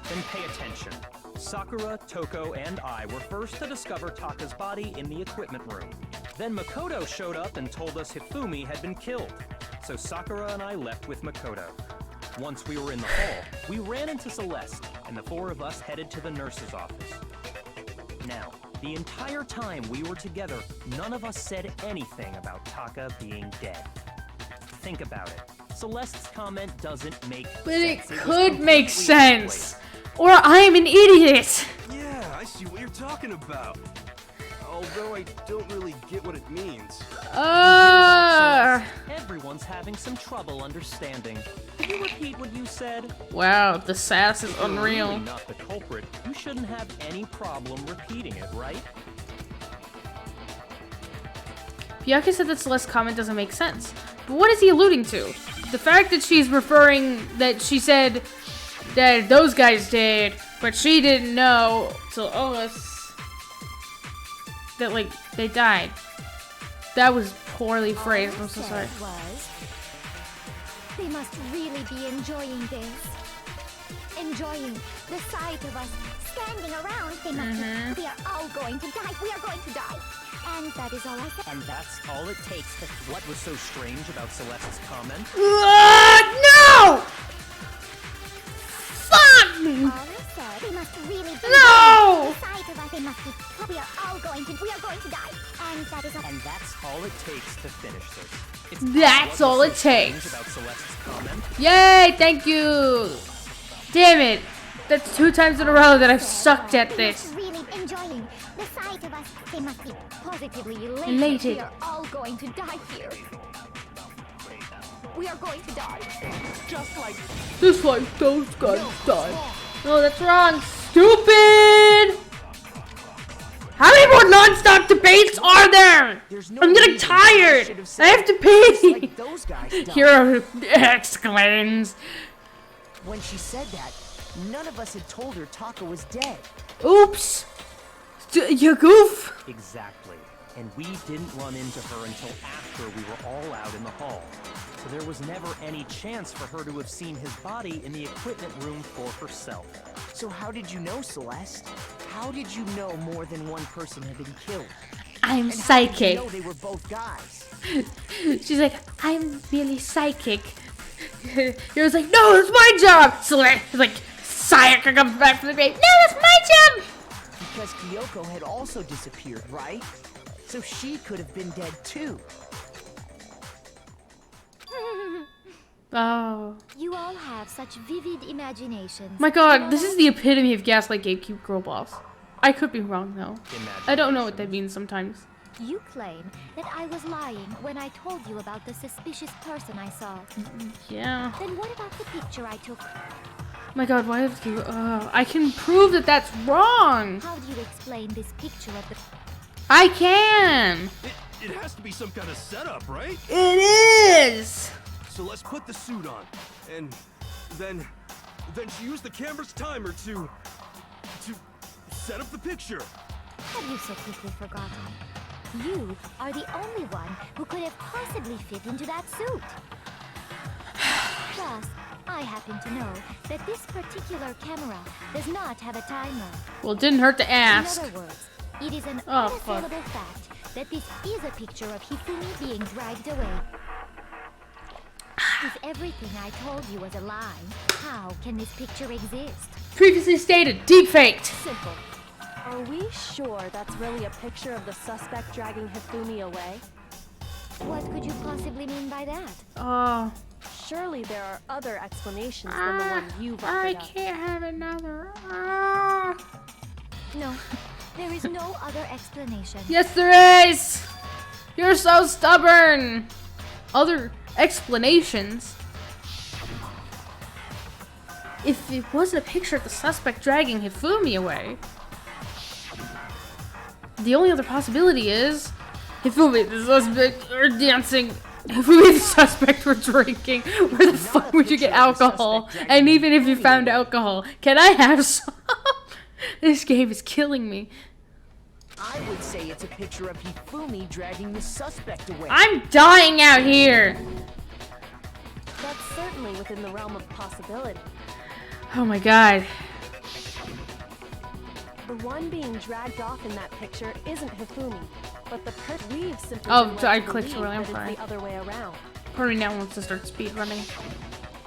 Speaker 9: Then pay attention. Sakura, Toko, and I were first to discover Taka's body in the equipment room. Then Makoto showed up and told us Hifumi had been killed. So Sakura and I left with Makoto. Once we were in the hall, we ran into Celeste, and the four of us headed to the nurse's office. Now, the entire time we were together, none of us said anything about Taka being dead. Think about it. Celeste's comment doesn't make sense.
Speaker 1: But it
Speaker 9: was
Speaker 1: could make
Speaker 9: completely
Speaker 1: sense.
Speaker 9: misplaced.
Speaker 1: Or I'm an idiot.
Speaker 3: Yeah, I see what you're talking about. Although I don't really get what it means.
Speaker 9: Everyone's having some trouble understanding. Could you repeat what you said?
Speaker 1: Wow, the sass is
Speaker 9: If you're
Speaker 1: unreal.
Speaker 9: really not the culprit, you shouldn't have any problem repeating it, right?
Speaker 1: Byakuya said that Celeste's comment doesn't make sense. But what is he alluding to? The fact that she's referring, that she said that those guys did, but she didn't know till us that, like, they died. That was poorly phrased. I'm so sorry.
Speaker 2: They must really be enjoying this. Enjoying the sight of us standing around. They must be. We are all going to die. We are going to die. And that is all I said.
Speaker 9: And that's all it takes to... What was so strange about Celeste's comment?
Speaker 1: No! Fuck!
Speaker 2: All I said, they must really be.
Speaker 1: No!
Speaker 2: The sight of us. They must be. We are going to die. And that is all.
Speaker 9: And that's all it takes to finish this. It's
Speaker 1: That's
Speaker 9: what
Speaker 1: all
Speaker 9: was
Speaker 1: it
Speaker 9: so strange
Speaker 1: takes.
Speaker 9: About Celeste's comment.
Speaker 1: Yay, thank you! Damn it. That's 2 times in a row that I've sucked at
Speaker 2: They
Speaker 1: this.
Speaker 2: must really enjoying the sight of us. They must be positively elated.
Speaker 1: Elated.
Speaker 2: We are all going to die here. We are going to die.
Speaker 6: Just like
Speaker 1: Just like those guys died. No, that's wrong. Stupid! How many more non-stop debates are there?
Speaker 6: there's no
Speaker 1: I'm getting
Speaker 6: reason why I
Speaker 1: tired.
Speaker 6: should have
Speaker 1: I
Speaker 6: said
Speaker 1: have to
Speaker 6: just
Speaker 1: pee.
Speaker 6: like those guys died.
Speaker 1: Hero exclaims.
Speaker 6: When she said that, none of us had told her Taka was dead.
Speaker 1: Oops. You goof.
Speaker 9: Exactly. And we didn't run into her until after we were all out in the hall. So there was never any chance for her to have seen his body in the equipment room for herself.
Speaker 6: So how did you know, Celeste? How did you know more than one person had been killed?
Speaker 1: I'm
Speaker 6: And how did
Speaker 1: psychic.
Speaker 6: you know they were both guys?
Speaker 1: She's like, I'm really psychic. Hero's like, no, it's my job. So he's like, Sayaka comes back from the grave. No, it's my job.
Speaker 6: Because Kyoko had also disappeared, right? So she could have been dead too.
Speaker 1: Oh.
Speaker 2: You all have such vivid imaginations.
Speaker 1: My god, this is the epitome of gaslight gatekeep girl boss. I could be wrong though. I don't know what that means sometimes.
Speaker 2: You claim that I was lying when I told you about the suspicious person I saw.
Speaker 1: Yeah.
Speaker 2: Then what about the picture I took?
Speaker 1: My god, why have you... I can prove that that's wrong.
Speaker 2: How do you explain this picture of the...
Speaker 1: I can.
Speaker 3: It has to be some kind of setup, right?
Speaker 1: It is.
Speaker 3: So let's put the suit on, and then she used the camera's timer to set up the picture.
Speaker 2: Have you so quickly forgotten? You are the only one who could have possibly fit into that suit. Plus, I happen to know that this particular camera does not have a timer.
Speaker 1: Well, it didn't hurt to ask.
Speaker 2: In other words, it is an
Speaker 1: Oh, fuck.
Speaker 2: unassailable fact that this is a picture of Hifumi being dragged away. If everything I told you was a lie, how can this picture exist?
Speaker 1: Previously stated, deepfaked.
Speaker 7: Simple. Are we sure that's really a picture of the suspect dragging Hifumi away?
Speaker 2: What could you possibly mean by that?
Speaker 1: Oh.
Speaker 7: Surely there are other explanations than the one you've offered
Speaker 1: I
Speaker 7: up.
Speaker 1: can't have another.
Speaker 2: No, there is no other explanation.
Speaker 1: Yes, there is. You're so stubborn. Other explanations. If it wasn't a picture of the suspect dragging Hifumi away, the only other possibility is Hifumi the suspect are dancing. Hifumi the suspect were drinking. Where the fuck would you get alcohol? And even if you found alcohol, can I have some? This game is killing me.
Speaker 6: I would say it's a picture of Hifumi dragging the suspect away.
Speaker 1: I'm dying out here.
Speaker 7: That's certainly within the realm of possibility.
Speaker 1: Oh my god.
Speaker 7: The one being dragged off in that picture isn't Hifumi, but the we've simply
Speaker 1: Oh,
Speaker 7: been led
Speaker 1: I
Speaker 7: to
Speaker 1: clicked
Speaker 7: believe
Speaker 1: really, I'm
Speaker 7: that
Speaker 1: sorry.
Speaker 7: it's the other way around.
Speaker 1: Part of me now wants to start speed running.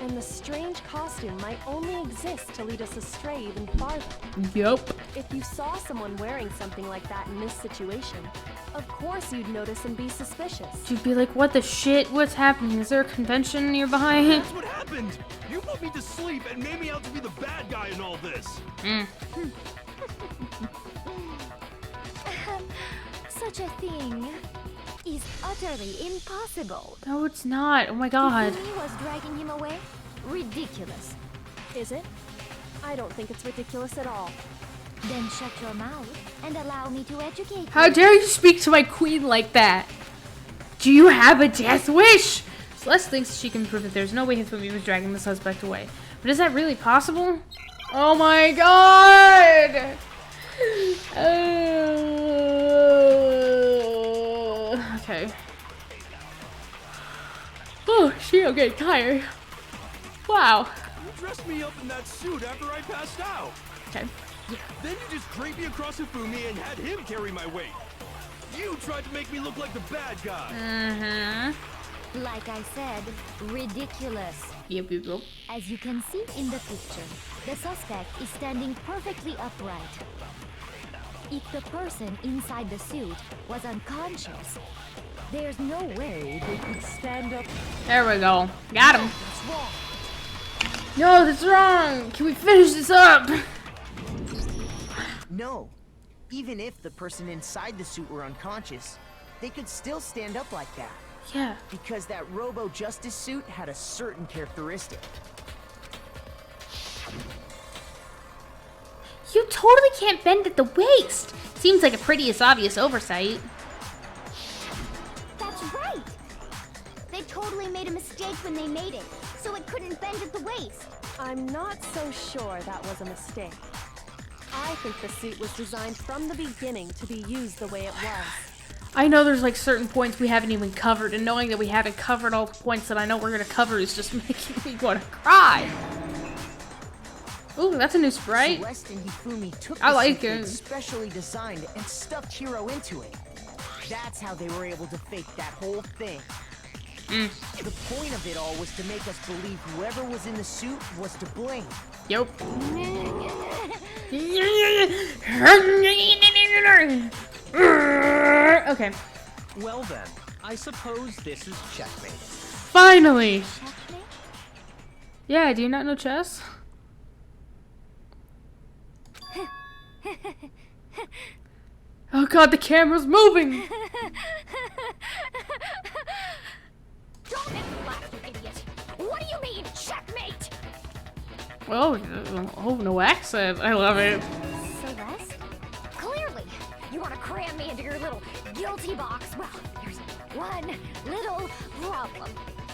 Speaker 7: And the strange costume might only exist to lead us astray even farther.
Speaker 1: Yup.
Speaker 7: If you saw someone wearing something like that in this situation, of course you'd notice and be suspicious.
Speaker 1: You'd be like, what the shit? What's happening? Is there a convention nearby?
Speaker 3: That's what happened! You put me to sleep and made me out to be the bad guy in all this!
Speaker 2: Such a thing is utterly impossible.
Speaker 1: No, it's not. Oh my god.
Speaker 2: Hifumi was dragging him away? Ridiculous.
Speaker 7: Is it? I don't think it's ridiculous at all.
Speaker 2: Then shut your mouth and allow me to educate
Speaker 1: How
Speaker 2: you.
Speaker 1: dare you speak to my queen like that? Do you have a death wish? Celeste thinks she can prove that there's no way Hifumi was dragging the suspect away. But is that really possible? Oh my god! Okay. Oh, shit, I'm getting tired. Wow.
Speaker 3: You dressed me up in that suit after I passed out!
Speaker 1: Okay.
Speaker 3: Then you just draped me across Hifumi and had him carry my weight! You tried to make me look like the bad guy!
Speaker 1: Mm-hmm.
Speaker 2: Like I said, ridiculous.
Speaker 1: Yep.
Speaker 2: As you can see in the picture, the suspect is standing perfectly upright. If the person inside the suit was unconscious, there's no way they could stand up.
Speaker 1: There we go. Got him.
Speaker 2: That's wrong.
Speaker 1: No, that's wrong. Can we finish this up?
Speaker 6: No. Even if the person inside the suit were unconscious, they could still stand up like that.
Speaker 1: Yeah.
Speaker 6: Because that Robo-Justice suit had a certain characteristic.
Speaker 4: You totally can't bend at the waist. Seems like a pretty obvious oversight.
Speaker 2: That's right. They totally made a mistake when they made it, so it couldn't bend at the waist.
Speaker 7: I'm not so sure that was a mistake. I think the suit was designed from the beginning to be used the way it was.
Speaker 1: I know there's like certain points we haven't even covered, and knowing that we haven't covered all the points that I know we're gonna cover is just making me want to cry. Ooh, that's a new sprite.
Speaker 6: Celeste and Hifumi took
Speaker 1: I
Speaker 6: the
Speaker 1: like
Speaker 6: suit
Speaker 1: it.
Speaker 6: they'd specially designed and stuffed Hiro into it. That's how they were able to fake that whole thing. The point of it all was to make us believe whoever was in the suit was to blame.
Speaker 1: Yup. Okay.
Speaker 9: Well then, I suppose this is checkmate.
Speaker 1: Finally.
Speaker 2: Checkmate?
Speaker 1: Yeah, do you not know chess? Oh god, the camera's moving!
Speaker 2: Don't make me laugh, you idiot. What do you mean, checkmate?
Speaker 1: Oh, no accent. I love it.
Speaker 2: Celeste? Clearly, you want to cram me into your little guilty box. Well, there's one little problem.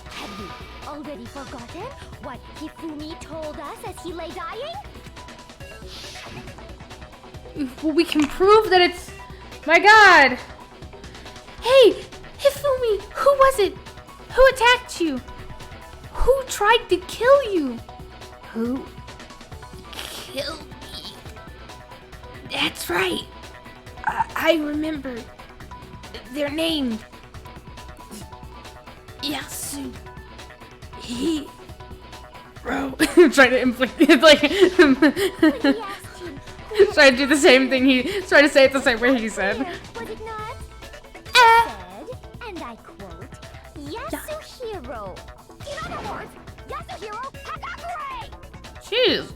Speaker 2: Have you already forgotten what Hifumi told us as he lay dying?
Speaker 1: Well, we can prove that it's... My god! Hey, Hifumi, who was it? Who attacked you? Who tried to kill you?
Speaker 4: Who killed me? That's right. I remember their name. Yasu. He.
Speaker 1: Bro, trying to inflict... It's like...
Speaker 2: He asked him, who
Speaker 1: trying to do the same thing trying to say it the same way he said.
Speaker 2: was it not? Said, and I quote,
Speaker 1: She's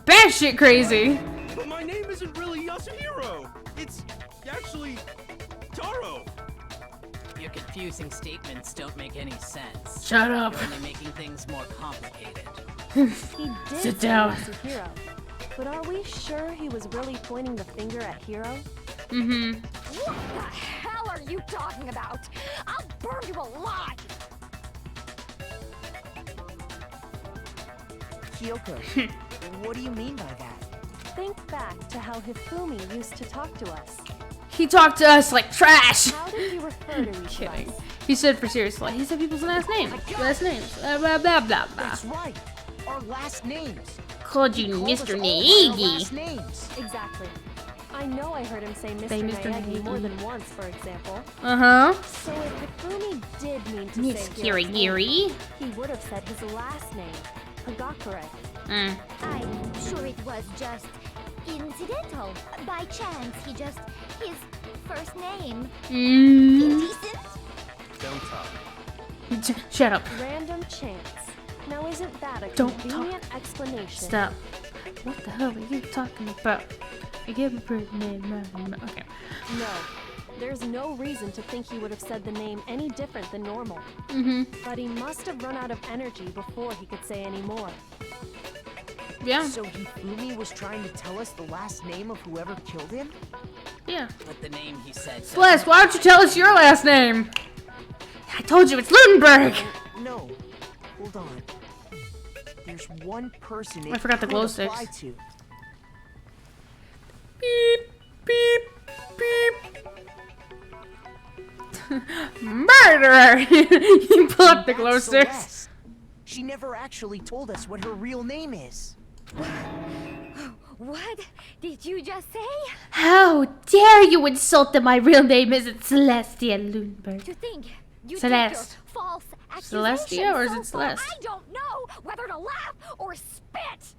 Speaker 1: batshit crazy.
Speaker 3: But my name isn't really Yasuhiro. It's actually Taro.
Speaker 8: Your confusing statements don't make any sense.
Speaker 1: Shut up.
Speaker 8: You're only making things more complicated.
Speaker 7: He did
Speaker 1: Sit
Speaker 7: say
Speaker 1: down.
Speaker 7: Yasuhiro. But are we sure he was really pointing the finger at Hiro?
Speaker 1: Mm-hmm.
Speaker 2: What the hell are you talking about? I'll burn you alive!
Speaker 6: Kyoko, what do you mean by that?
Speaker 7: Think back to how Hifumi used to talk to us.
Speaker 1: He talked to us like trash.
Speaker 7: How did he refer to each of
Speaker 1: Kidding.
Speaker 7: us?
Speaker 1: He said for serious life. He said people's last names. Last names. Blah, blah, blah, blah.
Speaker 6: That's right. Our last names.
Speaker 1: Called you
Speaker 6: Called us
Speaker 1: Mr.
Speaker 6: all by our
Speaker 1: Neegi.
Speaker 6: last names.
Speaker 7: Exactly. I know I heard him say Mr.
Speaker 1: Say Mr.
Speaker 7: Naegi more
Speaker 1: Naegi.
Speaker 7: than once, for example.
Speaker 1: Uh-huh.
Speaker 7: So if Hifumi did mean to
Speaker 1: Miss
Speaker 7: say Hiro's name,
Speaker 1: Kirigiri.
Speaker 7: he would have said his last name, Hagakure.
Speaker 1: Mm.
Speaker 2: I'm sure it was just incidental. By chance, his first name.
Speaker 1: Mm.
Speaker 2: Indecent?
Speaker 9: Don't talk.
Speaker 1: Shut up.
Speaker 7: Random chance. Now isn't that a
Speaker 1: Don't
Speaker 7: convenient explanation?
Speaker 1: Stop. What the hell are you talking about? I gave a pretty name. Okay.
Speaker 7: No. There's no reason to think he would have said the name any different than normal.
Speaker 1: Mm-hmm.
Speaker 7: But he must have run out of energy before he could say any more.
Speaker 1: Yeah.
Speaker 6: So Hifumi was trying to tell us the last name of whoever killed him?
Speaker 1: Yeah.
Speaker 8: But the name he said.
Speaker 1: Celeste, why don't you tell us your last name? I told you it's Ludenberg.
Speaker 6: No. Hold on. There's one person it
Speaker 1: I forgot the
Speaker 6: could
Speaker 1: glow
Speaker 6: apply
Speaker 1: sticks.
Speaker 6: to.
Speaker 1: Beep, beep, beep. Murderer! You pull up the glow
Speaker 6: That's
Speaker 1: sticks.
Speaker 6: Celeste. She never actually told us what her real name is.
Speaker 2: What did you just say?
Speaker 4: How dare you insult that my real name isn't Celestia Lundberg?
Speaker 2: To think you
Speaker 4: Celeste.
Speaker 2: took your false
Speaker 1: Celestia, or is it
Speaker 2: accusation so far,
Speaker 1: Celeste?
Speaker 2: I don't know whether to laugh or spit.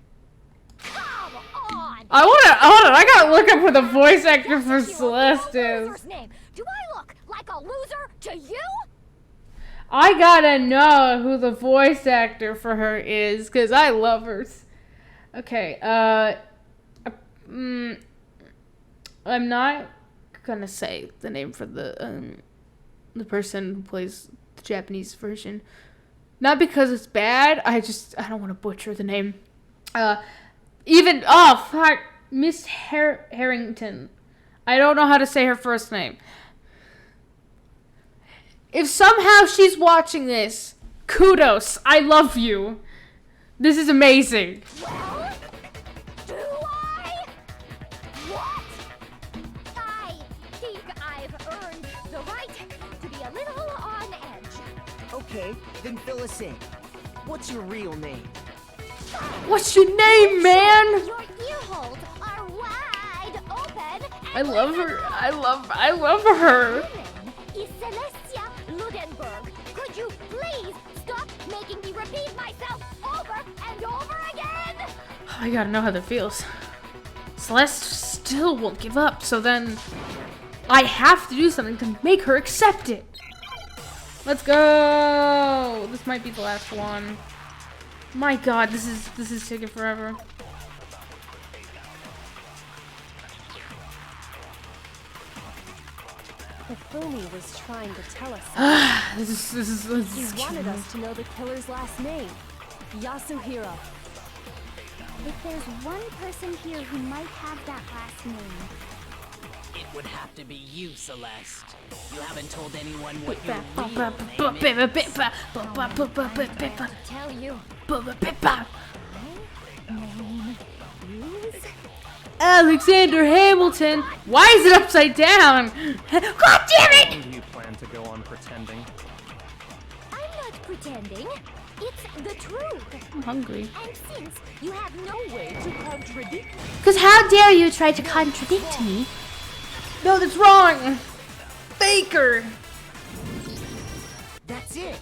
Speaker 2: Come on.
Speaker 1: I gotta look up who the voice actor for
Speaker 2: Yasuhiro,
Speaker 1: Celeste
Speaker 2: no
Speaker 1: is.
Speaker 2: loser's name. Do I look like a loser to you?
Speaker 1: I gotta know who the voice actor for her is, because I love her. Okay, I'm not gonna say the name for the person who plays the Japanese version. Not because it's bad, I don't want to butcher the name. Miss Harrington. I don't know how to say her first name. If somehow she's watching this, kudos. I love you. This is amazing.
Speaker 2: Well, do I? What? I think I've earned the right to be a little on edge.
Speaker 6: Okay, then fill us in. What's your real name?
Speaker 1: What's your name, man?
Speaker 2: Your ear holes are wide open.
Speaker 1: I love her. I love her.
Speaker 2: Is Celestia Ludenberg. Could you please stop making me repeat myself over and over again?
Speaker 1: I gotta know how that feels. Celeste still won't give up, so then I have to do something to make her accept it. Let's go. This might be the last one. My God, this is taking forever.
Speaker 7: Hifumi was trying to tell us
Speaker 1: This is
Speaker 7: He wanted us to know the killer's last name, Yasuhiro.
Speaker 2: If there's one person here who might have that last name,
Speaker 8: It would have to be you, Celeste. You haven't told anyone what your real name is.
Speaker 2: tell you.
Speaker 1: Alexander Hamilton. Why is it upside down? God damn it!
Speaker 9: How long do you plan to go on pretending?
Speaker 2: I'm not pretending. It's the truth.
Speaker 1: I'm hungry.
Speaker 2: And since you have no way to contradict
Speaker 4: Because how dare you try to contradict me?
Speaker 1: No, that's wrong. Baker.
Speaker 6: That's it!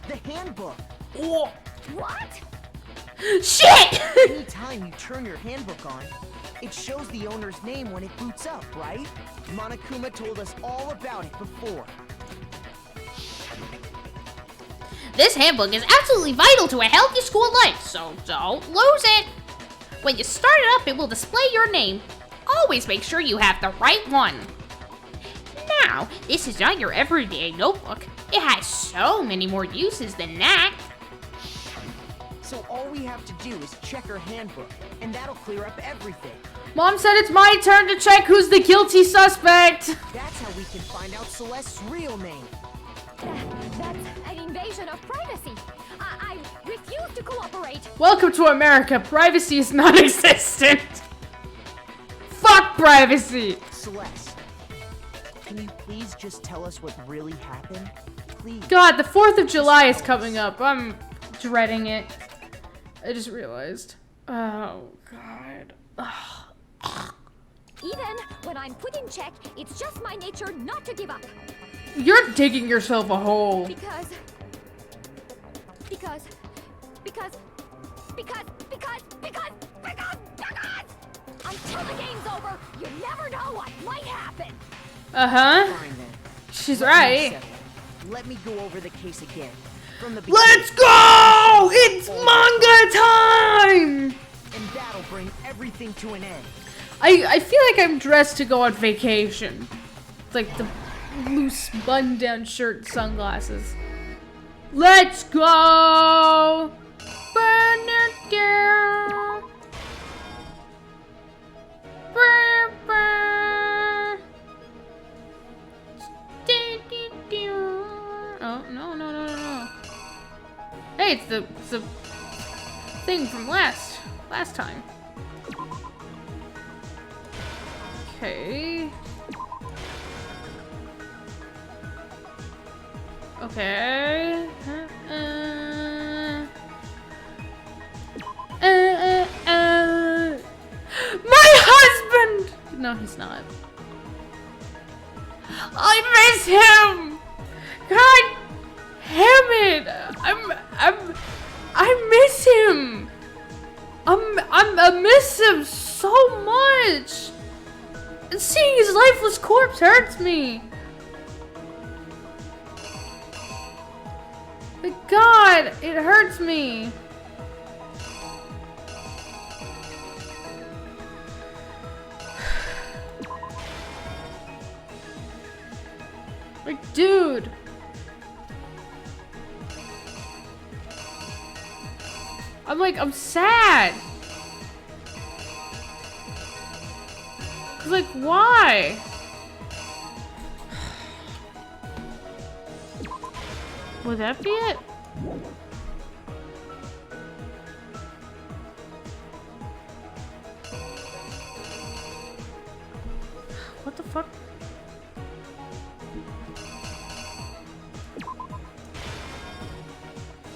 Speaker 6: The handbook!
Speaker 1: Oh,
Speaker 2: what?
Speaker 1: shit!
Speaker 6: Anytime you turn your handbook on, it shows the owner's name when it boots up, right? Monokuma told us all about it before.
Speaker 4: This handbook is absolutely vital to a healthy school life, so don't lose it. When you start it up, it will display your name. Always make sure you have the right one. Now, this is not your everyday notebook. It has so many more uses than that.
Speaker 6: So all we have to do is check her handbook, and that'll clear up everything.
Speaker 1: Mom said it's my turn to check who's the guilty suspect.
Speaker 6: That's how we can find out Celeste's real name.
Speaker 2: That's an invasion of privacy. I refuse to cooperate.
Speaker 1: Welcome to America. Privacy is non-existent. Fuck privacy.
Speaker 6: Celeste, can you please just tell us what really happened? Please.
Speaker 1: God, the 4th of July is coming up. I'm dreading it. I just realized. Oh, God. Ugh.
Speaker 2: Even when I'm put in check, it's just my nature not to give up.
Speaker 1: You're digging yourself a hole.
Speaker 2: Because until the game's over, you never know what might happen.
Speaker 1: Uh-huh.
Speaker 6: Fine then.
Speaker 1: She's
Speaker 6: Let me
Speaker 1: right.
Speaker 6: settle it. Let me go over the case again. From the beginning.
Speaker 1: Let's go! It's manga time!
Speaker 6: And that'll bring everything to an end.
Speaker 1: I feel like I'm dressed to go on vacation. It's like the loose button-down shirt and sunglasses. Let's go! Burn it down! Burn, burn. Oh, no. Hey, it's the thing from last time. Okay. Okay. My husband! No, he's not. I miss him! God damn it! I miss him! I miss him so much! And seeing his lifeless corpse hurts me! But God, it hurts me! Like, dude! I'm sad! Cause like, why? Would that be it? What the fuck?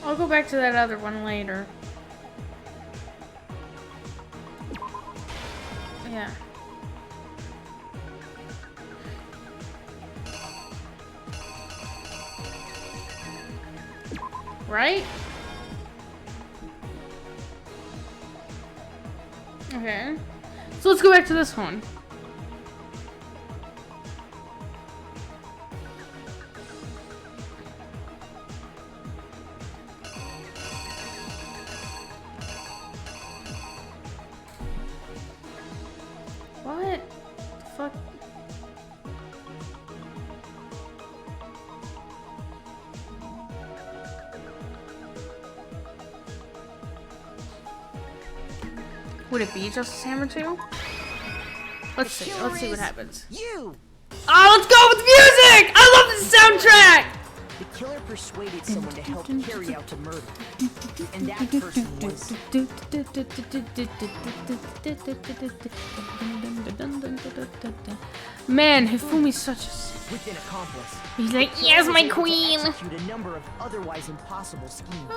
Speaker 1: I'll go back to that other one later. Yeah. Right? Okay. So let's go back to this one. What the fuck? Would it be Justice Hammer 2? Let's see what happens.
Speaker 6: You!
Speaker 1: Oh, let's go with music! I love the soundtrack!
Speaker 6: The killer persuaded someone to help carry out the murder. And that person was...
Speaker 1: Man, Hifumi's such a...
Speaker 6: with an accomplice.
Speaker 4: He's like, yes, my queen.
Speaker 6: Execute a number of otherwise impossible schemes.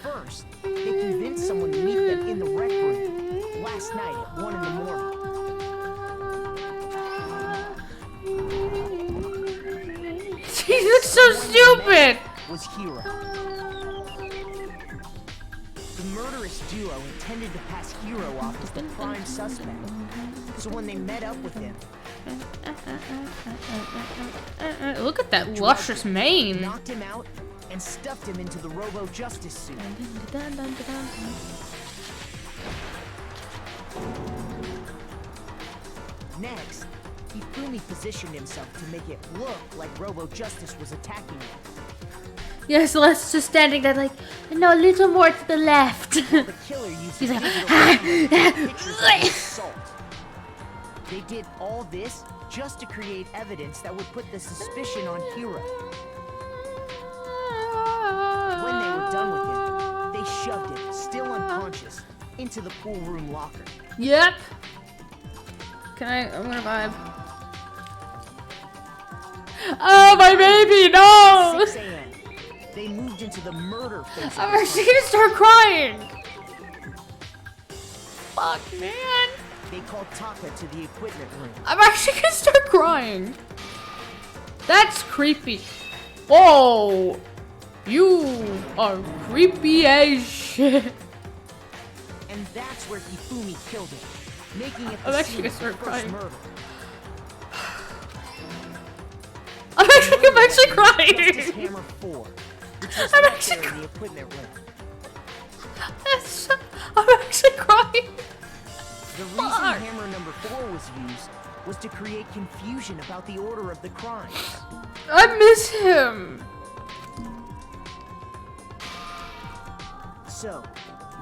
Speaker 6: First, they convinced someone to meet them in the rec room last night at 1 in the morning.
Speaker 1: He looks so stupid!
Speaker 6: Was Hira. The murder murderous duo intended to pass Hero off as the prime suspect. So when they met up with him,
Speaker 1: Look at that luscious mane.
Speaker 6: knocked him out, and stuffed him into the Robo Justice suit. Next, Hifumi positioned himself to make it look like Robo Justice was attacking him.
Speaker 1: Yeah, Celeste's just standing there like, no, a little more to the left.
Speaker 6: The killer used
Speaker 1: He's like,
Speaker 6: digital camera to pictures of the assault. They did all this just to create evidence that would put the suspicion on Hero. When they were done with him, they shoved him, still unconscious, into the pool room locker.
Speaker 1: Yep. I'm gonna vibe. Oh, my baby, no!
Speaker 6: 6 a.m. They moved into the murder phase.
Speaker 1: I'm actually gonna start crying. Fuck, man.
Speaker 6: They called Taka to the equipment room.
Speaker 1: I'm actually gonna start crying. That's creepy. Oh, you are creepy as shit.
Speaker 6: And that's where Hifumi killed him, making it
Speaker 1: I'm
Speaker 6: the
Speaker 1: actually
Speaker 6: scene
Speaker 1: gonna
Speaker 6: of the
Speaker 1: start
Speaker 6: first
Speaker 1: crying.
Speaker 6: murder.
Speaker 1: I'm actually
Speaker 6: Justice
Speaker 1: crying.
Speaker 6: Hammer 4, which was
Speaker 1: I'm
Speaker 6: left
Speaker 1: actually
Speaker 6: there in the equipment room.
Speaker 1: I'm actually crying.
Speaker 6: The reason
Speaker 1: Fuck.
Speaker 6: hammer number 4 was used was to create confusion about the order of the crimes.
Speaker 1: I miss him.
Speaker 6: So,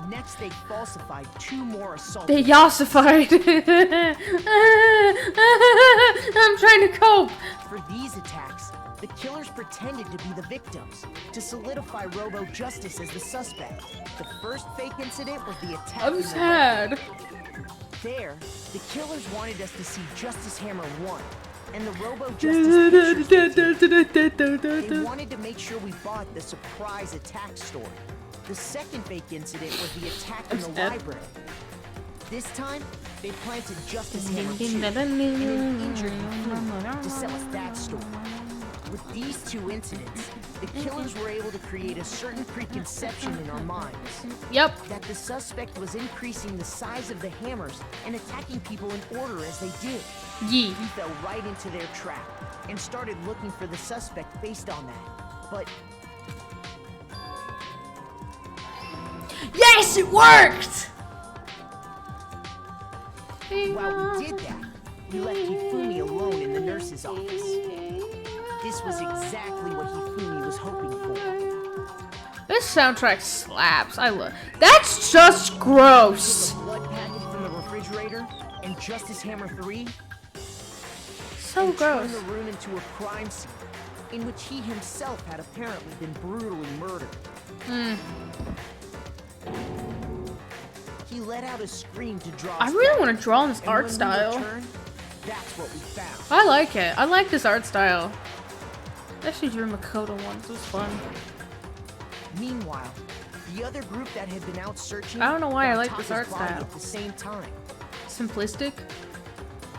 Speaker 6: next they falsified 2 more assault.
Speaker 1: They yassified. I'm trying to cope.
Speaker 6: For these attacks, the killers pretended to be the victims to solidify Robo Justice as the suspect. The first fake incident was the attack.
Speaker 1: I'm
Speaker 6: in the
Speaker 1: sad.
Speaker 6: There, the killers wanted us to see Justice Hammer 1 and the Robo Justice pictures they took. They wanted to make sure we bought the surprise attack story. The second fake incident was the attack in the library. This time, they planted Justice Hammer 2 and an injured Hifumi to sell us that story. With these 2 incidents, the killers were able to create a certain preconception in our minds.
Speaker 1: Yep.
Speaker 6: That the suspect was increasing the size of the hammers and attacking people in order as they did.
Speaker 1: Yee.
Speaker 6: We fell right into their trap and started looking for the suspect based on that. But
Speaker 1: Yes, it worked.
Speaker 6: while we did that, we left Hifumi alone in the nurse's office. This was exactly what Hifumi was hoping for.
Speaker 1: This soundtrack slaps. I love. That's just gross.
Speaker 6: The blood packet from the refrigerator and Justice Hammer 3
Speaker 1: So
Speaker 6: and
Speaker 1: gross.
Speaker 6: turned the room into a crime scene in which he himself had apparently been brutally murdered. He let out a scream to draw us
Speaker 1: I really
Speaker 6: back,
Speaker 1: want to draw in this
Speaker 6: and
Speaker 1: art
Speaker 6: when we
Speaker 1: style.
Speaker 6: returned, that's what we found.
Speaker 1: I like it. I like this art style. I actually drew Makoto once. It was fun.
Speaker 6: Meanwhile, the other group that had been out searching
Speaker 1: I don't know why I
Speaker 6: found
Speaker 1: like this
Speaker 6: Taka's
Speaker 1: art
Speaker 6: body
Speaker 1: style.
Speaker 6: at the same time.
Speaker 1: Simplistic.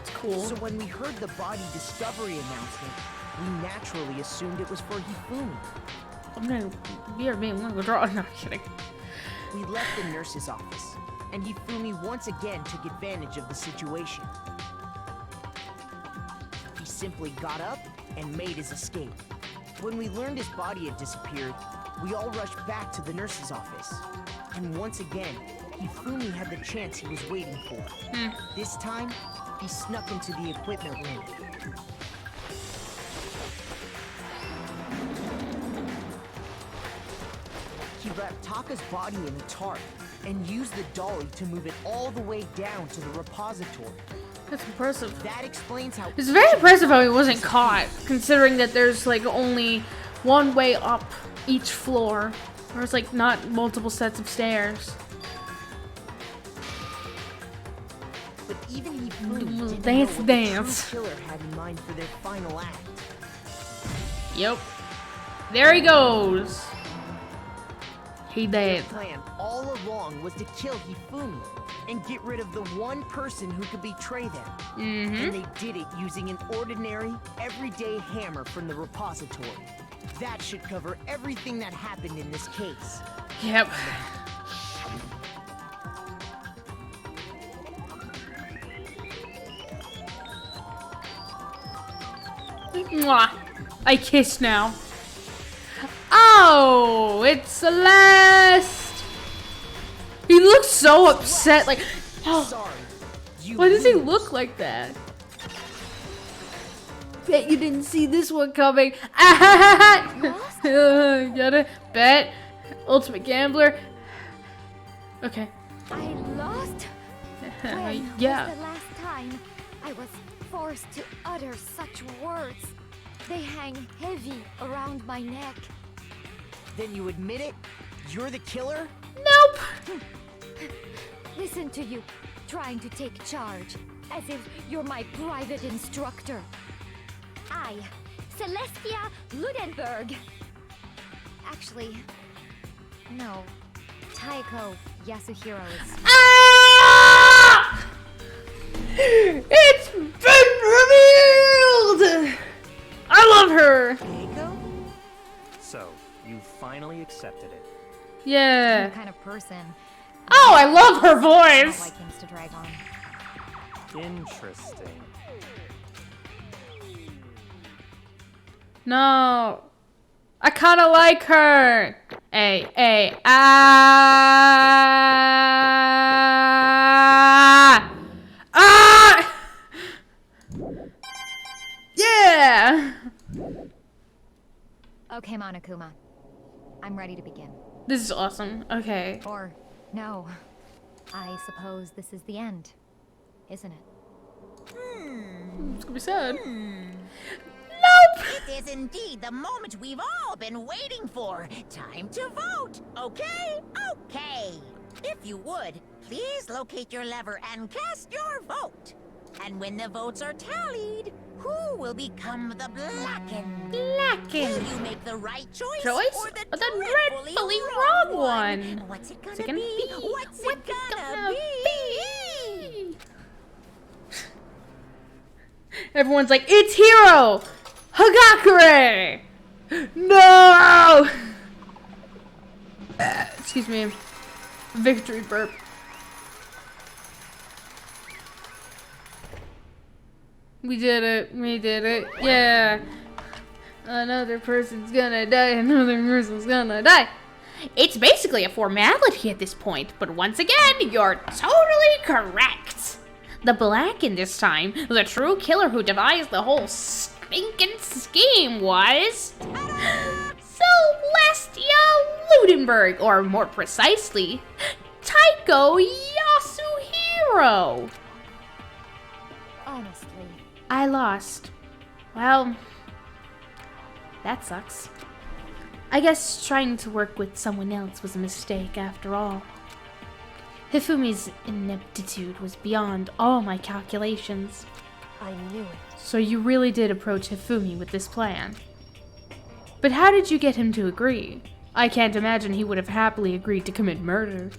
Speaker 1: It's cool.
Speaker 6: So when we heard the body discovery announcement, we naturally assumed it was for Hifumi.
Speaker 1: I'm gonna be I'm gonna go draw. No, I'm kidding.
Speaker 6: We left the nurse's office, and Hifumi once again took advantage of the situation. He simply got up and made his escape. When we learned his body had disappeared, we all rushed back to the nurse's office. And once again, Hifumi had the chance he was waiting for. This time, he snuck into the equipment room. He wrapped Taka's body in a tarp and used the dolly to move it all the way down to the repository.
Speaker 1: That's impressive.
Speaker 6: That explains how
Speaker 1: It's very impressive how he wasn't caught, considering that there's like only one way up each floor. There's like not multiple sets of stairs.
Speaker 6: But even Hifumi didn't
Speaker 1: Dance,
Speaker 6: know what
Speaker 1: dance.
Speaker 6: the true killer had in mind for their final act.
Speaker 1: Yep. There he goes. He
Speaker 6: Their
Speaker 1: dead.
Speaker 6: plan all along was to kill Hifumi and get rid of the one person who could betray them. And they did it using an ordinary, everyday hammer from the repository. That should cover everything that happened in this case.
Speaker 1: Yep. Mwah. I kiss now. Oh, it's Celeste. He looks so upset. Like,
Speaker 6: Sorry.
Speaker 1: why does he look like that? Bet you didn't see this one coming. Got it? Bet. Ultimate gambler. Okay.
Speaker 2: I lost? When
Speaker 1: Yeah.
Speaker 2: was the last time I was forced to utter such words? They hang heavy around my neck.
Speaker 6: Then you admit it? You're the killer?
Speaker 1: Nope.
Speaker 2: Listen to you, trying to take charge, as if you're my private instructor. I, Celestia Ludenberg. Actually, no. Taiko Yasuhiro is...
Speaker 1: Ah! It's been revealed! I love her!
Speaker 9: So, you finally accepted it.
Speaker 1: Yeah.
Speaker 2: the kind of person
Speaker 1: Oh, I love her
Speaker 2: I don't
Speaker 1: voice!
Speaker 2: like things to drag on.
Speaker 9: Interesting.
Speaker 1: No. I kinda like her! Hey, ah! Ah! Yeah!
Speaker 2: Okay, Monokuma. I'm ready to begin.
Speaker 1: This is awesome. Okay.
Speaker 2: Or, no. I suppose this is the end, isn't it?
Speaker 1: It's gonna be sad.
Speaker 5: Nope! It is indeed the moment we've all been waiting for. Time to vote, okay? Okay. If you would, please locate your lever and cast your vote. And when the votes are tallied, who will become the Blackened? Will you make the right choice? Or the dreadfully wrong one? What's it gonna be? What's it gonna be?
Speaker 1: Everyone's like, it's Hero! Hagakure! No! Excuse me. Victory burp. We did it. We did it. Yeah. Another person's gonna die. Another person's gonna die.
Speaker 4: It's basically a formality at this point, but once again, you're totally correct. The Blackened this time, the true killer who devised the whole stinking scheme was... Celestia Ludenberg, or more precisely, Taiko Yasuhiro.
Speaker 2: Honestly.
Speaker 1: I lost. Well, that sucks. I guess trying to work with someone else was a mistake after all. Hifumi's ineptitude was beyond all my calculations.
Speaker 7: I knew it.
Speaker 1: So you really did approach Hifumi with this plan. But how did you get him to agree? I can't imagine he would have happily agreed to commit murder.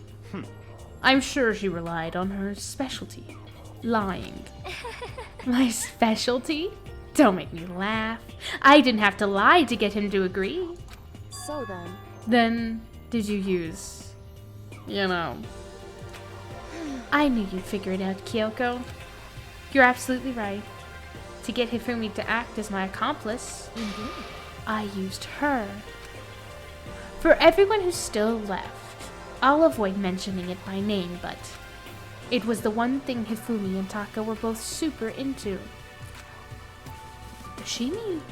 Speaker 1: I'm sure she relied on her specialty, lying. My specialty? Don't make me laugh. I didn't have to lie to get him to agree.
Speaker 7: So then...
Speaker 1: Then, did you use... you know... I knew you'd figure it out, Kyoko. You're absolutely right. To get Hifumi to act as my accomplice, I used her. For everyone who's still left, I'll avoid mentioning it by name, but it was the one thing Hifumi and Taka were both super into. Does she mean?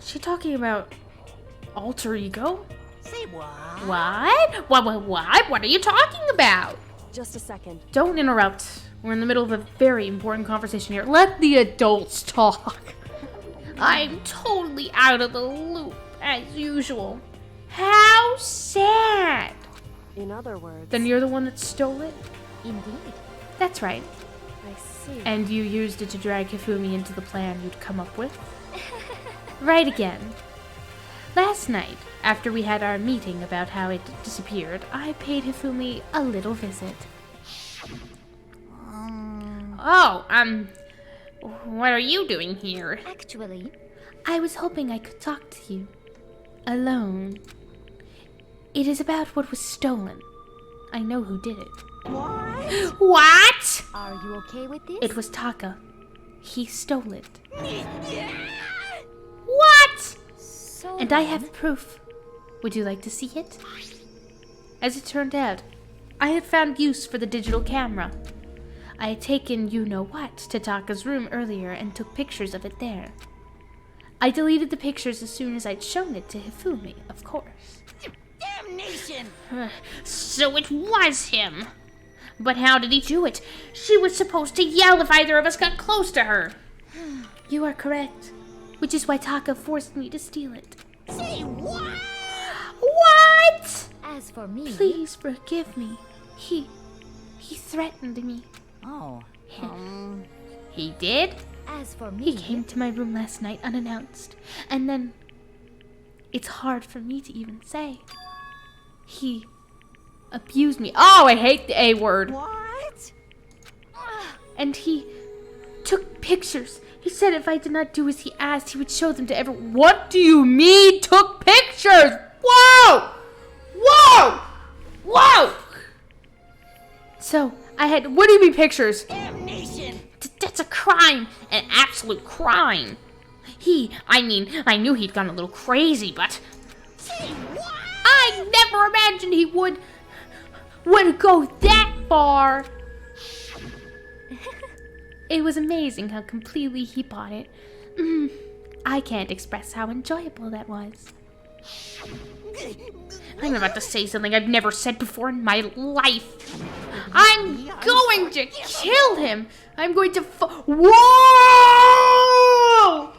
Speaker 1: Is she talking about alter ego?
Speaker 5: Say what?
Speaker 4: What? What? What are you talking about?
Speaker 7: Just a second.
Speaker 1: Don't interrupt. We're in the middle of a very important conversation here. Let the adults talk.
Speaker 4: I'm totally out of the loop, as usual. How sad.
Speaker 7: In other words...
Speaker 1: Then you're the one that stole it?
Speaker 2: Indeed.
Speaker 1: That's right.
Speaker 7: I see.
Speaker 1: And you used it to drag Hifumi into the plan you'd come up with? Right again. Last night, after we had our meeting about how it disappeared, I paid Hifumi a little visit.
Speaker 4: What are you doing here?
Speaker 2: Actually,
Speaker 1: I was hoping I could talk to you. Alone. It is about what was stolen. I know who did it.
Speaker 4: What?
Speaker 2: are you okay with this?
Speaker 1: It was Taka. He stole it.
Speaker 4: And I have proof. Would you like to see it? As it turned out, I had found use for the digital camera. I had taken you-know-what to Taka's room earlier and took pictures of it there. I deleted the pictures as soon as I'd shown it to Hifumi, of course.
Speaker 5: Damnation!
Speaker 4: So it was him! But how did he do it? She was supposed to yell if either of us got close to her. You are correct, which is why Taka forced me to steal it.
Speaker 5: Say what?
Speaker 4: What?
Speaker 2: As for me...
Speaker 4: Please forgive me. He threatened me.
Speaker 2: Oh,
Speaker 4: He did?
Speaker 2: as for me...
Speaker 4: He came to my room last night unannounced, and then... It's hard for me to even say. He abused me. Oh, I hate the A word.
Speaker 5: What?
Speaker 4: And he took pictures. He said if I did not do as he asked, he would show them to everyone. What do you mean, took pictures? Whoa! Whoa! Whoa! So, I had... What do you mean, pictures?
Speaker 5: Damnation!
Speaker 4: That's a crime. An absolute crime. I knew he'd gone a little crazy, but...
Speaker 5: Say what?
Speaker 4: I never imagined he would go that far. It was amazing how completely he bought it. I can't express how enjoyable that was. I'm about to say something I've never said before in my life. I'm going to kill him. I'm going to Whoa!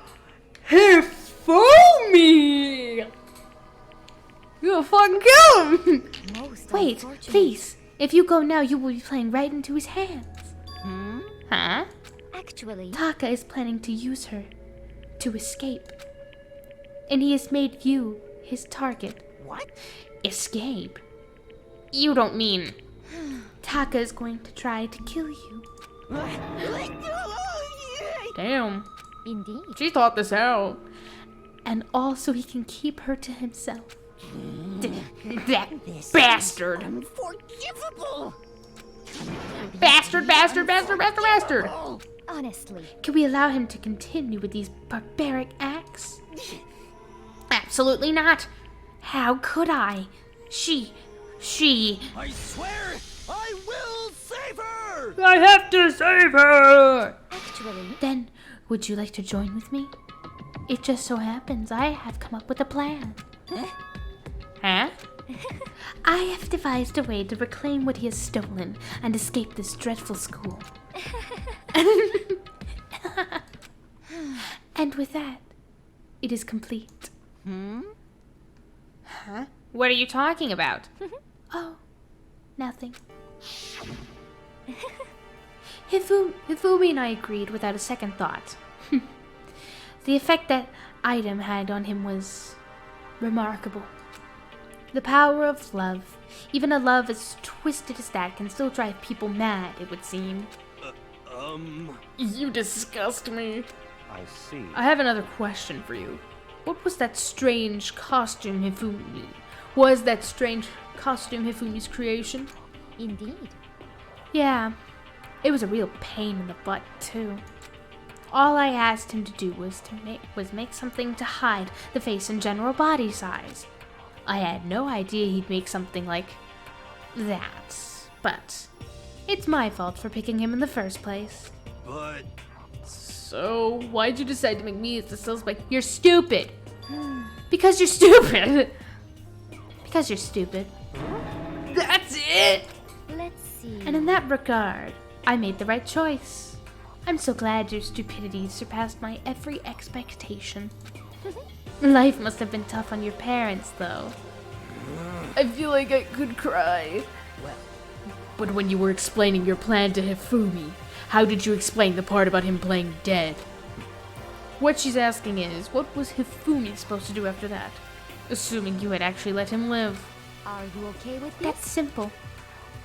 Speaker 4: Hifumi! You gonna fucking kill him!
Speaker 2: Most
Speaker 4: Wait,
Speaker 2: unfortunate.
Speaker 4: please. If you go now, you will be playing right into his hands. Huh?
Speaker 2: Actually,
Speaker 4: Taka is planning to use her to escape. And he has made you his target.
Speaker 5: What?
Speaker 4: Escape? You don't mean... Taka is going to try to kill you. Damn.
Speaker 2: indeed.
Speaker 1: She thought this out.
Speaker 4: And also he can keep her to himself. That bastard!
Speaker 5: Unforgivable!
Speaker 4: Bastard, bastard, bastard, bastard, bastard!
Speaker 2: Honestly,
Speaker 4: Can we allow him to continue with these barbaric acts? Absolutely not. How could I? She...
Speaker 3: I swear, I will save her!
Speaker 1: I have to save her!
Speaker 2: actually,
Speaker 4: Then, would you like to join with me? It just so happens I have come up with a plan. Huh? I have devised a way to reclaim what he has stolen and escape this dreadful school. And with that, it is complete. Huh? What are you talking about? Oh, nothing. Hifumi and I agreed without a second thought. The effect that item had on him was remarkable. The power of love. Even a love as twisted as that can still drive people mad, it would seem.
Speaker 1: You disgust me.
Speaker 9: I see.
Speaker 1: I have another question for you. What was that strange costume Hifumi? Was that strange costume Hifumi's creation?
Speaker 2: indeed.
Speaker 4: Yeah, it was a real pain in the butt, too. All I asked him to do was make something to hide the face and general body size. I had no idea he'd make something like that, but it's my fault for picking him in the first place.
Speaker 3: But
Speaker 1: So, why'd you decide to make me the suspect?
Speaker 4: You're stupid. Because you're stupid. Because you're stupid.
Speaker 1: That's it!
Speaker 2: Let's see.
Speaker 4: And in that regard, I made the right choice. I'm so glad your stupidity surpassed my every expectation. Life must have been tough on your parents, though.
Speaker 1: I feel like I could cry. But when you were explaining your plan to Hifumi, how did you explain the part about him playing dead? What she's asking is, what was Hifumi supposed to do after that? Assuming you had actually let him live.
Speaker 2: Are you okay with this?
Speaker 4: That's simple.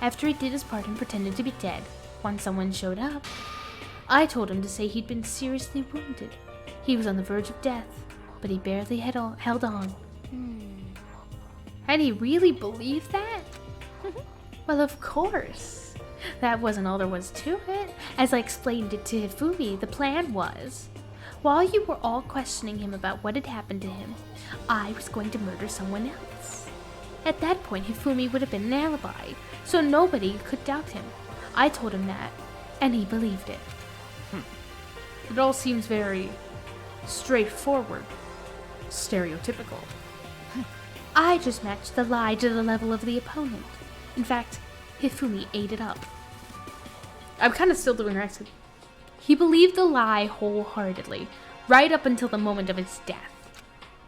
Speaker 4: After he did his part and pretended to be dead, when someone showed up, I told him to say he'd been seriously wounded. He was on the verge of death, but he barely held on. Had he really believed that? Well, of course. That wasn't all there was to it. As I explained it to Hifumi, the plan was, while you were all questioning him about what had happened to him, I was going to murder someone else. At that point, Hifumi would have been an alibi, so nobody could doubt him. I told him that, and he believed it.
Speaker 1: It all seems very straightforward. Stereotypical.
Speaker 4: I just matched the lie to the level of the opponent. In fact, Hifumi ate it up.
Speaker 1: I'm kind of still doing her accent.
Speaker 4: He believed the lie wholeheartedly, right up until the moment of his death.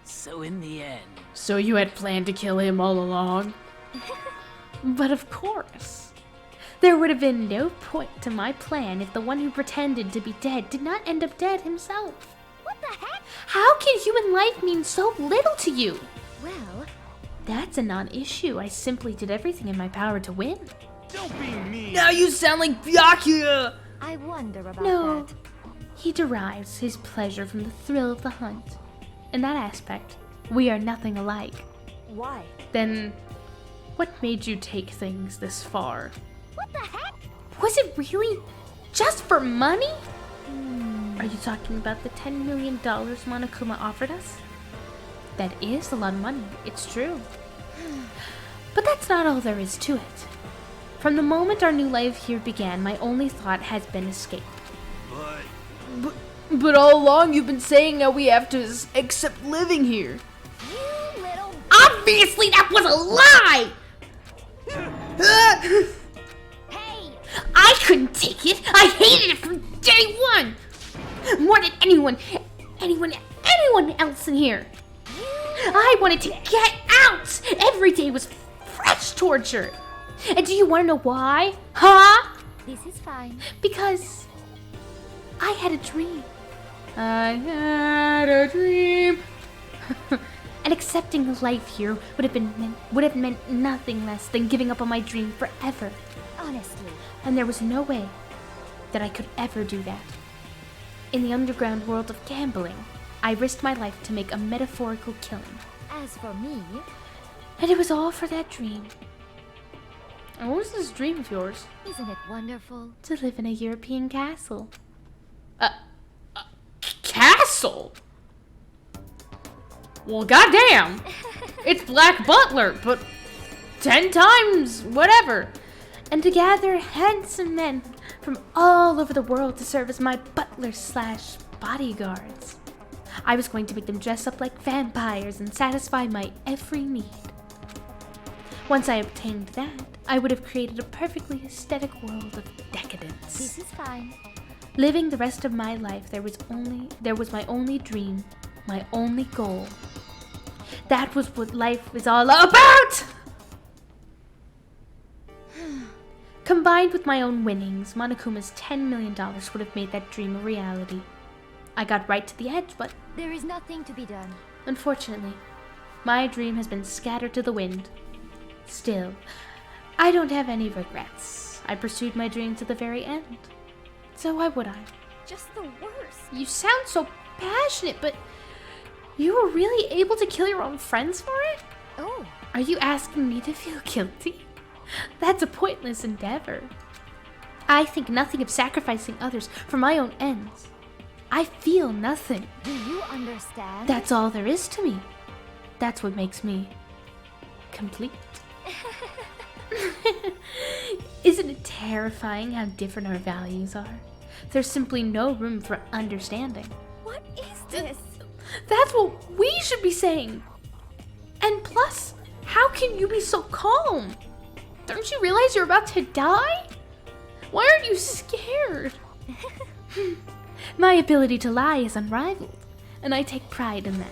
Speaker 8: So in the end...
Speaker 1: So you had planned to kill him all along?
Speaker 4: But of course. There would have been no point to my plan if the one who pretended to be dead did not end up dead himself.
Speaker 2: What the heck?
Speaker 4: How can human life mean so little to you?
Speaker 2: Well,
Speaker 4: That's a non-issue. I simply did everything in my power to win.
Speaker 3: Don't be mean.
Speaker 1: Now you sound like Byakuya!
Speaker 2: I wonder about
Speaker 4: No,
Speaker 2: that.
Speaker 4: he derives his pleasure from the thrill of the hunt. In that aspect, we are nothing alike.
Speaker 7: Why?
Speaker 1: Then, what made you take things this far?
Speaker 2: What the heck?
Speaker 4: Was it really just for money? Are you talking about the $10 million Monokuma offered us? That is a lot of money, it's true. But that's not all there is to it. From the moment our new life here began, my only thought has been escape.
Speaker 1: But all along you've been saying that we have to accept living here.
Speaker 2: You little...
Speaker 4: Obviously that was a lie!
Speaker 2: Hey!
Speaker 4: I couldn't take it! I hated it from day one! More than anyone else in here! I wanted to get out! Every day was fresh torture! And do you want to know why? Huh?
Speaker 2: This is fine.
Speaker 4: Because I had a dream.
Speaker 1: I had a dream.
Speaker 4: And accepting life here would have meant nothing less than giving up on my dream forever.
Speaker 2: Honestly.
Speaker 4: And there was no way that I could ever do that. In the underground world of gambling, I risked my life to make a metaphorical killing.
Speaker 2: As for me,
Speaker 4: And it was all for that dream,
Speaker 1: And what was this dream of yours?
Speaker 2: isn't it wonderful?
Speaker 4: to live in a European castle.
Speaker 1: Castle? Well, goddamn! It's Black Butler, but 10 times whatever.
Speaker 4: And to gather handsome men from all over the world to serve as my butlers/bodyguards. I was going to make them dress up like vampires and satisfy my every need. Once I obtained that, I would have created a perfectly aesthetic world of decadence.
Speaker 2: This is fine.
Speaker 4: Living the rest of my life, there was my only dream, my only goal. That was what life was all about! Combined with my own winnings, Monokuma's $10 million would have made that dream a reality. I got right to the edge, but
Speaker 2: There is nothing to be done.
Speaker 4: unfortunately, my dream has been scattered to the wind. Still, I don't have any regrets. I pursued my dream to the very end. So why would I?
Speaker 7: Just the worst.
Speaker 4: You sound so passionate, but you were really able to kill your own friends for it?
Speaker 2: Oh,
Speaker 4: Are you asking me to feel guilty? That's a pointless endeavor. I think nothing of sacrificing others for my own ends. I feel nothing.
Speaker 2: do you understand?
Speaker 4: That's all there is to me. That's what makes me complete. Isn't it terrifying how different our values are? There's simply no room for understanding.
Speaker 7: What is this?
Speaker 4: That's what we should be saying. And plus, how can you be so calm? Don't you realize you're about to die? Why aren't you scared? My ability to lie is unrivaled, and I take pride in that.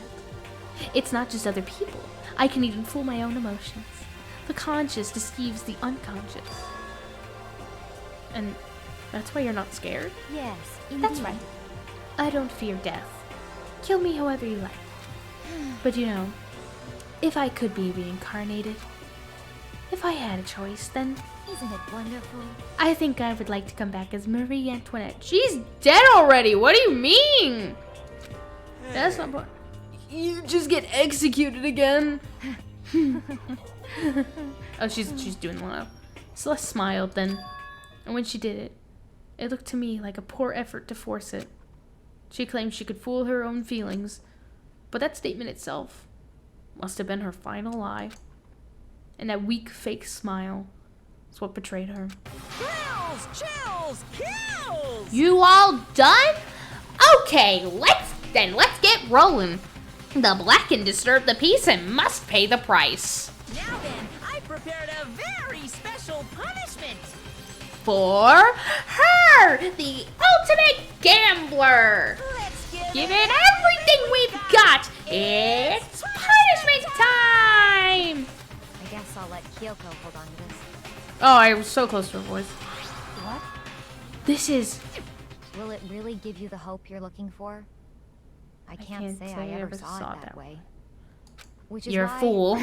Speaker 4: It's not just other people. I can even fool my own emotions. The conscious deceives the unconscious. And that's why you're not scared?
Speaker 2: Yes, indeed.
Speaker 4: That's right. I don't fear death. Kill me however you like. But you know, if I could be reincarnated, if I had a choice, then
Speaker 2: Isn't it wonderful?
Speaker 4: I think I would like to come back as Marie Antoinette.
Speaker 1: She's dead already. What do you mean? That's not part. You just get executed again. Oh, she's doing well. Celeste smiled then, and when she did it, it looked to me like a poor effort to force it. She claimed she could fool her own feelings, but that statement itself must have been her final lie. And that weak, fake smile is what betrayed her.
Speaker 5: Kills! Chills! Kills!
Speaker 4: You all done? Okay, let's get rolling. The black can disturb the peace and must pay the price.
Speaker 5: Now then, I prepared a very special punishment.
Speaker 4: For her, the ultimate gambler.
Speaker 5: Let's
Speaker 4: Give it everything we've got. It's punishment time.
Speaker 2: I guess I'll let Kyoko hold on to this.
Speaker 1: Oh, I was so close to her voice.
Speaker 2: What?
Speaker 1: This is...
Speaker 2: Will it really give you the hope you're looking for? I can't say I ever saw it that way. Which is
Speaker 1: You're
Speaker 2: why...
Speaker 1: a fool.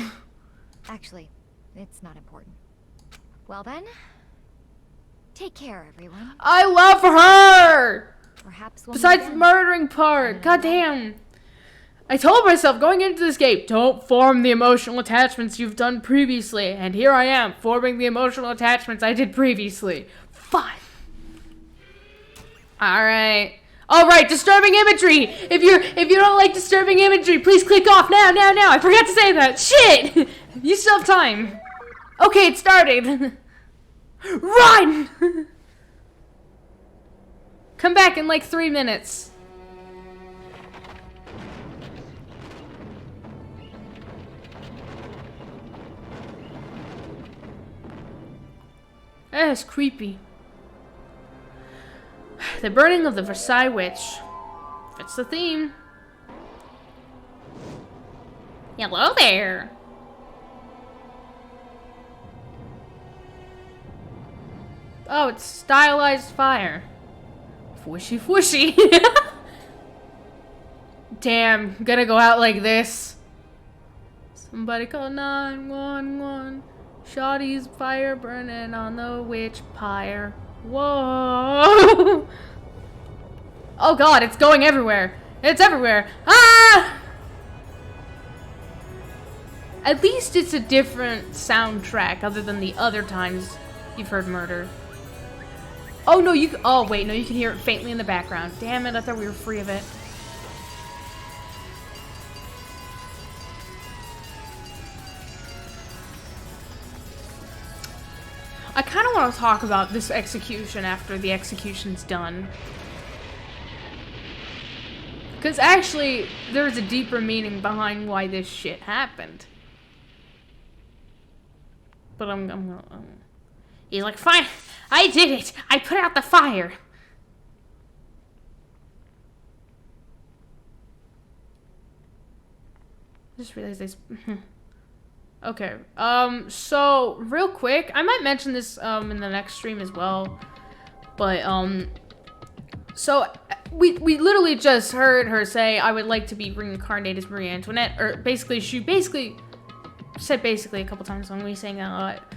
Speaker 2: Actually, it's not important. Well then, take care, everyone.
Speaker 1: I love her!
Speaker 2: Perhaps we'll
Speaker 1: Besides
Speaker 2: meet
Speaker 1: the
Speaker 2: again.
Speaker 1: murdering part. God damn. I told myself going into this game, don't form the emotional attachments you've done previously. And here I am, forming the emotional attachments I did previously. Fine. Alright. Alright, disturbing imagery! If you don't like disturbing imagery, please click off now. I forgot to say that. Shit! You still have time. Okay, it started. Run! Come back in like 3 minutes. That's creepy. The burning of the Versailles witch. Fits the theme.
Speaker 4: Hello there.
Speaker 1: Oh, it's stylized fire. Fwishy fwishy. Damn, gonna go out like this. Somebody call 911. Shawty's fire burning on the witch pyre. Whoa! Oh god, it's going everywhere. It's everywhere. Ah! At least it's a different soundtrack other than the other times you've heard murder. Oh no, oh wait, no, you can hear it faintly in the background. Damn it, I thought we were free of it. I kind of want to talk about this execution after the execution's done. Because actually, there's a deeper meaning behind why this shit happened. But
Speaker 4: He's like, fine, I did it. I put out the fire.
Speaker 1: I just realized this. Okay. So real quick, I might mention this in the next stream as well. But so we literally just heard her say, "I would like to be reincarnated as Marie Antoinette," or basically she said a couple times when we sang that a lot.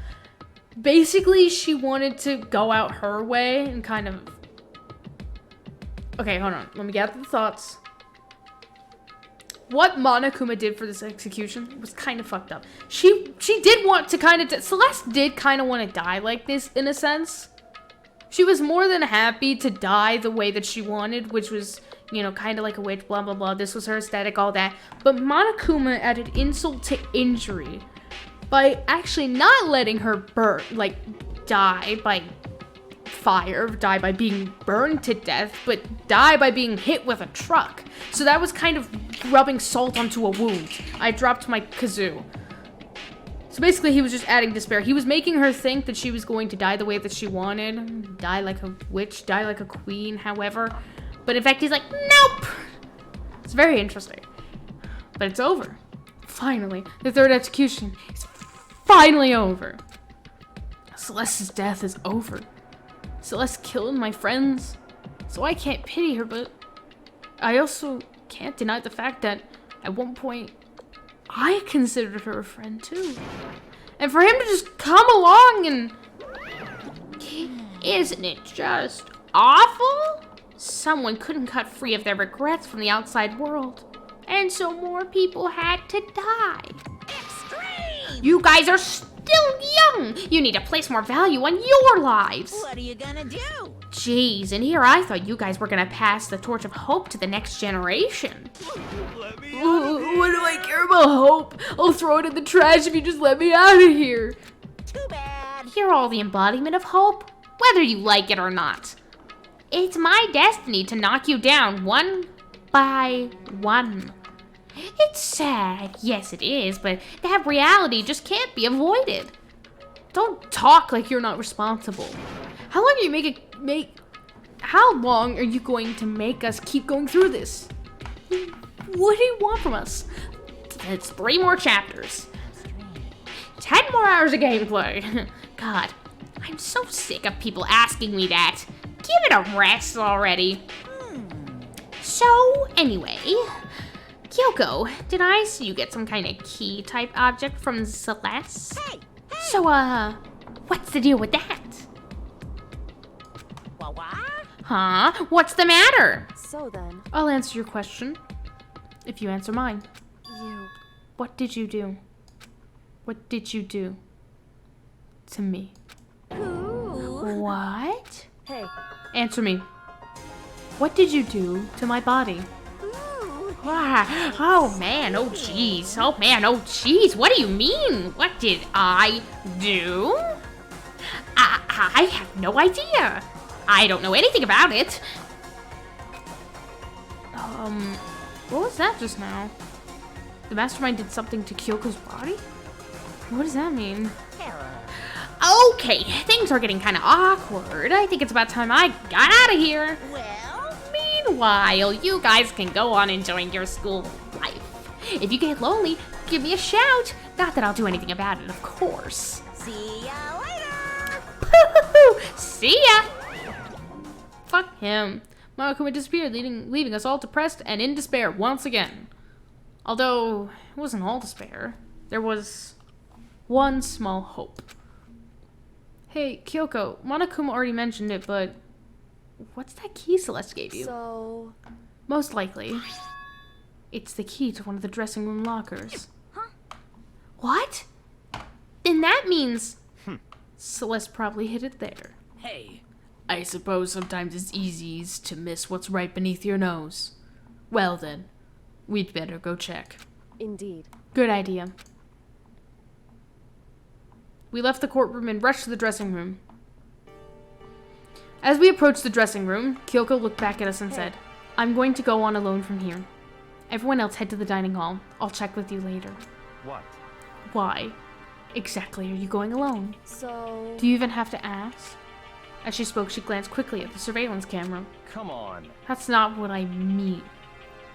Speaker 1: Basically, she wanted to go out her way and kind of. Okay, hold on. Let me gather the thoughts. What Monokuma did for this execution was kind of fucked up. She did want to kind of... Celeste did kind of want to die like this, in a sense. She was more than happy to die the way that she wanted, which was, you know, kind of like a witch, blah, blah, blah. This was her aesthetic, all that. But Monokuma added insult to injury by actually not letting her die by fire, die by being burned to death, but die by being hit with a truck. So that was kind of rubbing salt onto a wound. I dropped my kazoo. So basically he was just adding despair. He was making her think that she was going to die the way that she wanted. Die like a witch, die like a queen, however. But in fact he's like, nope! It's very interesting. But it's over. Finally. The third execution is finally over. Celeste's death is over. Celeste killed my friends, so I can't pity her, but I also can't deny the fact that at one point I considered her a friend too. And for him to just come along and...
Speaker 4: Isn't it just awful? Someone couldn't cut free of their regrets from the outside world, and so more people had to die.
Speaker 5: Extreme!
Speaker 4: You guys are stupid! still young. You need to place more value on your lives.
Speaker 5: What are you gonna do?
Speaker 4: Jeez, and here I thought you guys were gonna pass the torch of hope to the next generation.
Speaker 3: Let me
Speaker 1: What do I care about hope? I'll throw it in the trash if you just let me out of here.
Speaker 5: Too bad.
Speaker 4: You're all the embodiment of hope, whether you like it or not. It's my destiny to knock you down one by one. It's sad, yes it is, but that reality just can't be avoided.
Speaker 1: Don't talk like you're not responsible. How long are you How long are you going to make us keep going through this? What do you want from us?
Speaker 4: It's 3 more chapters. 10 more hours of gameplay. God, I'm so sick of people asking me that. Give it a rest already. So, anyway, Kyoko, did I see you get some kind of key type object from Celeste?
Speaker 5: Hey,
Speaker 4: So, what's the deal with that?
Speaker 5: what?
Speaker 4: Huh? What's the matter?
Speaker 7: So then,
Speaker 1: I'll answer your question if you answer mine.
Speaker 7: you...
Speaker 1: What did you do? What did you do to me?
Speaker 7: Who?
Speaker 1: What?
Speaker 7: Hey,
Speaker 1: Answer me. What did you do to my body?
Speaker 4: Oh man, oh jeez, oh man, oh jeez, what do you mean? What did I do? I have no idea. I don't know anything about it.
Speaker 1: What was that just now? The mastermind did something to Kyoko's body? What does that mean?
Speaker 4: Okay, things are getting kind of awkward. I think it's about time I got out of here.
Speaker 5: Well,
Speaker 4: Meanwhile, you guys can go on enjoying your school life. If you get lonely, give me a shout. Not that I'll do anything about it, of course.
Speaker 5: see ya later.
Speaker 4: See ya!
Speaker 1: Fuck him. Monokuma disappeared, leaving us all depressed and in despair once again. Although, it wasn't all despair. There was one small hope. Hey, Kyoko, Monokuma already mentioned it, but what's that key Celeste gave you?
Speaker 7: so...
Speaker 1: Most likely, it's the key to one of the dressing room lockers.
Speaker 4: What? Then that means...
Speaker 1: Celeste probably hid it there.
Speaker 8: Hey,
Speaker 1: I suppose sometimes it's easy to miss what's right beneath your nose. Well then, we'd better go check.
Speaker 7: Indeed.
Speaker 1: Good idea. We left the courtroom and rushed to the dressing room. As we approached the dressing room, Kyoko looked back at us and said, I'm going to go on alone from here. Everyone else head to the dining hall. I'll check with you later.
Speaker 9: What?
Speaker 1: Why exactly are you going alone?
Speaker 7: So...
Speaker 1: Do you even have to ask? As she spoke, she glanced quickly at the surveillance camera.
Speaker 9: Come on.
Speaker 1: That's not what I mean.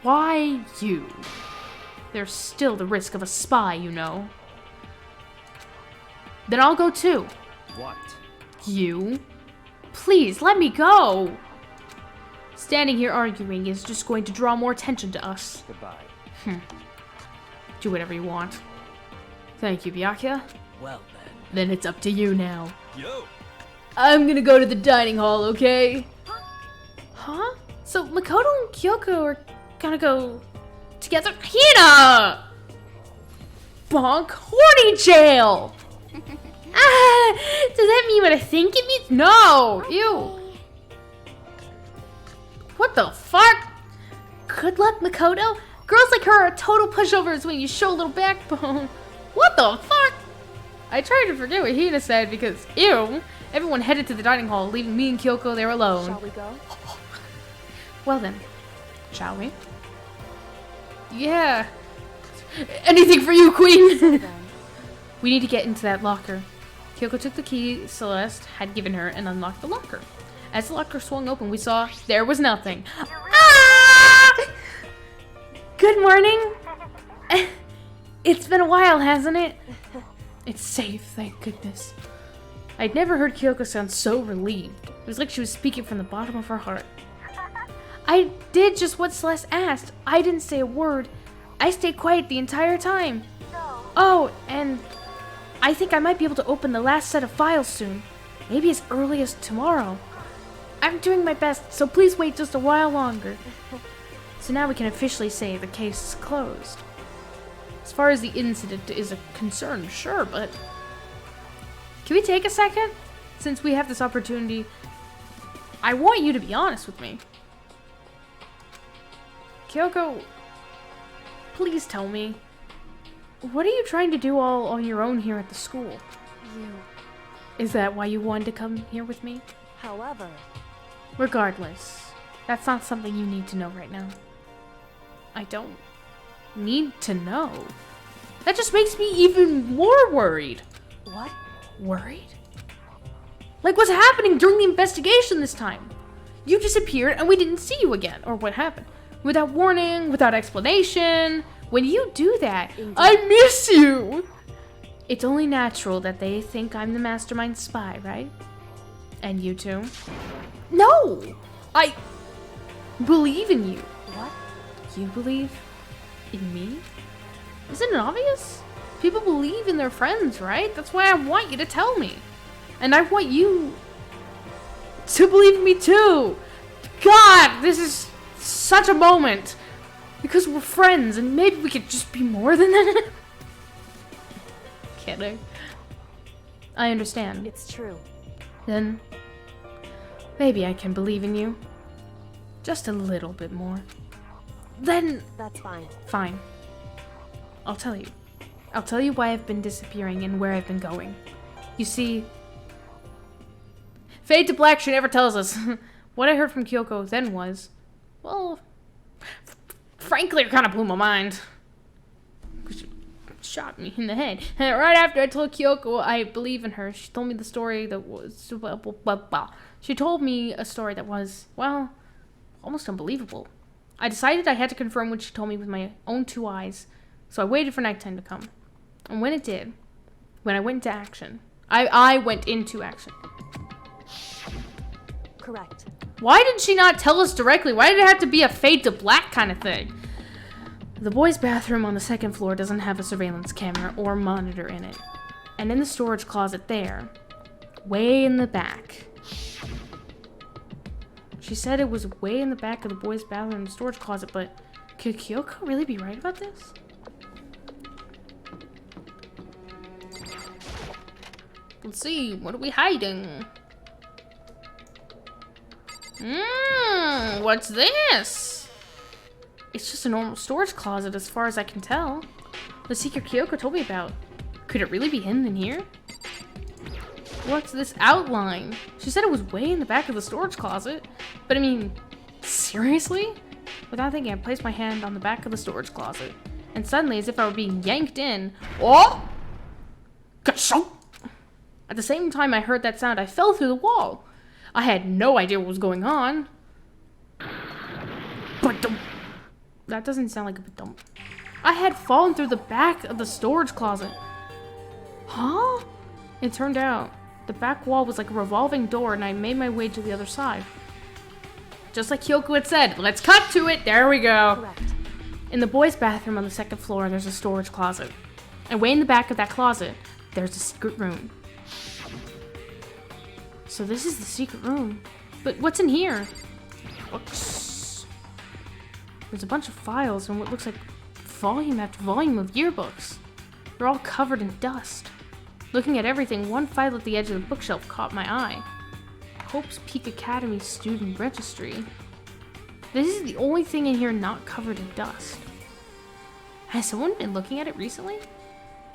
Speaker 1: Why you? There's still the risk of a spy, you know. Then I'll go too.
Speaker 9: What?
Speaker 1: You? Please, let me go! Standing here arguing is just going to draw more attention to us.
Speaker 9: Goodbye.
Speaker 1: Do whatever you want. Thank you, Byakuya.
Speaker 8: well
Speaker 1: Then it's up to you now.
Speaker 3: Yo,
Speaker 1: I'm gonna go to the dining hall, okay? Huh? So Makoto and Kyoko are gonna go together? Hina! Bonk horny jail! Does that mean what I think it means? No! Ew! What the fuck? Good luck, Makoto. Girls like her are total pushovers when you show a little backbone. What the fuck? I tried to forget what Hina said because, ew. Everyone headed to the dining hall, leaving me and Kyoko there alone.
Speaker 7: Shall we go?
Speaker 1: Well then, shall we? Yeah. Anything for you, queen!
Speaker 7: Then.
Speaker 1: We need to get into that locker. Kyoko took the key Celeste had given her and unlocked the locker. As the locker swung open, we saw there was nothing. Ah! Good morning. It's been a while, hasn't it? It's safe, thank goodness. I'd never heard Kyoko sound so relieved. It was like she was speaking from the bottom of her heart. I did just what Celeste asked. I didn't say a word. I stayed quiet the entire time. Oh, and I think I might be able to open the last set of files soon. Maybe as early as tomorrow. I'm doing my best, so please wait just a while longer. So now we can officially say the case is closed. As far as the incident is concerned, sure, but Can we take a second? Since we have this opportunity, I want you to be honest with me. Kyoko, please tell me, what are you trying to do all on your own here at the school? Is that why you wanted to come here with me?
Speaker 7: However,
Speaker 1: Regardless, that's not something you need to know right now. I don't need to know. That just makes me even more worried.
Speaker 7: what?
Speaker 1: Worried? Like what's happening during the investigation this time? You disappeared and we didn't see you again. Or what happened? Without warning, without explanation. When you do that, I miss you! It's only natural that they think I'm the mastermind spy, right? And you too? No! I believe in you.
Speaker 7: What?
Speaker 1: You believe in me? Isn't it obvious? People believe in their friends, right? That's why I want you to tell me. And I want you to believe in me too. God, this is such a moment. Because we're friends and maybe we could just be more than that. Kidding. I understand.
Speaker 7: It's true.
Speaker 1: Then maybe I can believe in you. Just a little bit more. Then
Speaker 7: That's fine.
Speaker 1: fine. I'll tell you. I'll tell you why I've been disappearing and where I've been going. You see, Fade to Black, she never tells us. What I heard from Kyoko then was, well, frankly, it kind of blew my mind. She shot me in the head. And right after I told Kyoko I believe in her, she told me the story that was, she told me a story that was, well, almost unbelievable. I decided I had to confirm what she told me with my own 2 eyes, so I waited for nighttime to come. And when it did, when I went into action, I went into action.
Speaker 7: Correct.
Speaker 1: Why did she not tell us directly? Why did it have to be a Fade to Black kind of thing? The boys' bathroom on the 2nd floor doesn't have a surveillance camera or monitor in it. And in the storage closet there, way in the back. She said it was way in the back of the boys' bathroom storage closet, but could Kyoko really be right about this? Let's see, what are we hiding? What's this? It's just a normal storage closet as far as I can tell. The secret Kyoko told me about. Could it really be hidden in here? What's this outline? She said it was way in the back of the storage closet. But I mean, seriously? Without thinking, I placed my hand on the back of the storage closet. And suddenly, as if I were being yanked in, oh! Ka-shunk! At the same time I heard that sound, I fell through the wall. I had no idea what was going on. Ba-dum. That doesn't sound like a ba-dum. I had fallen through the back of the storage closet. Huh? It turned out the back wall was like a revolving door and I made my way to the other side. Just like Kyoko had said, let's cut to it. There we go.
Speaker 7: Correct.
Speaker 1: In the boys' bathroom on the 2nd floor, there's a storage closet. And way in the back of that closet, there's a secret room. So this is the secret room. But what's in here? Books. There's a bunch of files and what looks like volume after volume of yearbooks. They're all covered in dust. Looking at everything, one file at the edge of the bookshelf caught my eye. Hope's Peak Academy Student Registry. This is the only thing in here not covered in dust. Has someone been looking at it recently?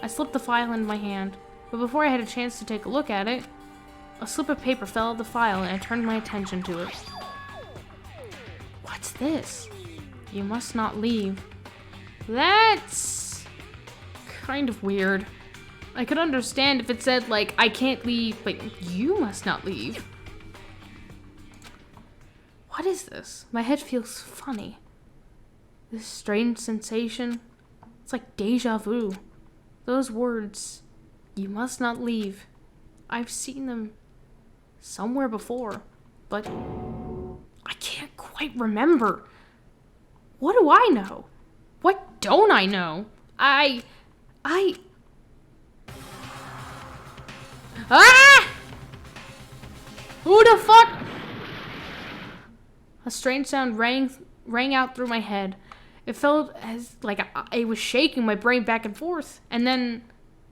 Speaker 1: I slipped the file into my hand, but before I had a chance to take a look at it, a slip of paper fell out of the file and I turned my attention to it. What's this? You must not leave. That's kind of weird. I could understand if it said, like, I can't leave, but you must not leave. What is this? My head feels funny. This strange sensation. It's like deja vu. Those words, you must not leave. I've seen them somewhere before, but I can't quite remember. What do I know? What don't I know? Ah! Who the fuck? A strange sound rang out through my head. It felt as like it was shaking my brain back and forth. And then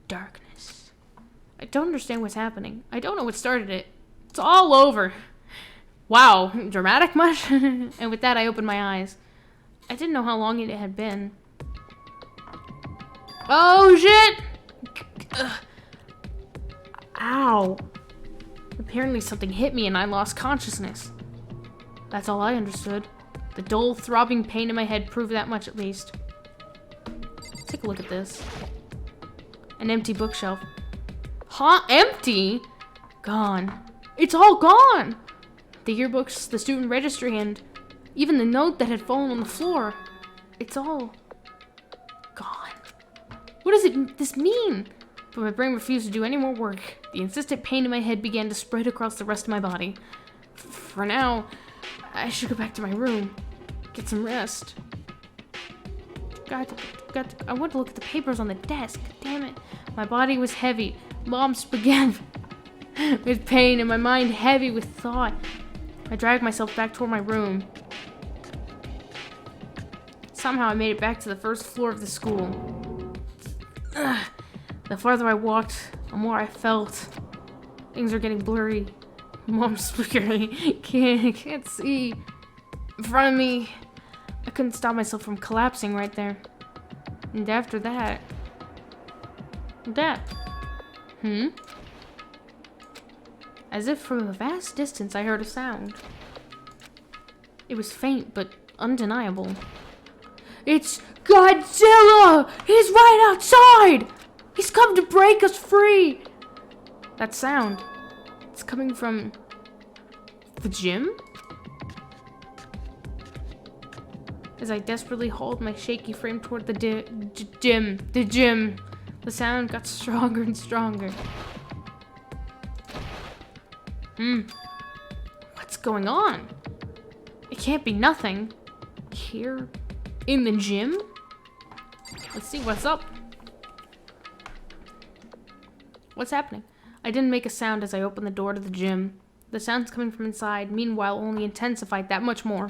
Speaker 1: darkness. I don't understand what's happening. I don't know what started it. It's all over. Wow, dramatic much? And with that, I opened my eyes. I didn't know how long it had been. Oh, shit! Ugh. Ow. Apparently something hit me and I lost consciousness. That's all I understood. The dull, throbbing pain in my head proved that much at least. Take a look at this. An empty bookshelf. Huh? Empty? Gone. It's all gone! The yearbooks, the student registry, and even the note that had fallen on the floor. It's all gone. What does this mean? But my brain refused to do any more work. The insistent pain in my head began to spread across the rest of my body. For now, I should go back to my room. Get some rest. I want to look at the papers on the desk. Damn it. My body was heavy. Mom began with pain and my mind heavy with thought. I dragged myself back toward my room. Somehow I made it back to the first floor of the school. Ugh. The farther I walked, the more I felt. Things are getting blurry. Mom's flickering. Can't see. In front of me. I couldn't stop myself from collapsing right there. And after that... As if from a vast distance I heard a sound. It was faint, but undeniable. It's Godzilla! He's right outside! He's come to break us free! That sound, it's coming from the gym? As I desperately hauled my shaky frame toward the gym, the sound got stronger and stronger. What's going on? It can't be nothing. Here? In the gym? Let's see what's up. What's happening? I didn't make a sound as I opened the door to the gym. The sounds coming from inside, meanwhile, only intensified that much more.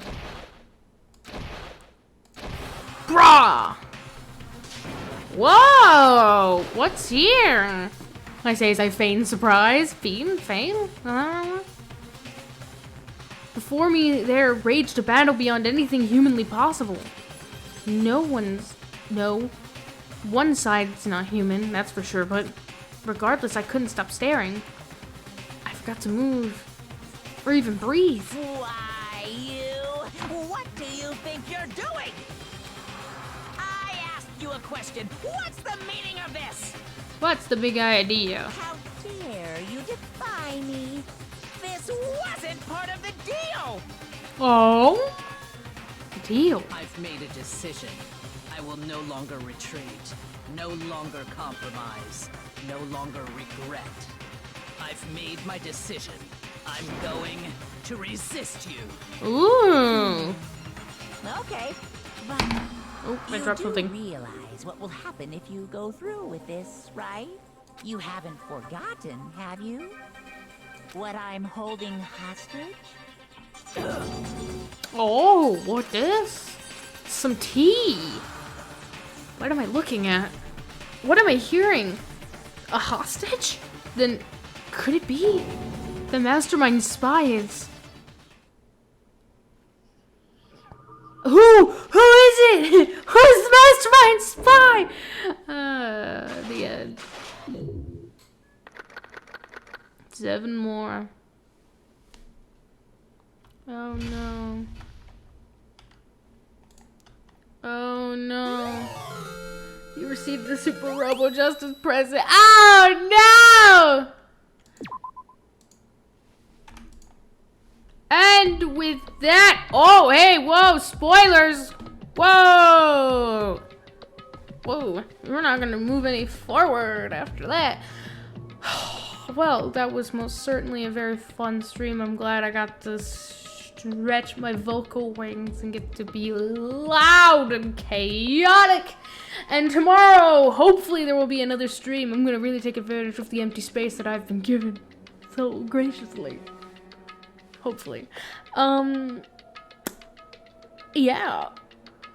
Speaker 1: Brah! Whoa! What's here? I say as I feign surprise. Feign? Before me there raged a battle beyond anything humanly possible. No, one side's not human, that's for sure, but regardless, I couldn't stop staring. I forgot to move, or even breathe.
Speaker 5: Why, what do you think you're doing? I asked you a question. What's the meaning of this?
Speaker 1: What's the big idea?
Speaker 5: How dare you defy me? This wasn't part of the deal!
Speaker 1: Oh? Deal?
Speaker 8: I've made a decision. I will no longer retreat, no longer compromise, no longer regret. I've made my decision. I'm going to resist you.
Speaker 1: Ooh.
Speaker 5: Okay, but
Speaker 1: Oh, I
Speaker 5: you
Speaker 1: dropped
Speaker 5: do
Speaker 1: something.
Speaker 5: realize what will happen if you go through with this, right? You haven't forgotten, have you? What I'm holding hostage?
Speaker 1: Oh, what this? Some tea. What am I looking at? What am I hearing? A hostage? Then could it be the mastermind spies? Who is it? Who's the mastermind spy? The end. 7 more. Oh no. Oh no. You received the Super Robo Justice present. Oh no! And with that, oh hey, whoa, spoilers. Whoa. Whoa, we're not gonna move any forward after that. Well, that was most certainly a very fun stream. I'm glad I got to stretch my vocal wings and get to be loud and chaotic. And tomorrow, hopefully there will be another stream. I'm gonna really take advantage of the empty space that I've been given so graciously. Hopefully. Yeah.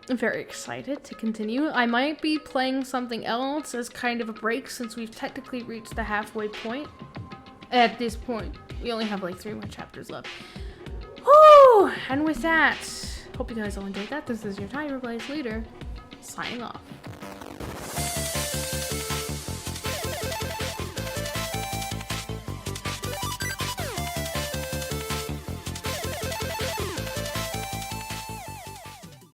Speaker 1: I'm very excited to continue. I might be playing something else as kind of a break since we've technically reached the halfway point. At this point, we only have like 3 more chapters left. Woo! And with that, hope you guys all enjoyed that. This is your Tiger Blaze leader, signing off.